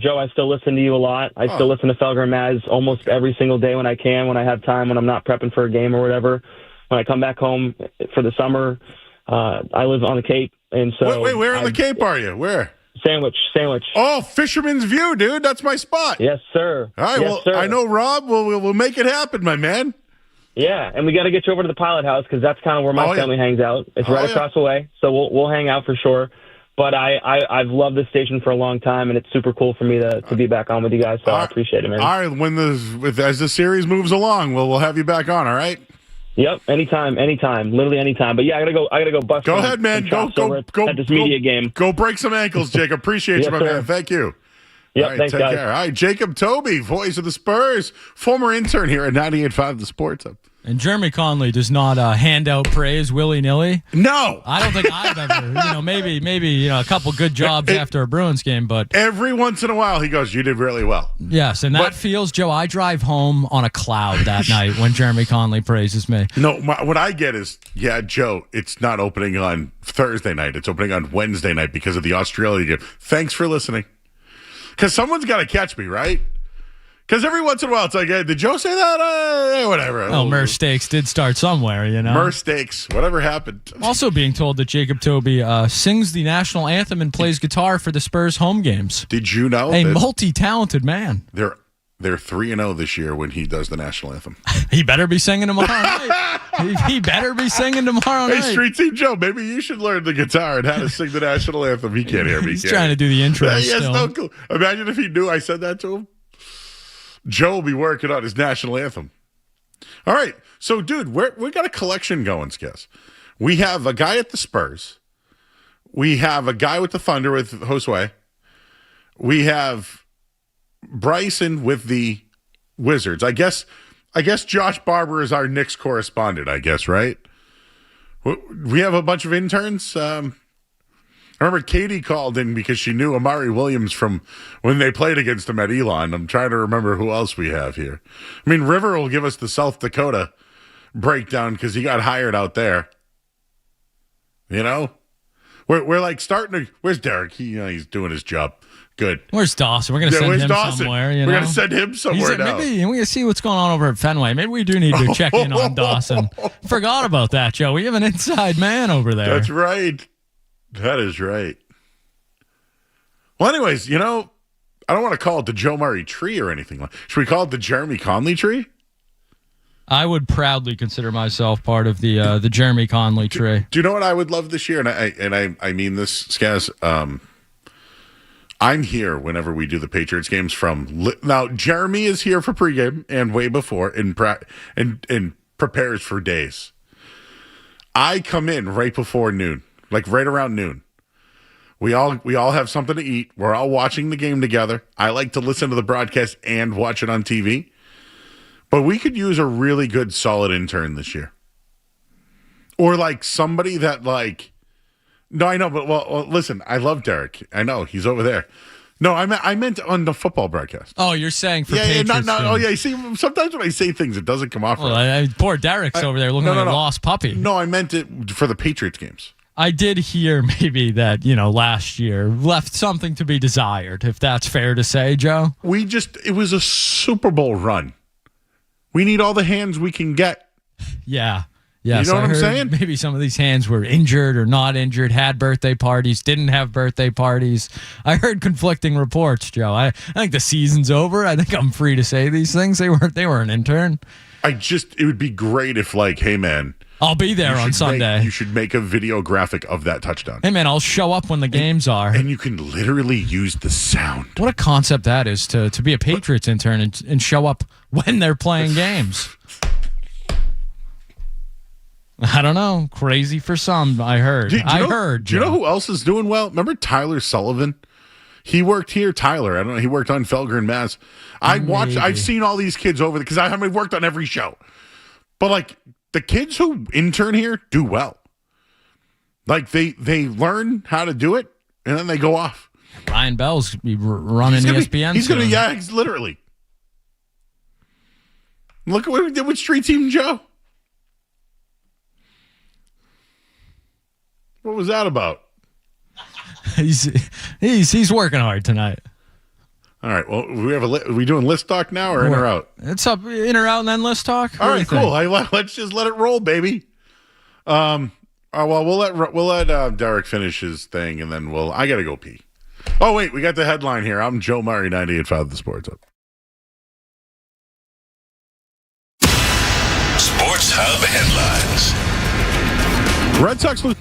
Joe, I still listen to you a lot. I still listen to Felger and Maz almost every single day when I can, when I have time, when I'm not prepping for a game or whatever. When I come back home for the summer, I live on the Cape. And so wait, where on the Cape are you? Where? Sandwich. Oh, Fisherman's View, dude. That's my spot. Yes, sir. All right, sir. I know Rob. We'll make it happen, my man. Yeah, and we got to get you over to the Pilot House because that's kind of where my family hangs out. It's right across the way, so we'll hang out for sure. But I've loved this station for a long time, and it's super cool for me to be back on with you guys. So I appreciate it, man. All right, as the series moves along, we'll have you back on. All right. Yep, anytime, literally anytime. But yeah, I gotta go bust. Go ahead, man. Go at this media game. Go break some ankles, Jacob. Appreciate you, my man. Thank you. Yep, all right, thanks, take guys. care. All right, Jacob Tobey, voice of the Spurs, former intern here at 98.5 The Sports Hub. And Jeremy Conley does not hand out praise willy-nilly. No. I don't think I've ever, maybe a couple good jobs after a Bruins game, but every once in a while he goes, "You did really well." Yes, and that feels, Joe, I drive home on a cloud that night when Jeremy Conley praises me. No, what I get is, yeah, Joe, it's not opening on Thursday night. It's opening on Wednesday night because of the Australia game. Thanks for listening. Because someone's got to catch me, right? Because every once in a while, it's like, hey, did Joe say that? Whatever. Oh, Mer Stakes did start somewhere, Mer Stakes, whatever happened. Also being told that Jacob Tobey sings the national anthem and plays guitar for the Spurs home games. Did you know? A multi-talented man. They're 3-0 this year when he does the national anthem. He better be singing tomorrow night. He better be singing tomorrow night. Hey, Street Team Joe, maybe you should learn the guitar and how to sing the national anthem. He can't hear me. He's trying to do the intro still. No clue. Imagine if he knew I said that to him. Joe will be working on his national anthem. All right. So, dude, we got a collection going, Skaz. We have a guy at the Spurs. We have a guy with the Thunder with Josue. We have Bryson with the Wizards. I guess Josh Barber is our Knicks correspondent, I guess, right? We have a bunch of interns. I remember Katie called in because she knew Amari Williams from when they played against him at Elon. I'm trying to remember who else we have here. I mean, River will give us the South Dakota breakdown because he got hired out there. You know? We're like starting to... Where's Derek? He's doing his job. Good. Where's Dawson? We're going to send him somewhere. We're going to send him somewhere now. Maybe we're going to see what's going on over at Fenway. Maybe we do need to check in on Dawson. Forgot about that, Joe. We have an inside man over there. That's right. That is right. Well, anyways, I don't want to call it the Joe Murray tree or anything. Should we call it the Jeremy Conley tree? I would proudly consider myself part of the Jeremy Conley tree. Do you know what I would love this year? And I mean this, Skaz. I'm here whenever we do the Patriots games. Now, Jeremy is here for pregame and way before and prepares for days. I come in right before noon. Like right around noon. We all have something to eat. We're all watching the game together. I like to listen to the broadcast and watch it on TV. But we could use a really good, solid intern this year. Or like somebody that like... No, I know, but well, listen, I love Derek. I know, he's over there. No, I meant on the football broadcast. Oh, you're saying for Patriots. Oh, yeah. See, sometimes when I say things, it doesn't come off right. Poor Derek's over there looking like a lost puppy. No, I meant it for the Patriots games. I did hear maybe that, last year left something to be desired, if that's fair to say, Joe. It was a Super Bowl run. We need all the hands we can get. Yeah. Yes, you know what I'm saying? Maybe some of these hands were injured or not injured, had birthday parties, didn't have birthday parties. I heard conflicting reports, Joe. I think the season's over. I think I'm free to say these things. They were an intern. It would be great if like, hey man, I'll be there on Sunday. You should make a video graphic of that touchdown. Hey man, I'll show up when the games are. And you can literally use the sound. What a concept that is to be a Patriots intern and show up when they're playing games. I don't know. Crazy for some, I heard. Do you know who else is doing well? Remember Tyler Sullivan? He worked here, Tyler. I don't know. He worked on Felger and Mass. I've seen all these kids over there because I've worked on every show. But like the kids who intern here do well. Like they learn how to do it and then they go off. Ryan Bell's running ESPN. He's literally. Look at what we did with Street Team Joe. What was that about? He's working hard tonight. All right. Well, are we doing list talk now or in or out? It's up in or out and then list talk. All right, cool. Let's just let it roll, baby. Well, we'll let Derek finish his thing, and then I gotta go pee. Oh wait, we got the headline here. I'm Joe Murray, 98.5 The Sports Hub. Sports Hub headlines. Red Sox lose.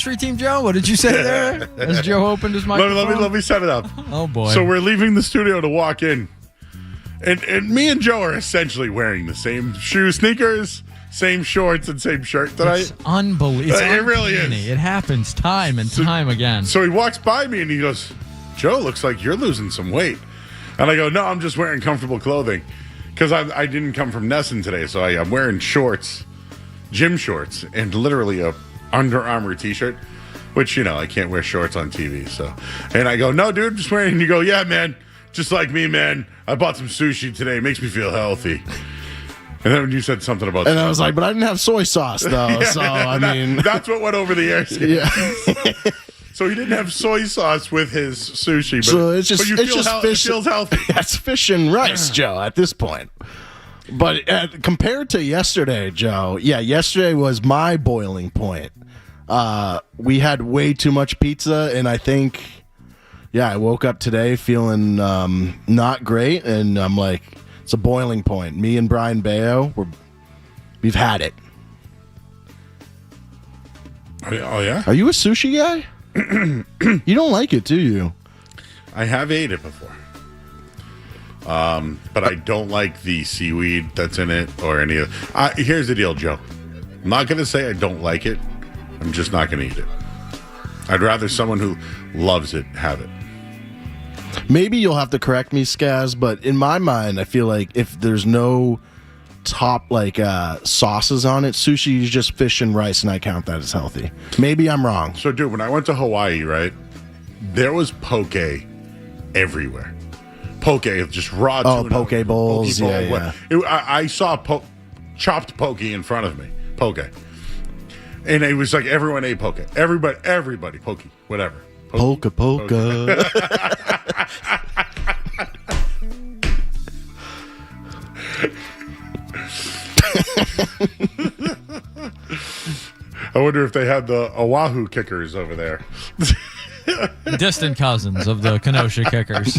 Street Team Joe? What did you say there? As Joe opened his microphone? Let me set it up. Oh, boy. So we're leaving the studio to walk in. And me and Joe are essentially wearing the same sneakers, same shorts, and same shirt tonight. It's unbelievable. It really is. It happens time and time again. So he walks by me and he goes, Joe, looks like you're losing some weight. And I go, no, I'm just wearing comfortable clothing. Because I didn't come from Nesson today, so I'm wearing shorts, gym shorts, and literally a Under Armour t-shirt, which, I can't wear shorts on TV. So, and I go, no, dude, just wearing. And you go, yeah, man, just like me, man. I bought some sushi today. It makes me feel healthy. And then when you said something about, and I was like, but I didn't have soy sauce though. Yeah, so I mean, that's what went over the air. Yeah. So he didn't have soy sauce with his sushi, but, so it's just, but it's just fish. It feels healthy. That's fish and rice, Joe, at this point. But compared to yesterday, Joe, yesterday was my boiling point. We had way too much pizza, and I think, I woke up today feeling not great, and I'm like, it's a boiling point. Me and Brian Bayo, we've had it. Oh, yeah? Are you a sushi guy? You don't like it, do you? I have ate it before. But I don't like the seaweed that's in it or any of it. Here's the deal, Joe. I'm not going to say I don't like it. I'm just not going to eat it. I'd rather someone who loves it have it. Maybe you'll have to correct me, Skaz, but in my mind, I feel like if there's no top sauces on it, sushi is just fish and rice, and I count that as healthy. Maybe I'm wrong. So, dude, when I went to Hawaii, right, there was poke everywhere. Poke, just raw tuna. Poke bowls. Yeah. I saw chopped poke in front of me. Poke. And it was like everyone ate poke. Everybody poke. Whatever. Poke. I wonder if they had the Oahu kickers over there. Distant cousins of the Kenosha Kickers.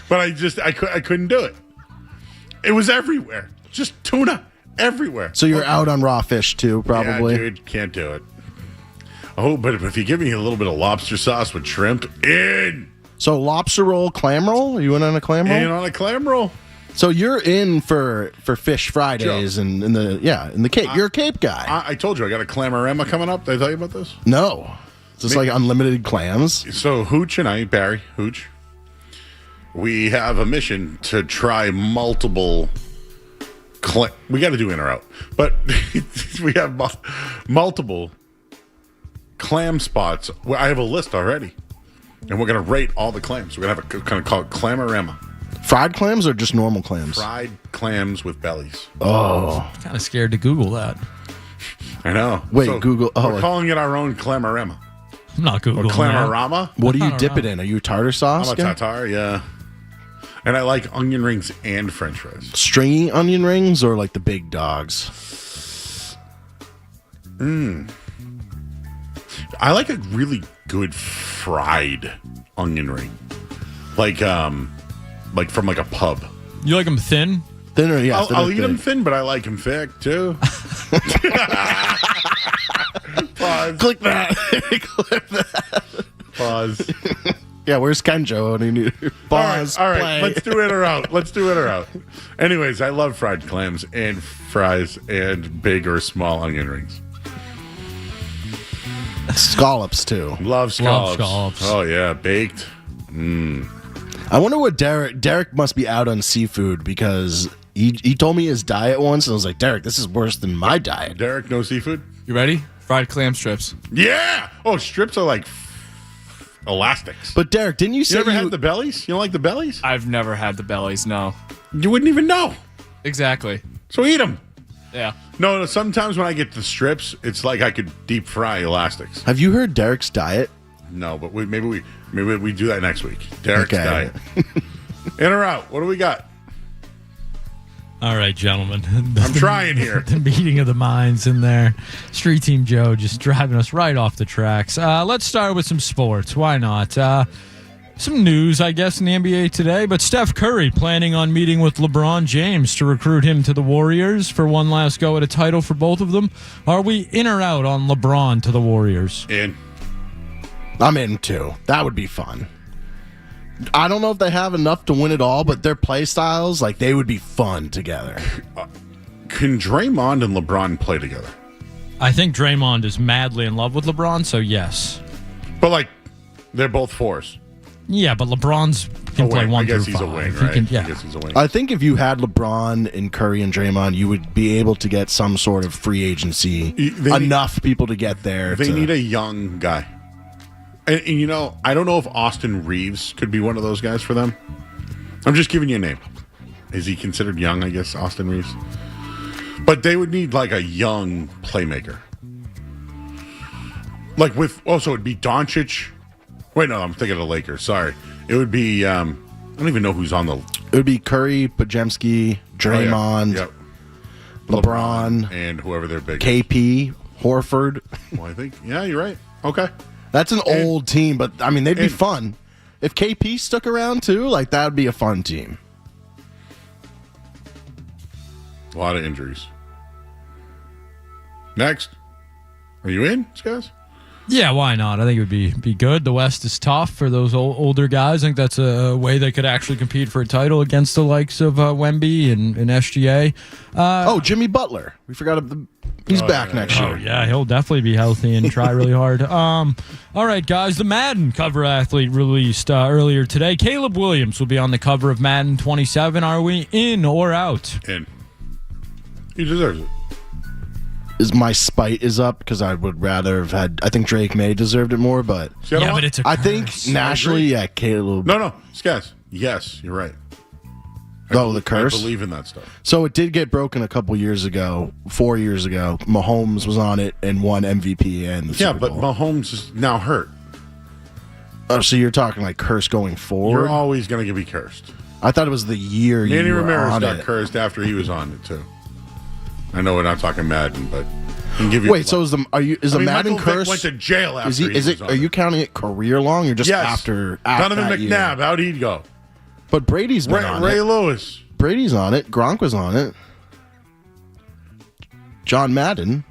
But I couldn't do it. It was everywhere. Just tuna everywhere. So you're out on raw fish too, probably? Yeah, dude, can't do it. Oh, but if you give me a little bit of lobster sauce with shrimp, in. So lobster roll, clam roll? Are you in on a clam roll? In on a clam roll. So you're in for Fish Fridays and in the Cape. You're a Cape guy. I told you I got a clamorama coming up. Did I tell you about this? No. Is this like unlimited clams? So Hooch and I, Barry Hooch, we have a mission to try multiple. We got to do in or out, but we have multiple clam spots. Well, I have a list already, and we're gonna rate all the clams. We're gonna have a kind of call it clamorama. Fried clams or just normal clams? Fried clams with bellies. Oh, kind of scared to Google that. I know. Wait, Google. Oh, we're calling it our own clamorama. I'm not Googling or clamorama. What do you dip it in? Are you tartar sauce? I'm a tartar, yeah. And I like onion rings and French fries. Stringy onion rings or like the big dogs? I like a really good fried onion ring, like from like a pub. You like them thin? Thinner, yeah. I'll eat them thin, but I like them thick too. Pause. Click that. Click that. Pause. Yeah, where's Kenjo? Pause. All right. Play. Let's do it or out. Anyways, I love fried clams and fries and big or small onion rings. Scallops too. Love scallops. Oh yeah, baked. I wonder what Derek must be out on seafood because he told me his diet once and I was like, Derek, this is worse than my diet. Derek, no seafood? You ready? Fried clam strips. Yeah. Oh, strips are like elastics. But Derek, didn't you say you ever had the bellies? You don't like the bellies? I've never had the bellies, no. You wouldn't even know. Exactly. So eat them. Yeah. No, sometimes when I get the strips, it's like I could deep fry elastics. Have you heard Derek's diet? No, but maybe we do that next week. Derek's diet. In or out? What do we got? All right, gentlemen. I'm trying here. The meeting of the minds in there. Street Team Joe just driving us right off the tracks. Let's start with some sports. Why not? Some news, I guess, in the NBA today, but Steph Curry planning on meeting with LeBron James to recruit him to the Warriors for one last go at a title for both of them. Are we in or out on LeBron to the Warriors? In. I'm in too. That would be fun. I don't know if they have enough to win it all, but their play styles, like, they would be fun together. Can Draymond and LeBron play together? I think Draymond is madly in love with LeBron, so yes. But, like, they're both fours. Yeah, but LeBron's can play 1 through 5. I guess he's a wing, right? Yeah. I guess he's a wing. I think if you had LeBron and Curry and Draymond, you would be able to get some sort of free agency. Enough people to get there. They need a young guy. And, you know, I don't know if Austin Reeves could be one of those guys for them. I'm just giving you a name. Is he considered young, I guess, Austin Reeves? But they would need, like, a young playmaker. Like with, so it'd be Doncic. Wait, no, I'm thinking of the Lakers. Sorry. It would be, I don't even know who's on the... It would be Curry, Pajemski, Draymond, LeBron, and whoever their big KP, Horford. Well, I think, yeah, you're right. Okay. That's an old team, but, I mean, they'd be fun. If KP stuck around, too, like, that would be a fun team. A lot of injuries. Next. Are you in, guys? Yeah, why not? I think it would be good. The West is tough for those older guys. I think that's a way they could actually compete for a title against the likes of Wemby and SGA. Jimmy Butler. We forgot he's back next year. Oh, yeah, he'll definitely be healthy and try really hard. All right, guys, the Madden cover athlete released earlier today. Caleb Williams will be on the cover of Madden 27. Are we in or out? In. He deserves it. My spite is up because I would rather have had. I think Drake May deserved it more, but but it's a I curse. think nationally, Caleb. No, Skaz. Yes, you're right. The curse. I believe in that stuff. So it did get broken a couple years ago, 4 years ago. Mahomes was on it and won MVP and the Super Bowl. But Mahomes is now hurt. Oh, so you're talking like curse going forward? You're always going to be cursed. I thought it was the year Manny you were Ramirez on got it. cursed after he was on it too. I know we're not talking Madden, but I can give you. Wait, so is the Madden Michael curse? Vick went to jail after he is was it? on Are you counting it career long or just after Donovan that McNabb, year? how'd he go? But Brady's been on Ray it. Lewis. Brady's on it. Gronk was on it. John Madden.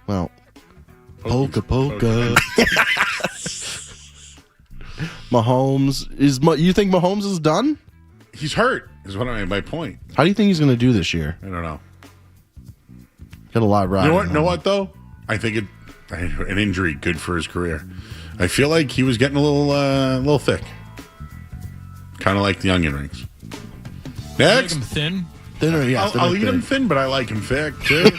Well, polka. Mahomes is. You think Mahomes is done? He's hurt. Is what my point. How do you think he's going to do this year? I don't know. Got a lot riding. You know what though? I think an injury good for his career. I feel like he was getting a little thick. Kind of like the onion rings. Next, Make him thin. Thinner, yeah. I'll eat him thin, but I like him thick too.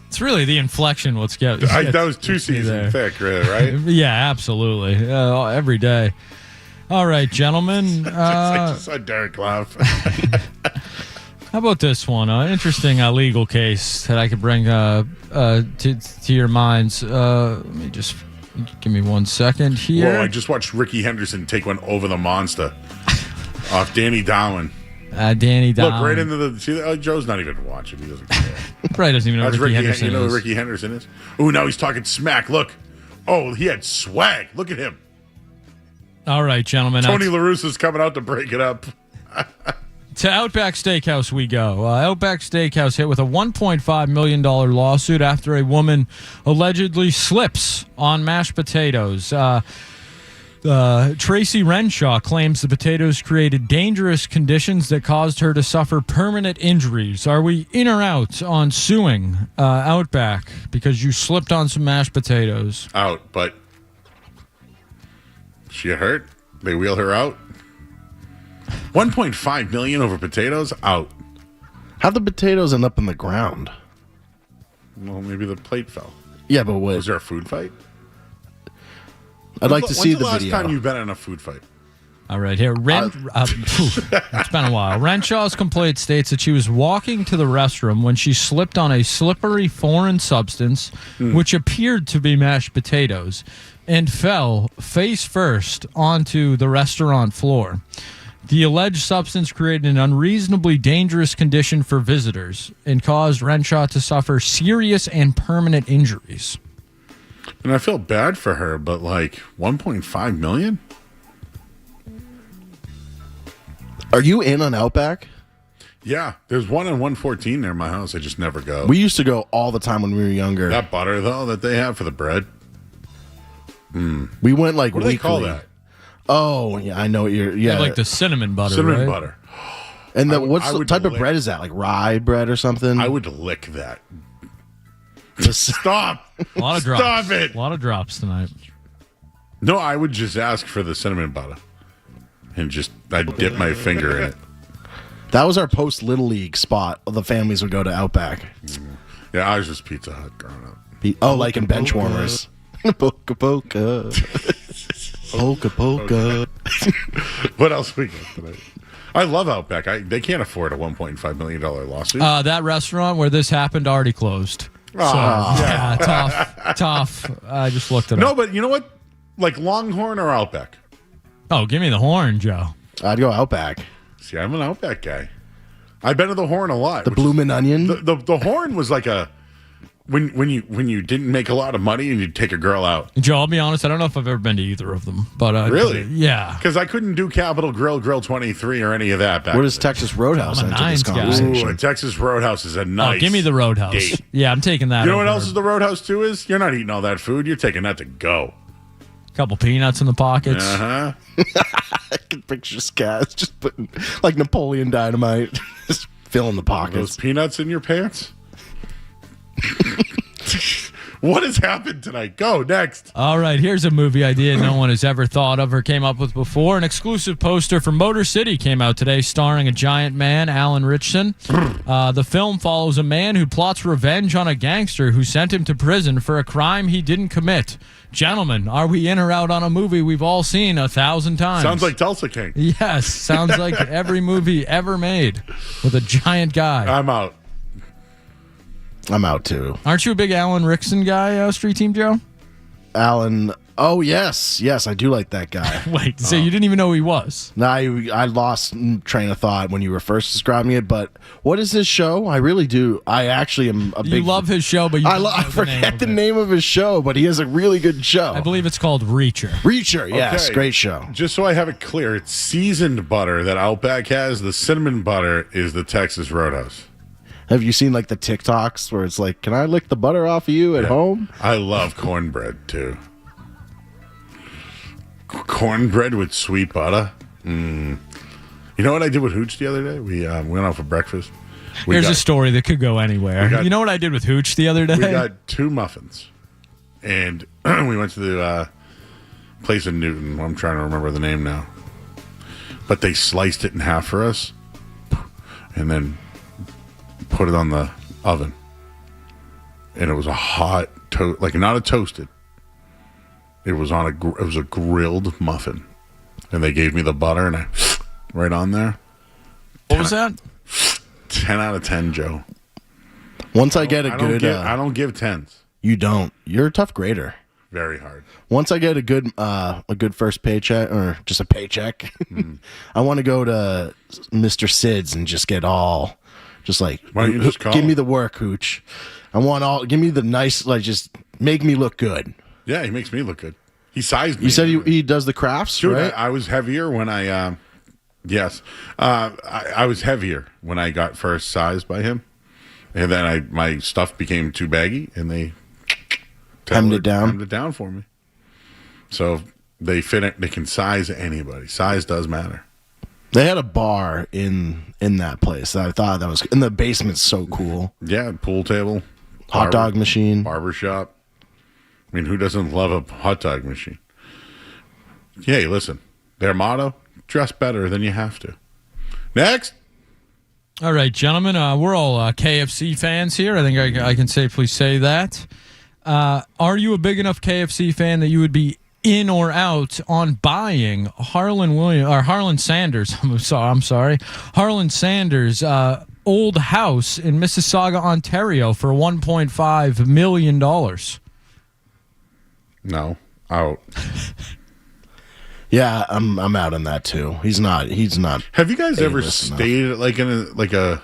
It's really the inflection. That was 2 seasons thick, really, right? Yeah, absolutely. Every day. All right, gentlemen. I just saw Derek laugh. How about this one? Interesting legal case that I could bring to your minds. Let me just give me 1 second here. Whoa, I just watched Ricky Henderson take one over the monster off Danny Darwin. Danny Darwin. Look right into the. See, Joe's not even watching. He doesn't care. Probably doesn't even know That's who Ricky Henderson You know is. who Ricky Henderson is? Oh, now he's talking smack. Look. Oh, he had swag. Look at him. All right, gentlemen. Tony La Russa's coming out to break it up. To Outback Steakhouse we go. Outback Steakhouse hit with a $1.5 million lawsuit after a woman allegedly slips on mashed potatoes. Tracy Renshaw claims the potatoes created dangerous conditions that caused her to suffer permanent injuries. Are we in or out on suing Outback because you slipped on some mashed potatoes? Out, but she hurt? They wheel her out? $1.5 million over potatoes? Out. How'd the potatoes end up in the ground? Well, maybe the plate fell. Yeah, but what? Was there a food fight? I'd like to see the last video. time you've been in a food fight? All right, here. It's been a while. Renshaw's complaint states that she was walking to the restroom when she slipped on a slippery foreign substance, which appeared to be mashed potatoes, and fell face first onto the restaurant floor. The alleged substance created an unreasonably dangerous condition for visitors and caused Renshaw to suffer serious and permanent injuries. And I feel bad for her, but like $1.5 million? Are you in on Outback? Yeah, there's one on 114 near my house. I just never go. We used to go all the time when we were younger. That butter, though, that they have for the bread. We went like What do weekly. they call that? Oh, yeah, I know what you're. They Yeah, have, like the cinnamon butter. Cinnamon right? butter. And I would- what's I the would type of lick- bread is that? Like rye bread or something? I would lick that. Just Stop. A lot of drops. Stop it. A lot of drops tonight. No, I would just ask for the cinnamon butter. And just, I'd dip my finger in it. That was our post Little League spot. The families would go to Outback. Yeah, I was just Pizza Hut growing up. Like in bench warmers. Polka polka. Polka polka. What else we got tonight? I love Outback. They can't afford a $1.5 million lawsuit. That restaurant where this happened already closed. So, yeah, tough. I just looked it No, up. but you know what? Like Longhorn or Outback? Oh, give me the horn, Joe. I'd go Outback. See, I'm an Outback guy. I've been to the Horn a lot. The Bloomin' Onion. The Horn was like a when you didn't make a lot of money and you'd take a girl out. Joe, I'll be honest, I don't know if I've ever been to either of them. But Really? yeah. Because I couldn't do Capitol Grill, Grill 23, or any of that back Where does then. Texas Roadhouse I'm a enter this Nines guy. conversation? Ooh, a Texas Roadhouse is a nice. Oh, give me the Roadhouse. date. Yeah, I'm taking that. You know what over else is the Roadhouse too is? You're not eating all that food. You're taking that to go. couple peanuts in the pockets. Uh-huh. I can picture Scaz just putting like Napoleon Dynamite, just filling the Those pockets. peanuts in your pants? What has happened tonight? Go, next. All right, here's a movie idea no one has ever thought of or came up with before. An exclusive poster from Motor City came out today starring a giant man, Alan Ritchson. The film follows a man who plots revenge on a gangster who sent him to prison for a crime he didn't commit. Gentlemen, are we in or out on a movie we've all seen 1,000 times? Sounds like Tulsa King. Yes, sounds like every movie ever made with a giant guy. I'm out. I'm out too. Aren't you a big Alan Ritchson guy, Street Team Joe? Alan. Oh yes, I do like that guy. Wait, so you didn't even know who he was? No, I lost train of thought when you were first describing it. But what is his show? I really do. I actually am a big. You love his show, but I forget the name of his show, but he has a really good show. I believe it's called Reacher. Reacher, yes, Okay. great show. Just so I have it clear, it's seasoned butter that Outback has. The cinnamon butter is the Texas Roadhouse. Have you seen like the TikToks where it's like, "Can I lick the butter off of you at home?" I love cornbread too. Cornbread with sweet butter. You know what I did with Hooch the other day? We went out for breakfast. Here's a story that could go anywhere. You know what I did with Hooch the other day? We got 2 muffins, and we went to the place in Newton. I'm trying to remember the name now, but they sliced it in half for us, and then put it on the oven, and it was a hot like not a toasted. It was on it was a grilled muffin, and they gave me the butter and I right on there. What was that? 10 out of 10, Joe. Once I get a good, I don't give 10s. You don't. You're a tough grader. Very hard. Once I get a good first paycheck or just a paycheck, I want to go to Mr. Sid's and just get all. Just like, why don't you just call give me him? the work, Hooch. I want all. Give me the nice, like, just make me look good. Yeah, he makes me look good. He sized me. You said he does the crafts, Dude, right? I was heavier when I, yes, I was heavier when I got first sized by him, and then my stuff became too baggy, and they hemmed it down. Hemmed it down for me. So they fit it. They can size anybody. Size does matter. They had a bar in that place. I thought that was in the basement's so cool. Yeah, pool table, hot dog machine, barber shop. I mean, who doesn't love a hot dog machine? Hey, listen, their motto: dress better than you have to. Next. All right, gentlemen, we're all KFC fans here. I think I can safely say that. Are you a big enough KFC fan that you would be in or out on buying Harlan Sanders? I'm sorry, Harlan Sanders' old house in Mississauga, Ontario, for $1.5 million. No, out. Yeah, I'm out on that too. He's not. Have you guys ever A-list enough. stayed at like in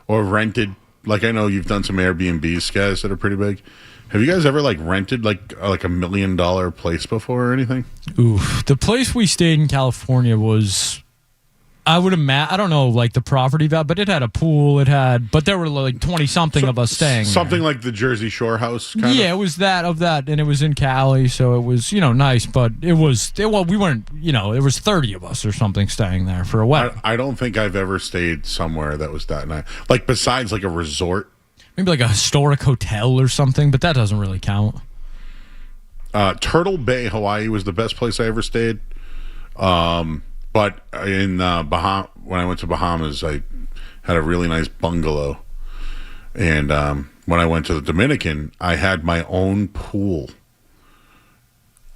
or rented like I know you've done some Airbnbs, guys, that are pretty big. Have you guys ever like rented like $1 million place before or anything? Oof. The place we stayed in California was, I would imagine, I don't know, like the property value, but it had a pool. But there were like 20 something of us staying. Something like the Jersey Shore house. Yeah, it was that, and it was in Cali, so it was nice. But we weren't, there was 30 of us or something staying there for a wedding. I don't think I've ever stayed somewhere that was that nice. Like besides like a resort. Maybe like a historic hotel or something, but that doesn't really count. Turtle Bay, Hawaii was the best place I ever stayed. But in when I went to Bahamas, I had a really nice bungalow. And when I went to the Dominican, I had my own pool.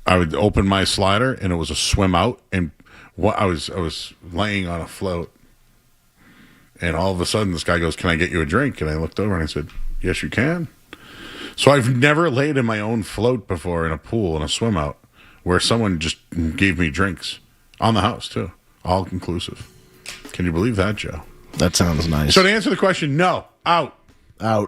I would open my slider, and it was a swim out, and I was laying on a float. And all of a sudden, this guy goes, "Can I get you a drink?" And I looked over and I said, "Yes, you can." So I've never laid in my own float before in a pool in a swim out where someone just gave me drinks on the house too, all inclusive. Can you believe that, Joe? That sounds nice. So to answer the question, no, out. All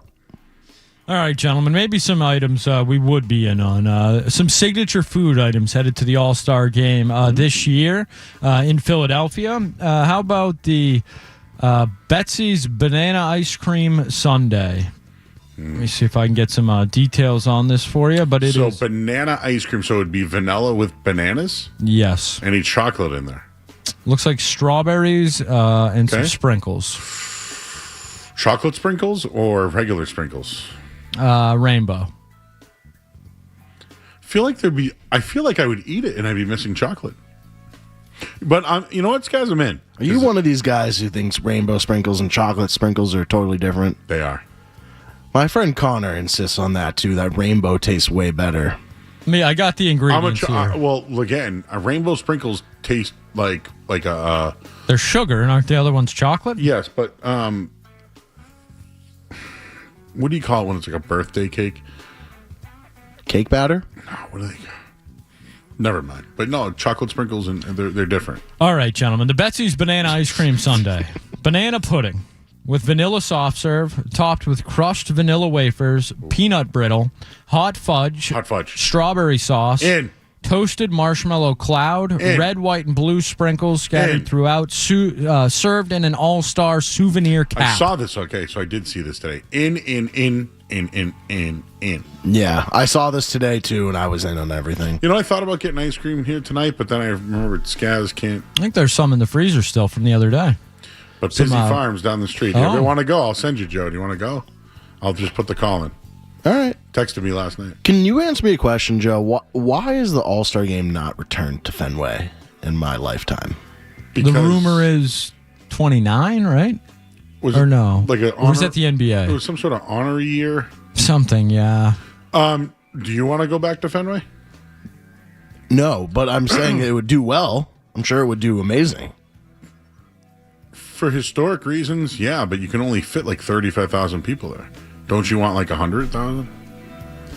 right, gentlemen, maybe some items we would be in on. Some signature food items headed to the All-Star game this year in Philadelphia. How about the Betsy's Banana Ice Cream Sundae? Let me see if I can get some details on this for you. But So banana ice cream, so it would be vanilla with bananas? Yes. Any chocolate in there? Looks like strawberries and some sprinkles. Chocolate sprinkles or regular sprinkles? Rainbow. I feel like I would eat it and I'd be missing chocolate. But you know what, guys? I'm in. Are you one of these guys who thinks rainbow sprinkles and chocolate sprinkles are totally different? They are. My friend Connor insists on that too. That rainbow tastes way better. I got the ingredients here. Well, again, rainbow sprinkles taste like a. They're sugar, and aren't the other ones chocolate? Yes, but what do you call it when it's like a birthday cake? Cake batter? No, what do they? Never mind. But no, chocolate sprinkles and they're different. All right, gentlemen. The Betsy's Banana Ice Cream Sundae. Banana pudding with vanilla soft serve, topped with crushed vanilla wafers, peanut brittle, hot fudge, strawberry sauce, toasted marshmallow cloud, red, white, and blue sprinkles scattered throughout, served in an all-star souvenir cap. I saw this. Okay, so I did see this today. In. Yeah, I saw this today too, and I was in on everything. You know, I thought about getting ice cream here tonight, but then I remembered Skaz can't. I think there's some in the freezer still from the other day. But Busy Farms down the street. Oh. If you want to go, I'll send you, Joe. Do you want to go? I'll just put the call in. All right. Texted me last night. Can you answer me a question, Joe? Why is the All-Star game not returned to Fenway in my lifetime? The rumor is 29, right? No? Like or was that the NBA? It was some sort of honor year. Something, yeah. Do you want to go back to Fenway? No, but I'm saying it would do well. I'm sure it would do amazing. For historic reasons, yeah, but you can only fit like 35,000 people there. Don't you want like 100,000?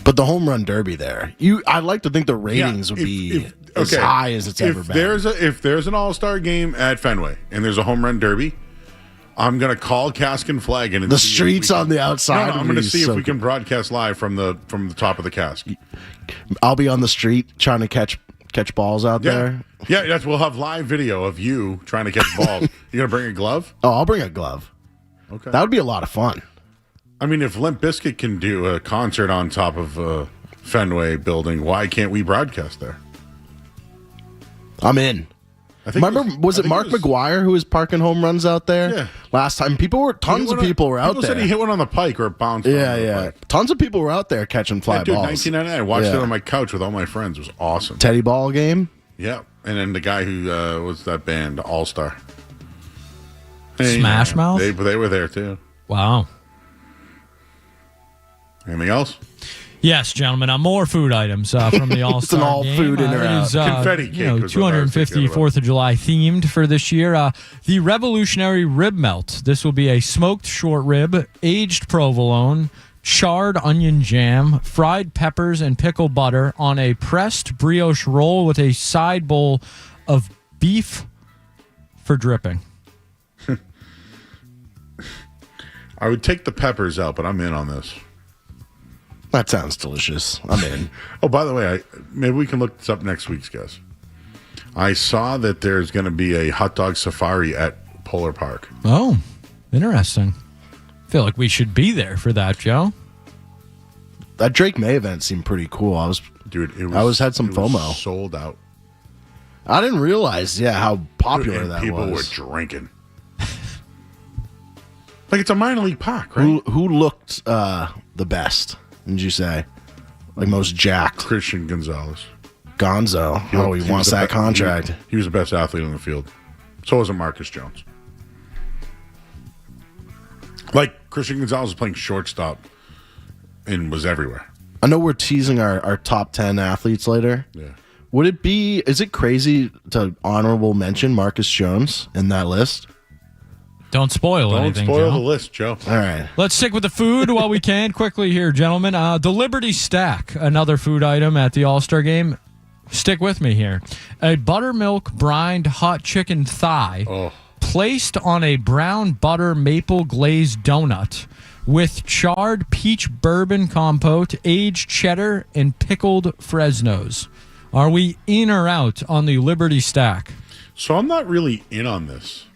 But the home run derby there, I'd like to think the ratings would be as high as it's ever been. If there's an All-Star game at Fenway and there's a home run derby, I'm gonna call Cask and Flag and the streets on the outside. No, I'm gonna see if we can broadcast live from the top of the Cask. I'll be on the street trying to catch balls out there. Yeah, we'll have live video of you trying to catch balls. You gonna bring a glove? Oh, I'll bring a glove. Okay, that would be a lot of fun. I mean, if Limp Bizkit can do a concert on top of Fenway building, why can't we broadcast there? I'm in. Remember, was it Mark McGuire who was parking home runs out there? Yeah. Last time, tons of people were out there. People said he hit one on the pike or it bounced. Yeah. Tons of people were out there catching fly balls. 1999. I watched it on my couch with all my friends. It was awesome. Teddy ball game? Yeah. And then the guy who was that band, All Star. Smash Mouth? They were there too. Wow. Anything else? Yes, gentlemen. More food items from the All-Star It's an all game. food in or out. Confetti cake. 250 4th of July themed for this year. The Revolutionary Rib Melt. This will be a smoked short rib, aged provolone, charred onion jam, fried peppers, and pickle butter on a pressed brioche roll with a side bowl of beef for dripping. I would take the peppers out, but I'm in on this. That sounds delicious. I'm in. Oh, by the way, maybe we can look this up next week's guys. I saw that there's going to be a hot dog safari at Polar Park. Oh, interesting. I feel like we should be there for that, Joe. That Drake May event seemed pretty cool. I had some FOMO. Sold out. I didn't realize, how popular that people was. People were drinking. Like it's a minor league park, right? Who looked the best? Did you say? Like most jacked? Christian Gonzalez. Gonzo. He wants that contract. He was the best athlete on the field. So was Marcus Jones. Like Christian Gonzalez was playing shortstop and was everywhere. I know we're teasing our top 10 athletes later. Yeah. Is it crazy to honorable mention Marcus Jones in that list? Don't spoil anything, Don't spoil Joe. the list, Joe. All right. Let's stick with the food while we can quickly here, gentlemen. The Liberty Stack, another food item at the All-Star Game. Stick with me here. A buttermilk brined hot chicken thigh placed on a brown butter maple glazed donut with charred peach bourbon compote, aged cheddar, and pickled Fresnos. Are we in or out on the Liberty Stack? So I'm not really in on this.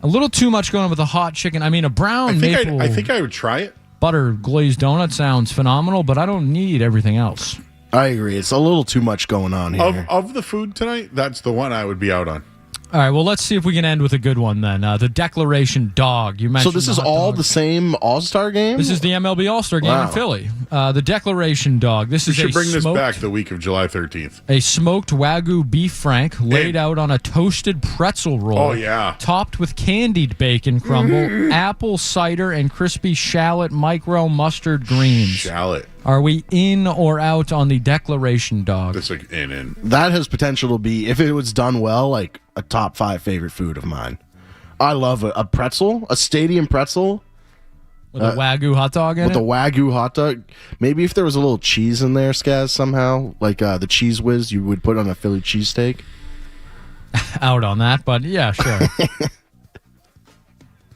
A little too much going on with the hot chicken. I mean, a brown maple. I think I would try it. Butter glazed donut sounds phenomenal, but I don't need everything else. I agree. It's a little too much going on here. Of the food tonight, that's the one I would be out on. All right, well, let's see if we can end with a good one then. The Declaration Dog. You mentioned. So this is all the same All-Star game? This is the MLB All-Star game in Philly. The Declaration Dog. This We is should a bring this smoked, back the week of July 13th. a smoked Wagyu beef frank laid out on a toasted pretzel roll. Oh, yeah. Topped with candied bacon crumble, apple cider, and crispy shallot micro mustard greens. Shallot. Are we in or out on the Declaration Dog? This like in. That has potential to be, if it was done well, like a top 5 favorite food of mine. I love a pretzel, a stadium pretzel. With a Wagyu hot dog in with it? With a Wagyu hot dog. Maybe if there was a little cheese in there, Skaz, somehow. Like the Cheese Whiz you would put on a Philly cheesesteak. Out on that, but yeah, sure.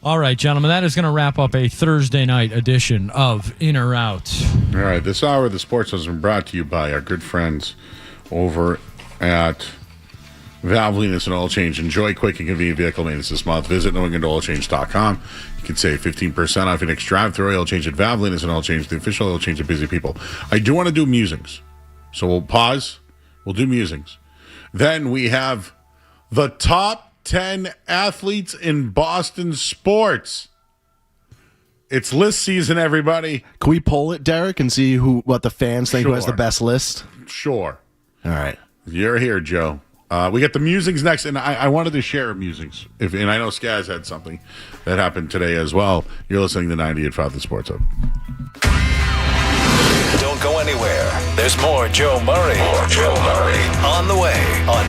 All right, gentlemen, that is going to wrap up a Thursday night edition of In or Out. All right, this hour of the sports has been brought to you by our good friends over at Valvoline and Oil Change. Enjoy quick and convenient vehicle maintenance this month. Visit NewEnglandOilChange.com. You can save 15% off your next drive through oil change at Valvoline and Oil Change, the official oil change of busy people. I do want to do musings, so we'll pause. We'll do musings. Then we have the top 10 athletes in Boston sports. It's list season, everybody. Can we poll it, Derek, and see what the fans think who has the Sure. best list? Sure. All right. You're here, Joe. We got the musings next, and I wanted to share musings. And I know Skaz had something that happened today as well. You're listening to 98.5 The Sports Hub. Don't go anywhere. There's more Joe Murray. On the way on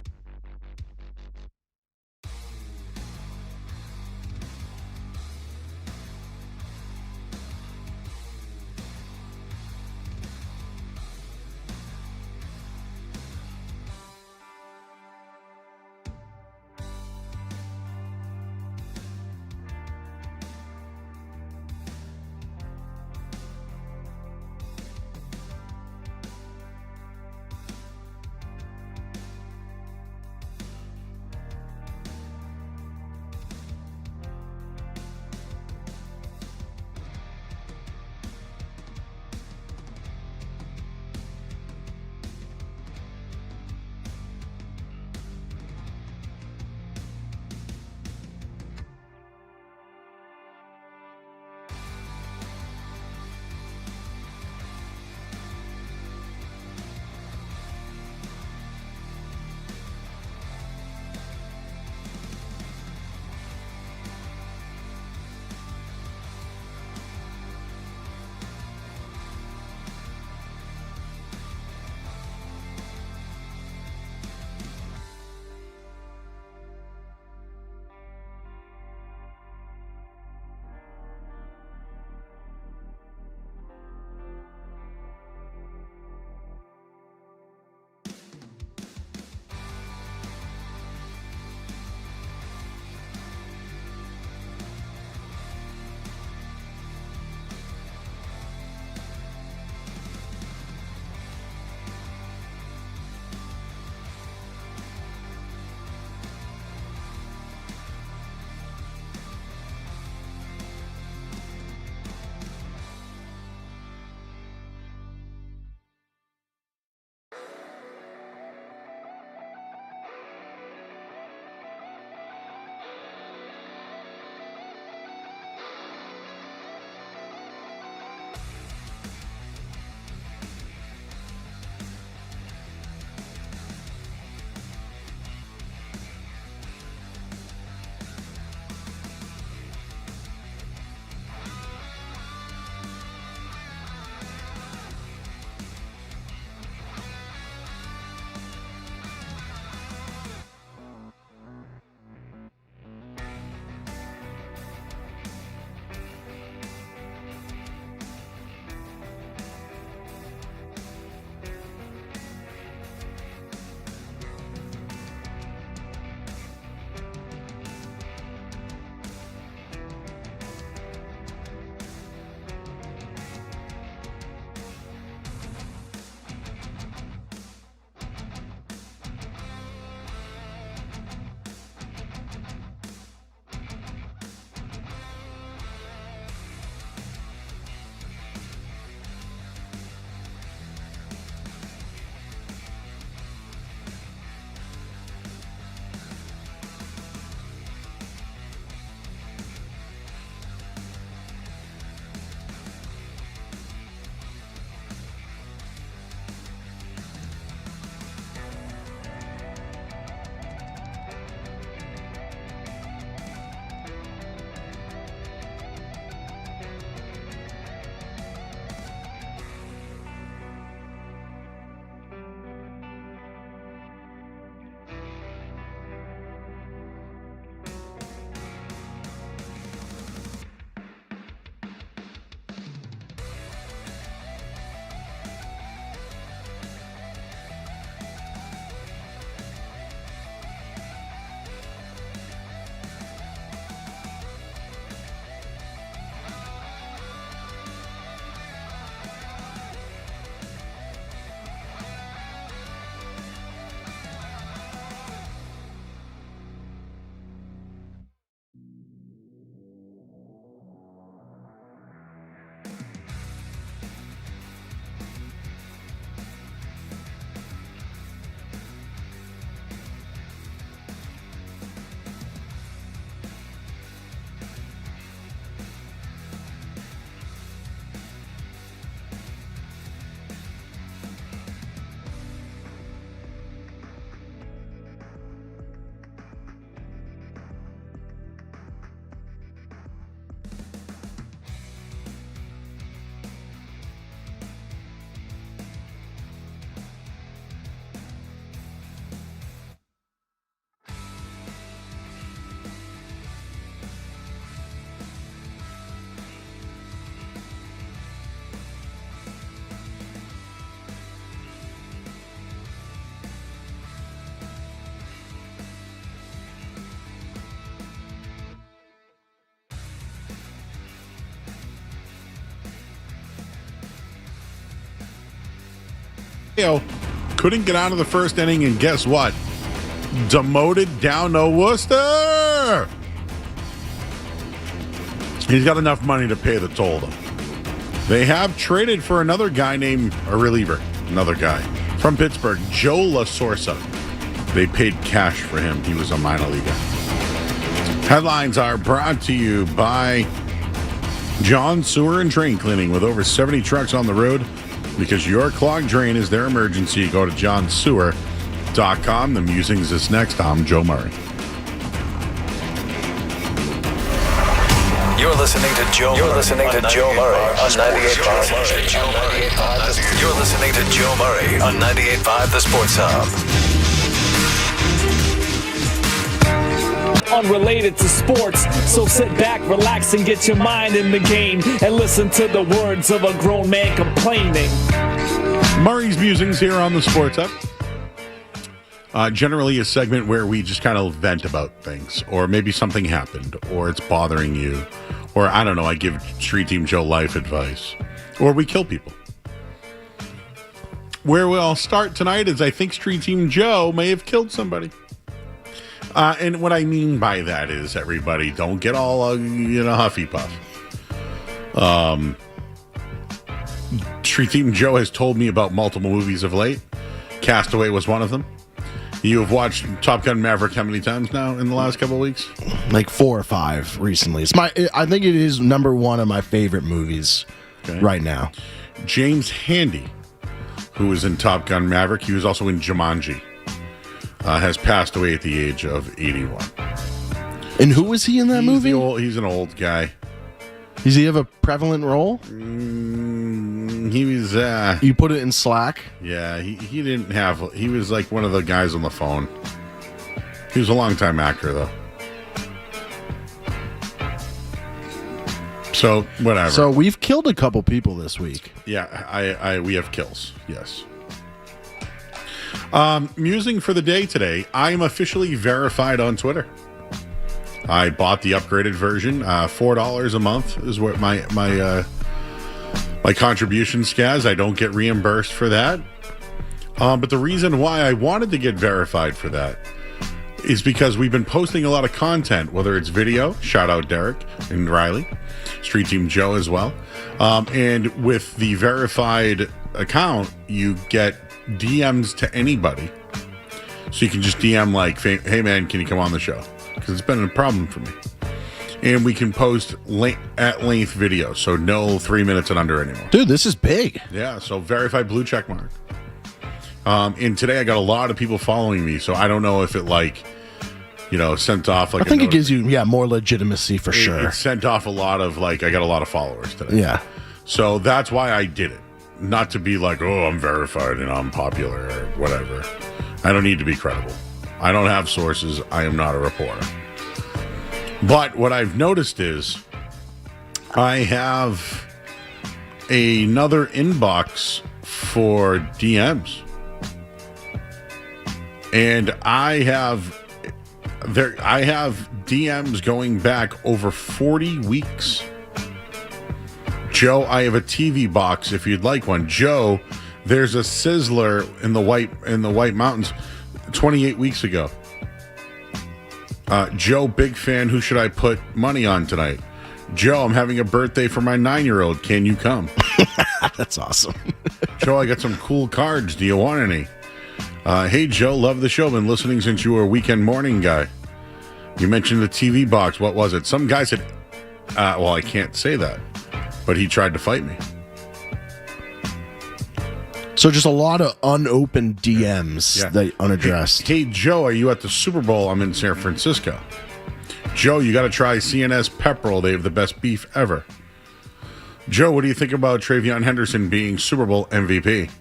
couldn't get out of the first inning, and guess what? Demoted down to Worcester. He's got enough money to pay the toll, though. They have traded for another guy named a reliever, another guy from Pittsburgh, Joe La Sorsa. They paid cash for him. He was a minor leaguer. Headlines are brought to you by John Sewer and Drain Cleaning. With over 70 trucks on the road, because your clogged drain is their emergency, go to johnsewer.com. The musings is next. I'm Joe Murray. You're listening to Joe. You're listening to Joe Murray on 98.5. You're listening to Joe Murray on 98.5 The Sports Hub. Unrelated to sports, so sit back, relax, and get your mind in the game, and listen to the words of a grown man complaining. Murray's Musings here on the Sports Hub. Generally a segment where we just kind of vent about things, or maybe something happened, or it's bothering you, or I don't know, I give Street Team Joe life advice, or we kill people. Where we'll start tonight is I think Street Team Joe may have killed somebody. And what I mean by that is, everybody, don't get all, huffy puff. Street Team Joe has told me about multiple movies of late. Castaway was one of them. You have watched Top Gun Maverick how many times now in the last couple of weeks? Like 4 or 5 recently. I think it is number one of my favorite movies right now. James Handy, who was in Top Gun Maverick, he was also in Jumanji, has passed away at the age of 81. And who was he in that movie? He's an old guy. Does he have a prevalent role? He was... you put it in Slack? Yeah, he didn't have... He was like one of the guys on the phone. He was a long-time actor, though. So, whatever. So, we've killed a couple people this week. Yeah, we have kills, yes. Musing for the day today, I am officially verified on Twitter. I bought the upgraded version. $4 a month is what my contribution scaz. I don't get reimbursed for that. But the reason why I wanted to get verified for that is because we've been posting a lot of content, whether it's video, shout out Derek and Riley, Street Team Joe as well. And with the verified account, you get DMs to anybody. So you can just DM like, hey man, can you come on the show? Because it's been a problem for me. And we can post at length videos, so no 3 minutes and under anymore. Dude, this is big. Yeah, so verified blue check mark. And today I got a lot of people following me, so I don't know if it sent off like. I think it gives you more legitimacy for sure. It sent off a lot of I got a lot of followers today. Yeah. So that's why I did it, not to be like, oh, I'm verified and I'm popular or whatever. I don't need to be credible. I don't have sources. I am not a reporter. But what I've noticed is I have another inbox for DMs. And I have DMs going back over 40 weeks. Joe, I have a TV box if you'd like one. Joe, there's a Sizzler in the White Mountains 28 weeks ago. Joe, big fan. Who should I put money on tonight? Joe, I'm having a birthday for my 9-year-old. Can you come? That's awesome. Joe, I got some cool cards. Do you want any? Hey, Joe, love the show. Been listening since you were a weekend morning guy. You mentioned the TV box. What was it? Some guy said, well, I can't say that, but he tried to fight me. So just a lot of unopened DMs that unaddressed. Hey, Joe, are you at the Super Bowl? I'm in San Francisco. Joe, you got to try CNS Pepperell. They have the best beef ever. Joe, what do you think about Travion Henderson being Super Bowl MVP?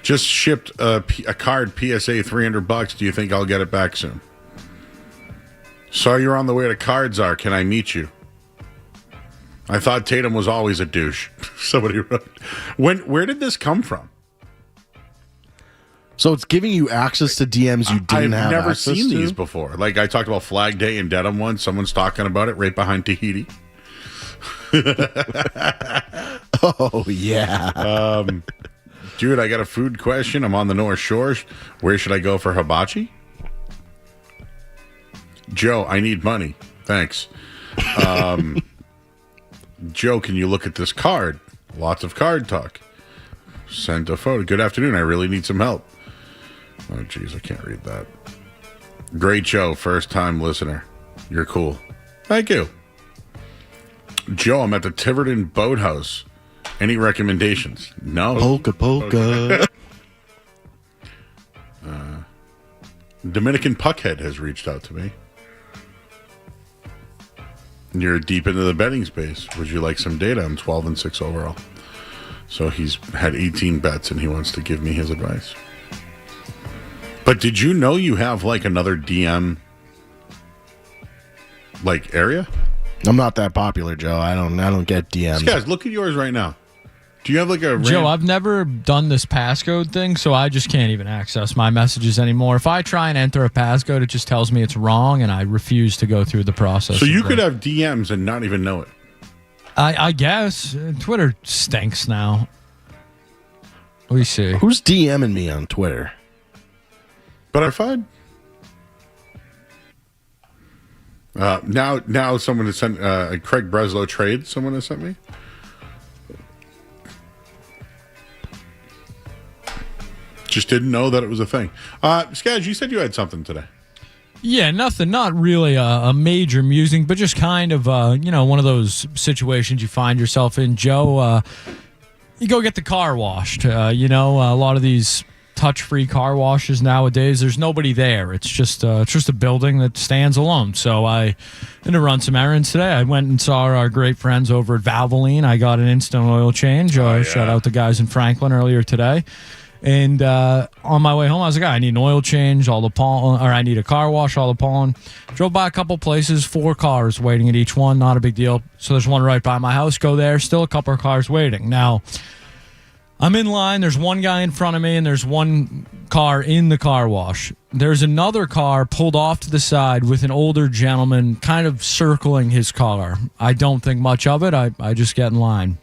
Just shipped a card PSA $300. Do you think I'll get it back soon? Saw you're on the way to Cards Are. Can I meet you? I thought Tatum was always a douche. Somebody wrote. Where did this come from? So it's giving you access to DMs you didn't have access to? I've never seen these before. Like I talked about Flag Day in Dedham once. Someone's talking about it right behind Tahiti. Oh, yeah. Dude, I got a food question. I'm on the North Shore. Where should I go for hibachi? Joe, I need money. Thanks. Joe, can you look at this card? Lots of card talk. Sent a photo. Good afternoon. I really need some help. Oh, geez, I can't read that. Great show. First time listener. You're cool. Thank you. Joe, I'm at the Tiverton Boathouse. Any recommendations? No. Polka, polka. Dominican Puckhead has reached out to me. You're deep into the betting space. Would you like some data? I'm 12-6 overall. So he's had 18 bets and he wants to give me his advice. But did you know you have like another DM like area? I'm not that popular, Joe. I don't get DMs. Guys, look at yours right now. Do you have like a Joe, I've never done this passcode thing, so I just can't even access my messages anymore. If I try and enter a passcode, it just tells me it's wrong, and I refuse to go through the process. So you could have DMs and not even know it. I guess. Twitter stinks now. We see. Who's DMing me on Twitter? Butterfied? Now someone has sent a Craig Breslow trade. Someone has sent me. Just didn't know that it was a thing. Skaz, you said you had something today. Yeah, nothing, not really a major musing, but just kind of, one of those situations you find yourself in, Joe. You go get the car washed. A lot of these touch-free car washes nowadays, there's nobody there. It's just a building that stands alone. So I had to run some errands today. I went and saw our great friends over at Valvoline. I got an instant oil change. Shout out the guys in Franklin earlier today. And on my way home, I was like, I need an oil change, all the pollen, or I need a car wash, all the pollen. Drove by a couple places, 4 cars waiting at each one, not a big deal. So there's one right by my house, go there, still a couple of cars waiting. Now, I'm in line, there's one guy in front of me, and there's one car in the car wash. There's another car pulled off to the side with an older gentleman kind of circling his car. I don't think much of it, I just get in line.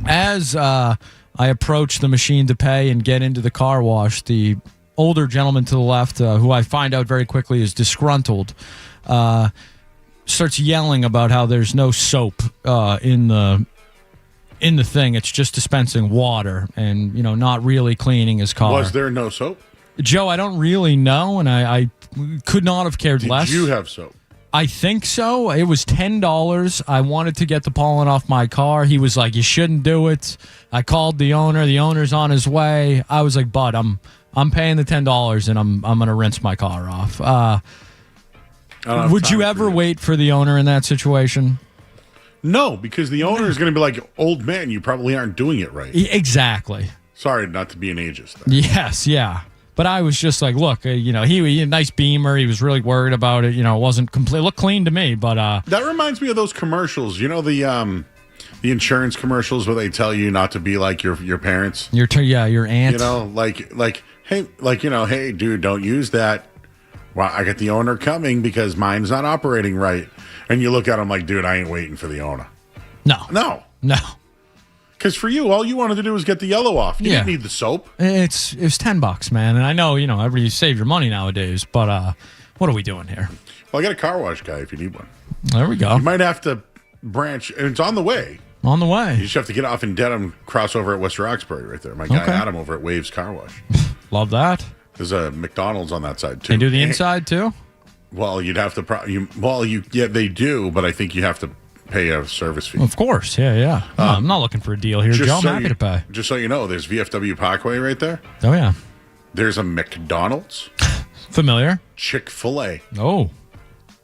As I approach the machine to pay and get into the car wash, the older gentleman to the left, who I find out very quickly is disgruntled, starts yelling about how there's no soap in the thing. It's just dispensing water and, not really cleaning his car. Was there no soap? Joe, I don't really know, and I could not have cared less. Did you have soap? I think so. It was $10. I wanted to get the pollen off my car. He was like, "You shouldn't do it." I called the owner. The owner's on his way. I was like, "Bud, I'm paying the $10 and I'm going to rinse my car off." Would you ever wait for the owner in that situation? No, because the owner is going to be like, "Old man, you probably aren't doing it right." Exactly. Sorry, not to be an ageist. Yes, yeah. But I was just like, look, he a nice Beamer. He was really worried about it. It wasn't complete. Looked clean to me, but that reminds me of those commercials. The insurance commercials where they tell you not to be like your parents. Your aunt. Hey, dude, don't use that. Well, I got the owner coming because mine's not operating right. And you look at him like, dude, I ain't waiting for the owner. No. Because for you, all you wanted to do was get the yellow off. You didn't need the soap. It was $10, man. And I know, everybody save your money nowadays, but what are we doing here? Well, I got a car wash guy if you need one. There we go. You might have to branch, and it's on the way. On the way. You just have to get off in Dedham, cross over at West Roxbury right there. My guy Adam over at Waves Car Wash. Love that. There's a McDonald's on that side too. They do the inside too? Well, you'd have to. They do, but I think you have to pay a service fee. Of course, yeah. I'm not looking for a deal here, Joe. I'm happy to pay. Just so you know, there's VFW Parkway right there. Oh, yeah. There's a McDonald's. Familiar. Chick-fil-A. Oh.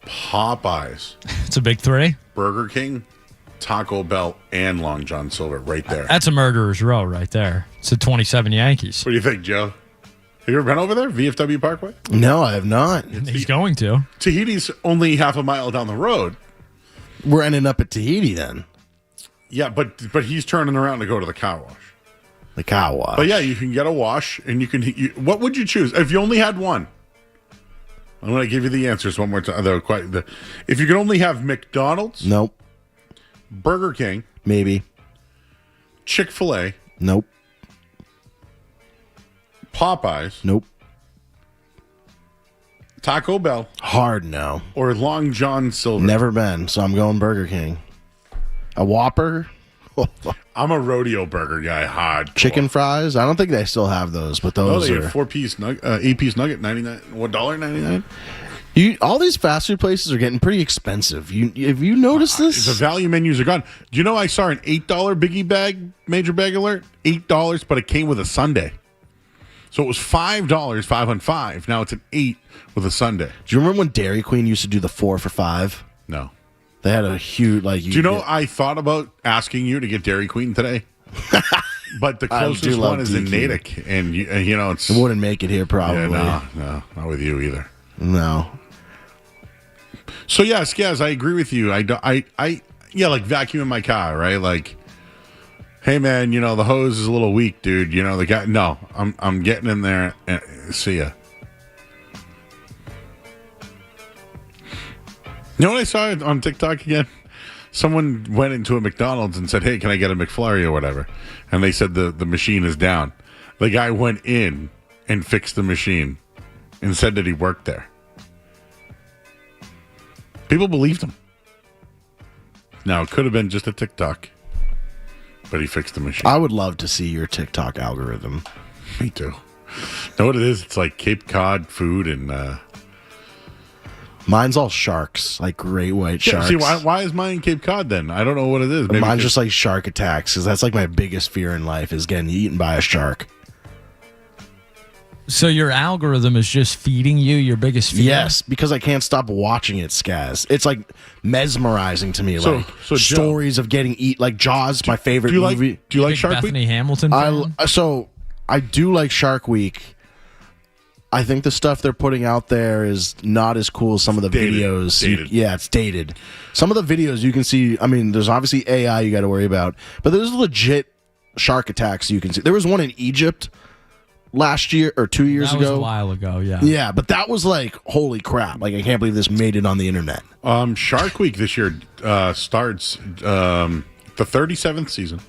Popeyes. It's a big 3. Burger King, Taco Bell, and Long John Silver right there. That's a murderer's row right there. It's the 27 Yankees. What do you think, Joe? Have you ever been over there, VFW Parkway? No, I have not. He's going to. Tahiti's only half a mile down the road. We're ending up at Tahiti then. Yeah, but he's turning around to go to the car wash. The car wash. But yeah, you can get a wash, and you can. What would you choose if you only had one? I'm going to give you the answers one more time. If you could only have McDonald's, nope. Burger King, maybe. Chick-fil-A, nope. Popeyes. Nope. Taco Bell. Hard no. Or Long John Silver. Never been, so I'm going Burger King. A Whopper. I'm a rodeo burger guy. Hard. Chicken fries. I don't think they still have those, but those they are have 8-piece nugget, $1.99. All these fast food places are getting pretty expensive. Have you noticed this? The value menus are gone. Do you know I saw an $8 biggie bag, major bag alert? $8, but it came with a sundae. So it was $5, 5 on 5. Now it's an 8 with a sundae. Do you remember when Dairy Queen used to do the 4 for $5? No. They had a huge Do you know I thought about asking you to get Dairy Queen today? But the closest one is in Natick, and you know it wouldn't make it here probably. Yeah, no, not with you either. No. So yes, I agree with you. I like vacuuming my car, right? Like, hey man, the hose is a little weak, dude. The guy. No, I'm getting in there. And see ya. You know what I saw on TikTok again? Someone went into a McDonald's and said, hey, can I get a McFlurry or whatever? And they said the machine is down. The guy went in and fixed the machine and said that he worked there. People believed him. Now, it could have been just a TikTok, but he fixed the machine. I would love to see your TikTok algorithm. Me too. Know what it is? It's like Cape Cod food and... Mine's all sharks, like great white sharks. See, why is mine Cape Cod then? I don't know what it is. Maybe mine's just like shark attacks, because that's like my biggest fear in life is getting eaten by a shark. So your algorithm is just feeding you your biggest fear? Yes, because I can't stop watching it, Skaz. It's like mesmerizing to me. So stories of getting like Jaws, my favorite movie. Do you like Shark Bethany Week? Hamilton fan? I do like Shark Week. I think the stuff they're putting out there is not as cool as some of the videos. Dated. Yeah, it's dated. Some of the videos you can see, I mean, there's obviously AI you got to worry about, but there's legit shark attacks you can see. There was one in Egypt last year or 2 years ago. That was a while ago, yeah. Yeah, but that was like, holy crap. Like, I can't believe this made it on the internet. Shark Week this year starts the 37th season.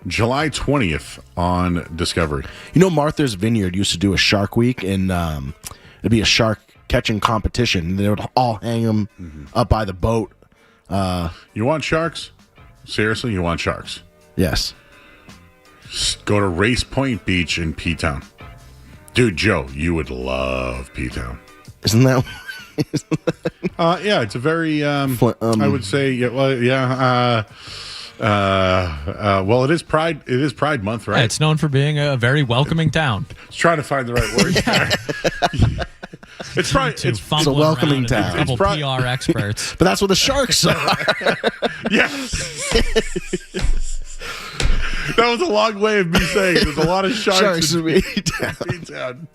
July 20th on Discovery. Martha's Vineyard used to do a Shark Week, and it'd be a shark catching competition. They would all hang them up by the boat. You want sharks? Seriously, you want sharks? Yes. Go to Race Point Beach in P-Town. Dude, Joe, you would love P-Town. Isn't that... yeah, it's a very, I would say, well, it is Pride. It is Pride Month, right? Yeah, it's known for being a very welcoming town. Let's try to find the right word there. It's Pride. It's a welcoming town. A couple PR experts, but that's what the sharks are. Yes. That was a long way of me saying there's a lot of sharks in P-Town.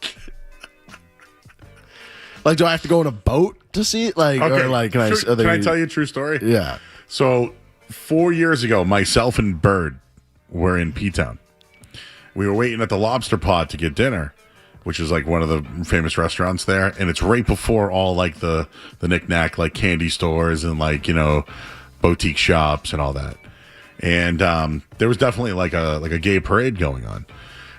Like, do I have to go in a boat to see it? Like, okay. Or like, can I tell you a true story? Yeah. So 4 years ago, myself and Bird were in P-Town. We were waiting at the Lobster Pod to get dinner, which is like one of the famous restaurants there, and it's right before all like the knick-knack, like candy stores and like, boutique shops and all that. And there was definitely like a gay parade going on.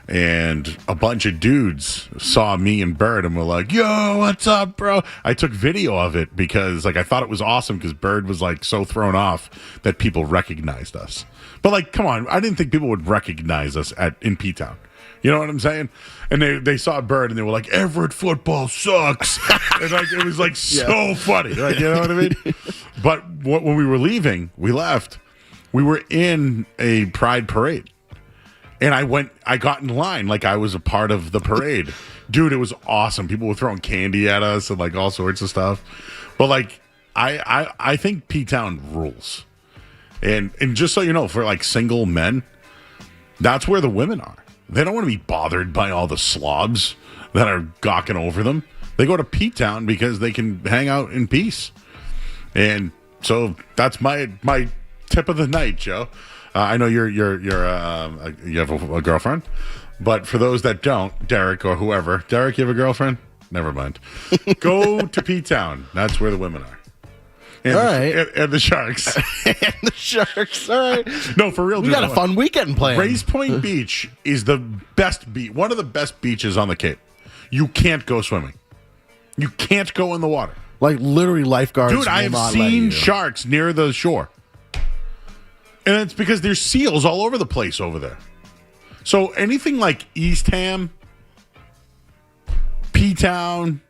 And a bunch of dudes saw me and Bird and were like, yo, what's up, bro? I took video of it because like I thought it was awesome because Bird was like so thrown off that people recognized us. But like, come on, I didn't think people would recognize us in P-Town. You know what I'm saying? And they saw Bird and they were like, Everett football sucks. And like it was like so funny. Like, you know what I mean? But when we were leaving, we left. We were in a Pride parade. And I got in line like I was a part of the parade. Dude, it was awesome. People were throwing candy at us and like all sorts of stuff. But like I think P-Town rules. And just so you know, for like single men, that's where the women are. They don't want to be bothered by all the slobs that are gawking over them. They go to P-Town because they can hang out in peace. And so that's my tip of the night, Joe. I know you have a girlfriend, but for those that don't, Derek or whoever, Derek, you have a girlfriend? Never mind. Go to P-Town. That's where the women are. All right. And the Sharks. And the Sharks. All right. No, for real. We got a fun weekend planned. Race Point Beach is the best beach, one of the best beaches on the Cape. You can't go swimming. You can't go in the water. Like literally lifeguards. Dude, I have seen sharks near the shore. And it's because there's seals all over the place over there. So anything like Eastham, P-Town,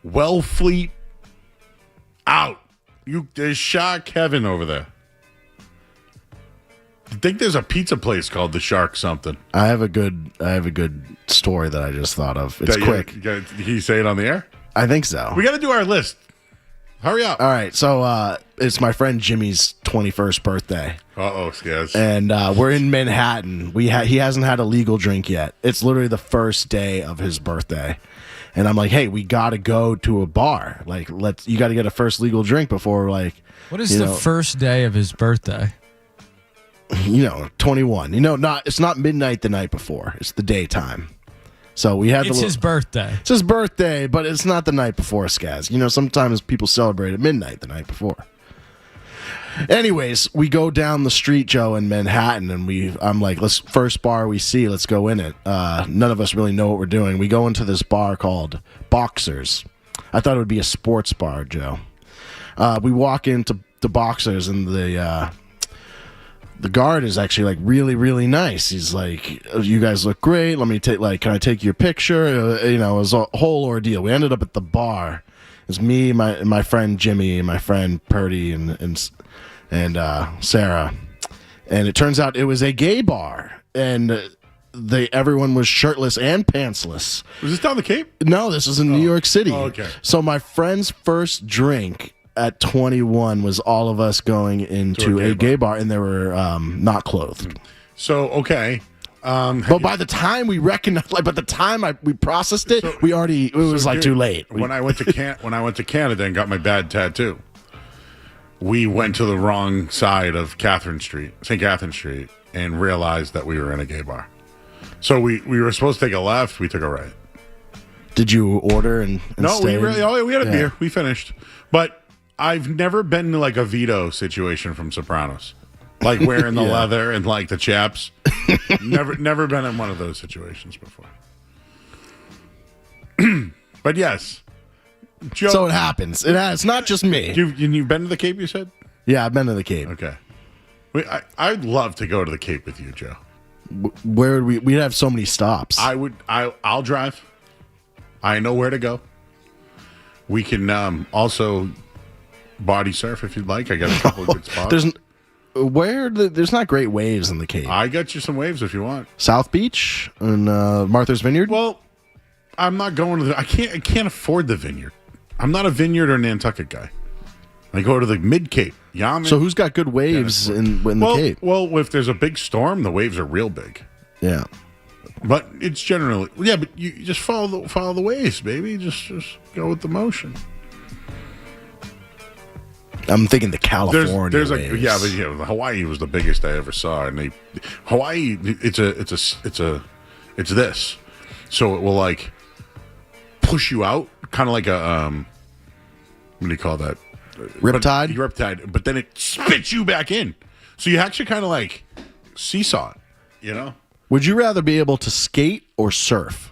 Wellfleet, out. There's shark heaven over there. I think there's a pizza place called the Shark something. I have a good story that I just thought of. It's quick. Can you say it on the air? I think so. We got to do our list. Hurry up. All right. So it's my friend Jimmy's 21st birthday. Uh-oh, Skaz. And we're in Manhattan. He hasn't had a legal drink yet. It's literally the first day of his birthday. And I'm like, hey, we got to go to a bar. Like, you got to get a first legal drink before, like. What is the first day of his birthday? 21. It's not midnight the night before. It's the daytime. So we had It's his birthday. It's his birthday, but it's not the night before, Skaz. Sometimes people celebrate at midnight the night before. Anyways, we go down the street, Joe, in Manhattan, and I'm like, first bar we see, let's go in it. None of us really know what we're doing. We go into this bar called Boxers. I thought it would be a sports bar, Joe. We walk into the Boxers, and the guard is actually like really, really nice. He's like, you guys look great. Let me can I take your picture? It was a whole ordeal. We ended up at the bar. It's me, my friend Jimmy, and my friend Purdy, and Sarah. And it turns out it was a gay bar, and everyone was shirtless and pantsless. Was this down the Cape? No, this was in New York City. Oh, okay. So my friend's first drink at 21 was all of us going into a gay bar, and they were not clothed. So, okay. But by the time we recognized, by the time we processed it, it was too late. When I went to Canada and got my bad tattoo, we went to the wrong side of St. Catherine Street, and realized that we were in a gay bar. So we were supposed to take a left. We took a right. Did you order and no? stay? We had a beer. We finished, but I've never been to like a Vito situation from Sopranos, like wearing the leather and like the chaps. never been in one of those situations before. But yes, Joe, so it happens. It's not just me. You've been to the Cape, you said? Yeah, I've been to the Cape. Okay. I'd love to go to the Cape with you, Joe. Where would we'd have so many stops. I'll drive. I know where to go. We can also body surf if you'd like. I got a couple of good spots. There's not great waves in the Cape. I got you some waves if you want. South Beach and Martha's Vineyard. Well, I'm not going to I can't afford the Vineyard. I'm not a Vineyard or Nantucket guy. I go to the Mid Cape. So who's got good waves in the Cape? Well, if there's a big storm, the waves are real big. Yeah. But it's generally but you just follow the waves, baby. Just go with the motion. I'm thinking the California there's waves. Hawaii was the biggest I ever saw, and Hawaii it's this, so it will like push you out, kind of like a what do you call that? Riptide, but then it spits you back in, so you actually kind of like seesaw it, Would you rather be able to skate or surf?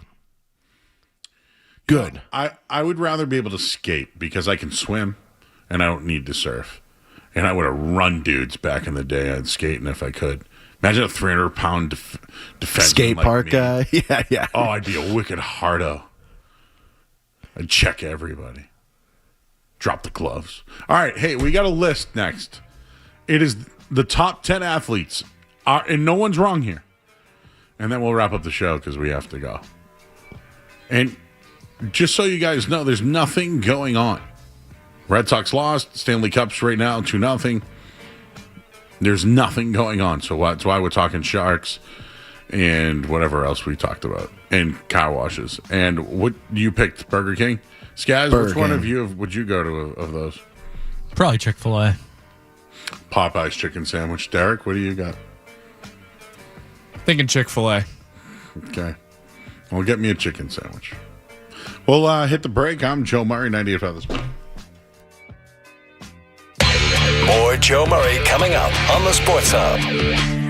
Good. I would rather be able to skate because I can swim. And I don't need to surf. And I would have run dudes back in the day on skating if I could. Imagine a 300-pound defenseman skate park guy. Yeah. Oh, I'd be a wicked hardo. I'd check everybody. Drop the gloves. All right, hey, we got a list next. It is the top 10 athletes. And no one's wrong here. And then we'll wrap up the show because we have to go. And just so you guys know, there's nothing going on. Red Sox lost. Stanley Cup's right now 2-0. There's nothing going on. So that's why we're talking Sharks and whatever else we talked about. And car washes. And what you picked, Burger King? Skaz, which one of you would you go to of those? Probably Chick-fil-A. Popeye's chicken sandwich. Derek, what do you got? Thinking Chick-fil-A. Okay. Well, get me a chicken sandwich. We'll hit the break. I'm Joe Murray, 98.5 The Sport. with Joe Murray coming up on the Sports Hub.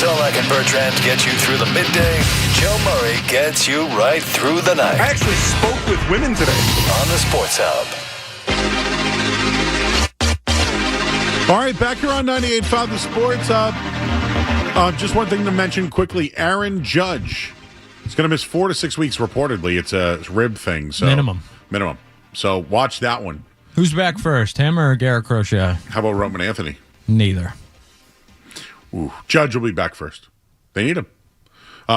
Zolak and Bertrand get you through the midday, Joe Murray gets you right through the night. I actually spoke with women today. On the Sports Hub. All right, back here on 98.5 The Sports Hub. Just one thing to mention quickly. Aaron Judge is going to miss 4 to 6 weeks reportedly. It's a rib thing. So Minimum. So watch that one. Who's back first, him or Garrett Crochet? How about Roman Anthony? Neither. Ooh, Judge will be back first. They need him.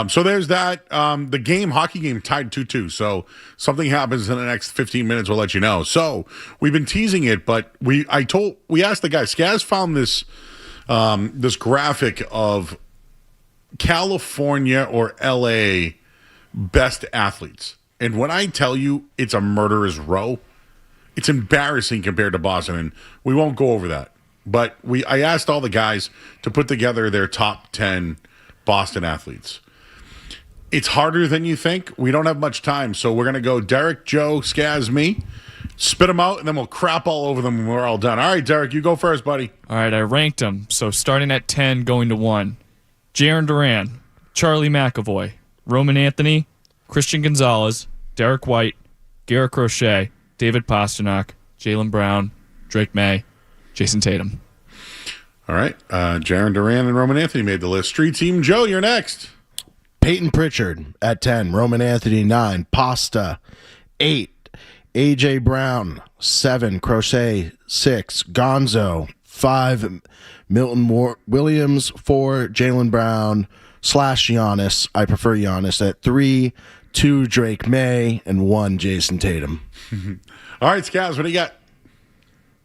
So there's that. The hockey game tied 2-2. So something happens in the next 15 minutes, we'll let you know. So we've been teasing it, but we asked the guy. Skaz found this this graphic of California or LA best athletes. And when I tell you it's a murderer's row, it's embarrassing compared to Boston. And we won't go over that. But I asked all the guys to put together their top 10 Boston athletes. It's harder than you think. We don't have much time, so we're going to go Derek, Joe, Skaz, me, spit them out, and then we'll crap all over them when we're all done. All right, Derek, you go first, buddy. All right, I ranked them. So starting at 10, going to 1. Jaron Duran, Charlie McAvoy, Roman Anthony, Christian Gonzalez, Derek White, Garrett Crochet, David Pasternak, Jaylen Brown, Drake May, Jason Tatum. All right, Jaron Duran and Roman Anthony made the list. Street Team Joe, you're next. Peyton Pritchard at 10, Roman Anthony 9, Pasta 8, AJ Brown 7, Crochet 6, Gonzo 5, Milton Williams 4, Jaylen Brown / Giannis. I prefer Giannis at 3, 2 Drake May, and 1 Jason Tatum. All right, Skaz, what do you got?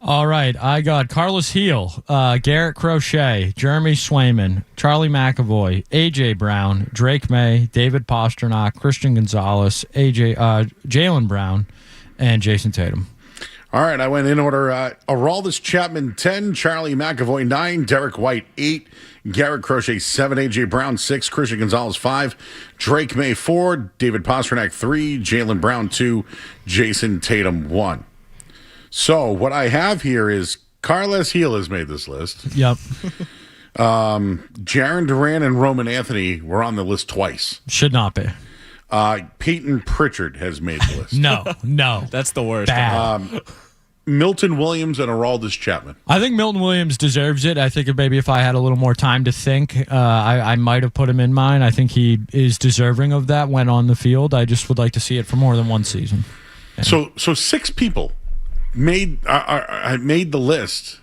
All right, I got Carlos Heel, Garrett Crochet, Jeremy Swayman, Charlie McAvoy, AJ Brown, Drake May, David Pasternak, Christian Gonzalez, Jaylen Brown, and Jason Tatum. All right, I went in order. Aroldis Chapman 10, Charlie McAvoy 9, Derek White 8, Garrett Crochet 7, AJ Brown 6, Christian Gonzalez 5, Drake May 4, David Pasternak 3, Jaylen Brown 2, Jason Tatum 1. So what I have here is Carlos Heel has made this list. Yep. Jaron Duran and Roman Anthony were on the list twice. Should not be. Peyton Pritchard has made the list. No. That's the worst. Bad. Milton Williams and Aroldis Chapman. I think Milton Williams deserves it. I think maybe if I had a little more time to think, I might have put him in mine. I think he is deserving of that when on the field. I just would like to see it for more than one season. Yeah. So 6 people made the list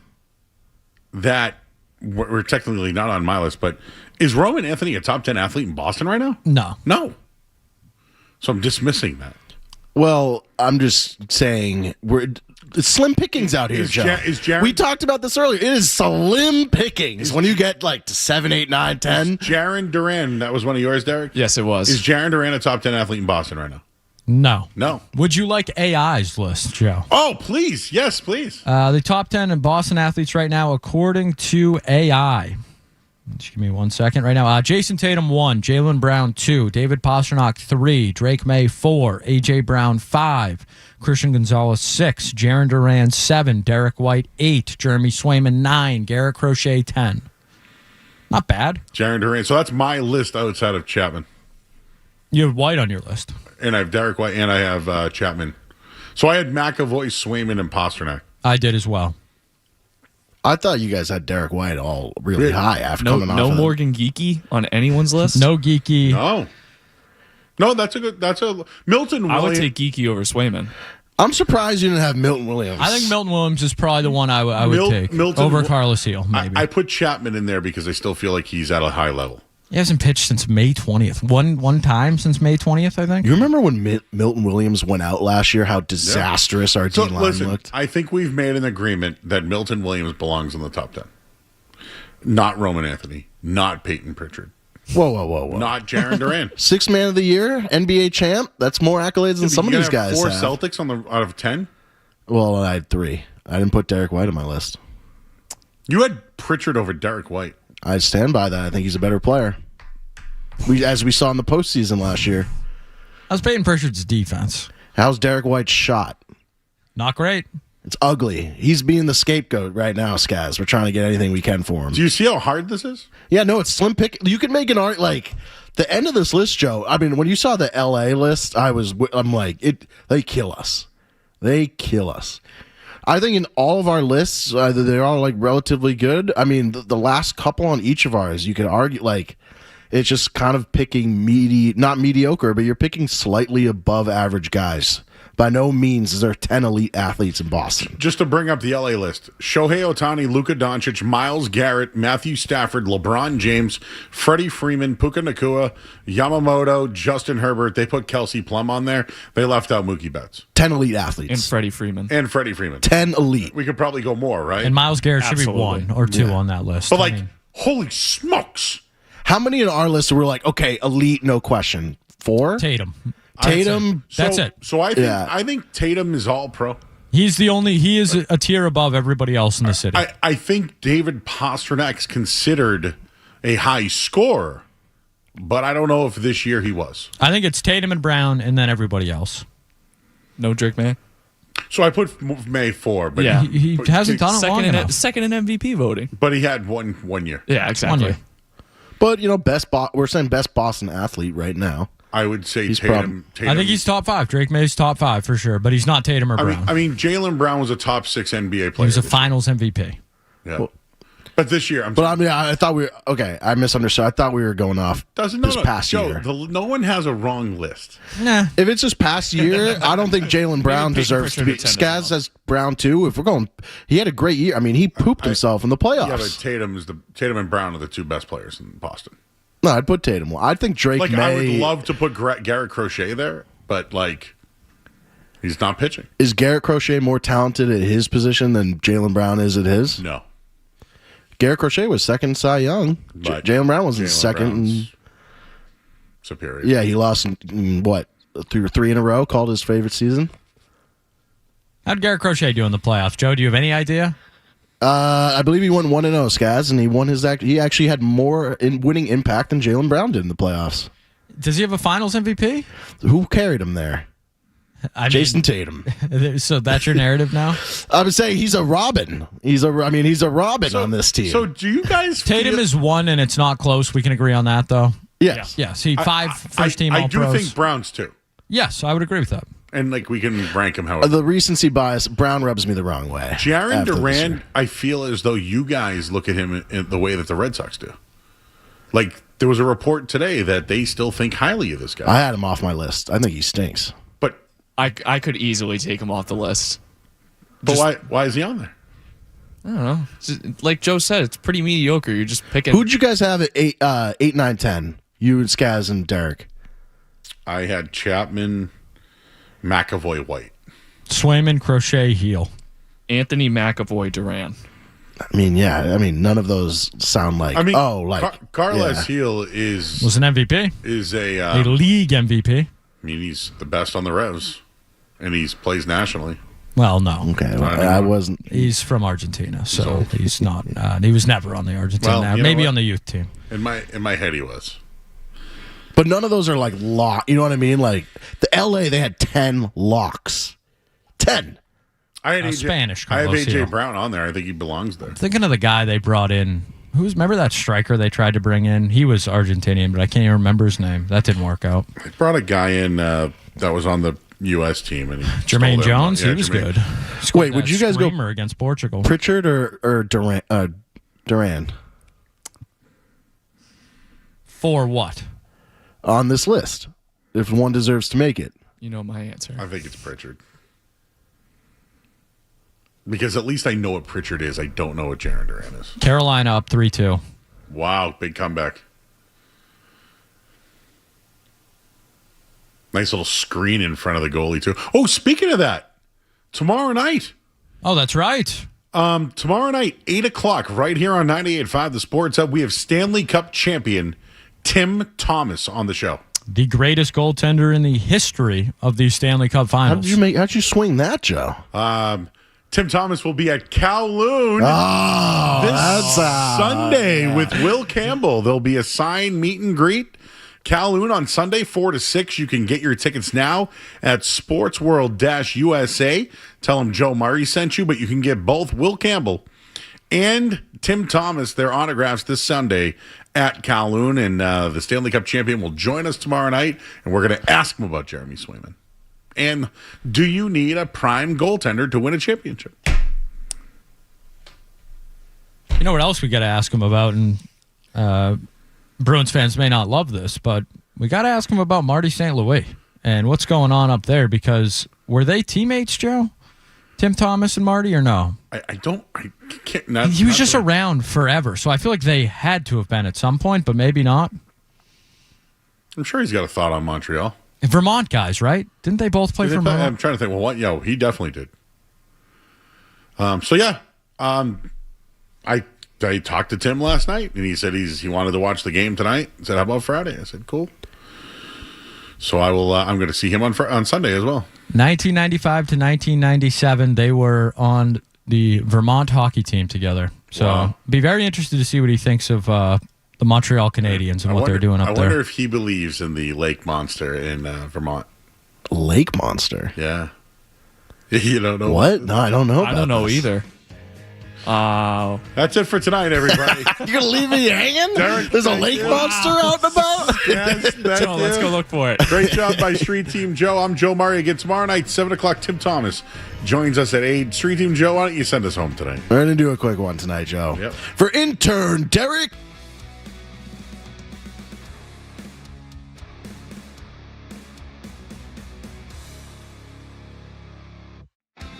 that were technically not on my list, but is Roman Anthony a top 10 athlete in Boston right now? No. So I'm dismissing that. Well, I'm just saying it's slim pickings out here, Joe. We talked about this earlier. It is slim pickings when you get like to 7, 8, 9, 10. Is Jaron Duran, that was one of yours, Derek? Yes, it was. Is Jaron Duran a top 10 athlete in Boston right now? No. Would you like AI's list, Joe? Oh, please. Yes, please. The top 10 in Boston athletes right now, according to AI. Just give me 1 second right now. Jason Tatum 1, Jaylen Brown 2, David Pasternak 3, Drake May 4, AJ Brown 5, Christian Gonzalez 6, Jaron Duran 7, Derek White 8, Jeremy Swayman 9, Garrett Crochet 10. Not bad. Jaron Duran. So that's my list outside of Chapman. You have White on your list. And I have Derek White and I have Chapman. So I had McAvoy, Swayman, and Pasternak. I did as well. I thought you guys had Derek White all really high after coming off. No Morgan Geeky on anyone's list? No Geeky. No, that's a Milton Williams. I would take Geeky over Swayman. I'm surprised you didn't have Milton Williams. I think Milton Williams is probably the one I would take over Carlos Heel, maybe. I put Chapman in there because I still feel like he's at a high level. He hasn't pitched since May 20th. One time since May 20th, I think. You remember when Milton Williams went out last year, how disastrous our D line looked? I think we've made an agreement that Milton Williams belongs in the top 10. Not Roman Anthony. Not Peyton Pritchard. Whoa. Not Jaron Duran. 6th man of the year, NBA champ. That's more accolades than some of these guys have. 4 have. Celtics out of 10? Well, I had 3. I didn't put Derek White on my list. You had Pritchard over Derek White. I stand by that. I think he's a better player. As we saw in the postseason last year. How's Peyton Pritchard's defense? How's Derek White's shot? Not great. It's ugly. He's being the scapegoat right now, Skaz. We're trying to get anything we can for him. Do you see how hard this is? Yeah, no, it's slim pick. You can make an art like the end of this list, Joe. I mean, when you saw the LA list, I'm like, they kill us. They kill us. I think in all of our lists, they're all like relatively good. I mean, the last couple on each of ours, you could argue like it's just kind of picking not mediocre, but you're picking slightly above average guys. By no means is there 10 elite athletes in Boston. Just to bring up the LA list: Shohei Ohtani, Luka Doncic, Myles Garrett, Matthew Stafford, LeBron James, Freddie Freeman, Puka Nacua, Yamamoto, Justin Herbert. They put Kelsey Plum on there. They left out Mookie Betts. 10 elite athletes. And Freddie Freeman. 10 elite. We could probably go more, right? And Myles Garrett should be Absolutely. 1 or 2 on that list. But holy smokes! How many in our list were like, okay, elite, no question? 4? Tatum. That's it. So I think Tatum is all pro. He is a tier above everybody else in the city. I think David Pasternak's considered a high scorer, but I don't know if this year he was. I think it's Tatum and Brown and then everybody else. No Drake May. So I put May 4, but Yeah. He hasn't done it long enough. Second in MVP voting. But he had one year. Yeah, exactly. 1 year. But, we're saying best Boston athlete right now. I would say He's Tatum. I think he's top 5. Drake May's top 5 for sure, but he's not Tatum or Brown. I mean, Jaylen Brown was a top 6 NBA player. He was a Finals MVP. Yeah. But this year, I thought we were okay. I misunderstood. I thought we were going off this past year. No one has a wrong list. Nah. If it's this past year, I don't think Jaylen Brown deserves to be. Skaz has Brown too. If we're going, he had a great year. I mean, he pooped himself in the playoffs. Yeah, but Tatum and Brown are the 2 best players in Boston. No, I'd put Tatum. I think Drake May. I would love to put Garrett Crochet there, but he's not pitching. Is Garrett Crochet more talented at his position than Jaylen Brown is at his? No. Garrett Crochet was second Cy Young. Jaylen Brown was in second. Superior. Yeah, he lost in what? 3 in a row. Called his favorite season. How'd Garrett Crochet do in the playoffs? Joe, do you have any idea? I believe he went 1-0, Skaz, and he won he actually had more in winning impact than Jaylen Brown did in the playoffs. Does he have a Finals MVP? Who carried him there? Jason Tatum. So that's your narrative now? I would say he's a Robin. He's a Robin on this team. So do you guys? Tatum is 1, and it's not close. We can agree on that, though. Yes. Yes. He 5 first team I All-Pros. do think Brown's 2. Yes, I would agree with that. And we can rank him however. The recency bias, Brown rubs me the wrong way. Jaron Durant, I feel as though you guys look at him in the way that the Red Sox do. There was a report today that they still think highly of this guy. I had him off my list. I think he stinks. But I could easily take him off the list. But why is he on there? I don't know. Like Joe said, it's pretty mediocre. You're just picking. Who'd you guys have at 8, 9, 10? You and Skaz and Derek. I had Chapman, McAvoy, White. Swayman, Crochet, Heel. Anthony McAvoy, Duran. I mean, none of those sound like. Carles Heel was an MVP. Is a league MVP. I mean, he's the best on the Revs, and he plays nationally. Well, no. Okay, I wasn't. He's from Argentina, so he's not. He was never on the Argentina. Well, maybe on the youth team. In my head, he was. But none of those are lock. You know what I mean? Like the LA, they had 10 locks. 10. I had Spanish. I have Carlos AJ Hill. Brown on there. I think he belongs there. Thinking of the guy they brought in. Remember that striker they tried to bring in? He was Argentinian, but I can't even remember his name. That didn't work out. They brought a guy in that was on the U.S. team, and Jermaine Jones. He was good. Wait, would you guys go against Portugal? Pritchard or Duran? For what? On this list, if one deserves to make it. You know my answer. I think it's Pritchard. Because at least I know what Pritchard is. I don't know what Jaron Durant is. Carolina up 3-2. Wow, big comeback. Nice little screen in front of the goalie, too. Oh, speaking of that, tomorrow night. Oh, that's right. Tomorrow night, 8 o'clock, right here on 98.5 The Sports Hub, we have Stanley Cup champion Tim Thomas on the show. The greatest goaltender in the history of the Stanley Cup Finals. How'd you swing that, Joe? Tim Thomas will be at Kowloon this Sunday with Will Campbell. There'll be a sign meet and greet. Kowloon on Sunday, 4 to 6. You can get your tickets now at sportsworld-usa. Tell them Joe Murray sent you, but you can get both Will Campbell and Tim Thomas their autographs this Sunday at Kowloon. And the Stanley Cup champion will join us tomorrow night, and we're going to ask him about Jeremy Swayman. And do you need a prime goaltender to win a championship? You know what else we got to ask him about? And Bruins fans may not love this, but we got to ask him about Marty St. Louis and what's going on up there, because were they teammates, Joe? Tim Thomas and Marty, or no? I can't. He was just around forever, so I feel like they had to have been at some point, but maybe not. I'm sure he's got a thought on Montreal. Vermont guys, right? Didn't they both play for Vermont? I'm trying to think. Well, what? Yeah, he definitely did. I talked to Tim last night, and he said he wanted to watch the game tonight. He said, "How about Friday?" I said, "Cool." So I will. I'm going to see him on Sunday as well. 1995 to 1997, they were on the Vermont hockey team together. So be very interested to see what he thinks of the Montreal Canadiens and what they're doing up there. I wonder if he believes in the lake monster in Vermont. Lake monster? Yeah. You don't know what? No, I don't know. I don't know either. That's it for tonight, everybody. You're gonna leave me hanging? There's a lake monster out and about? Yes, Joe, let's go look for it. Great job by Street Team Joe. I'm Joe Murray. Again tomorrow night, 7 o'clock. Tim Thomas joins us at 8. Street Team Joe, why don't you send us home tonight? We're gonna do a quick one tonight, Joe. Yep. For intern Derek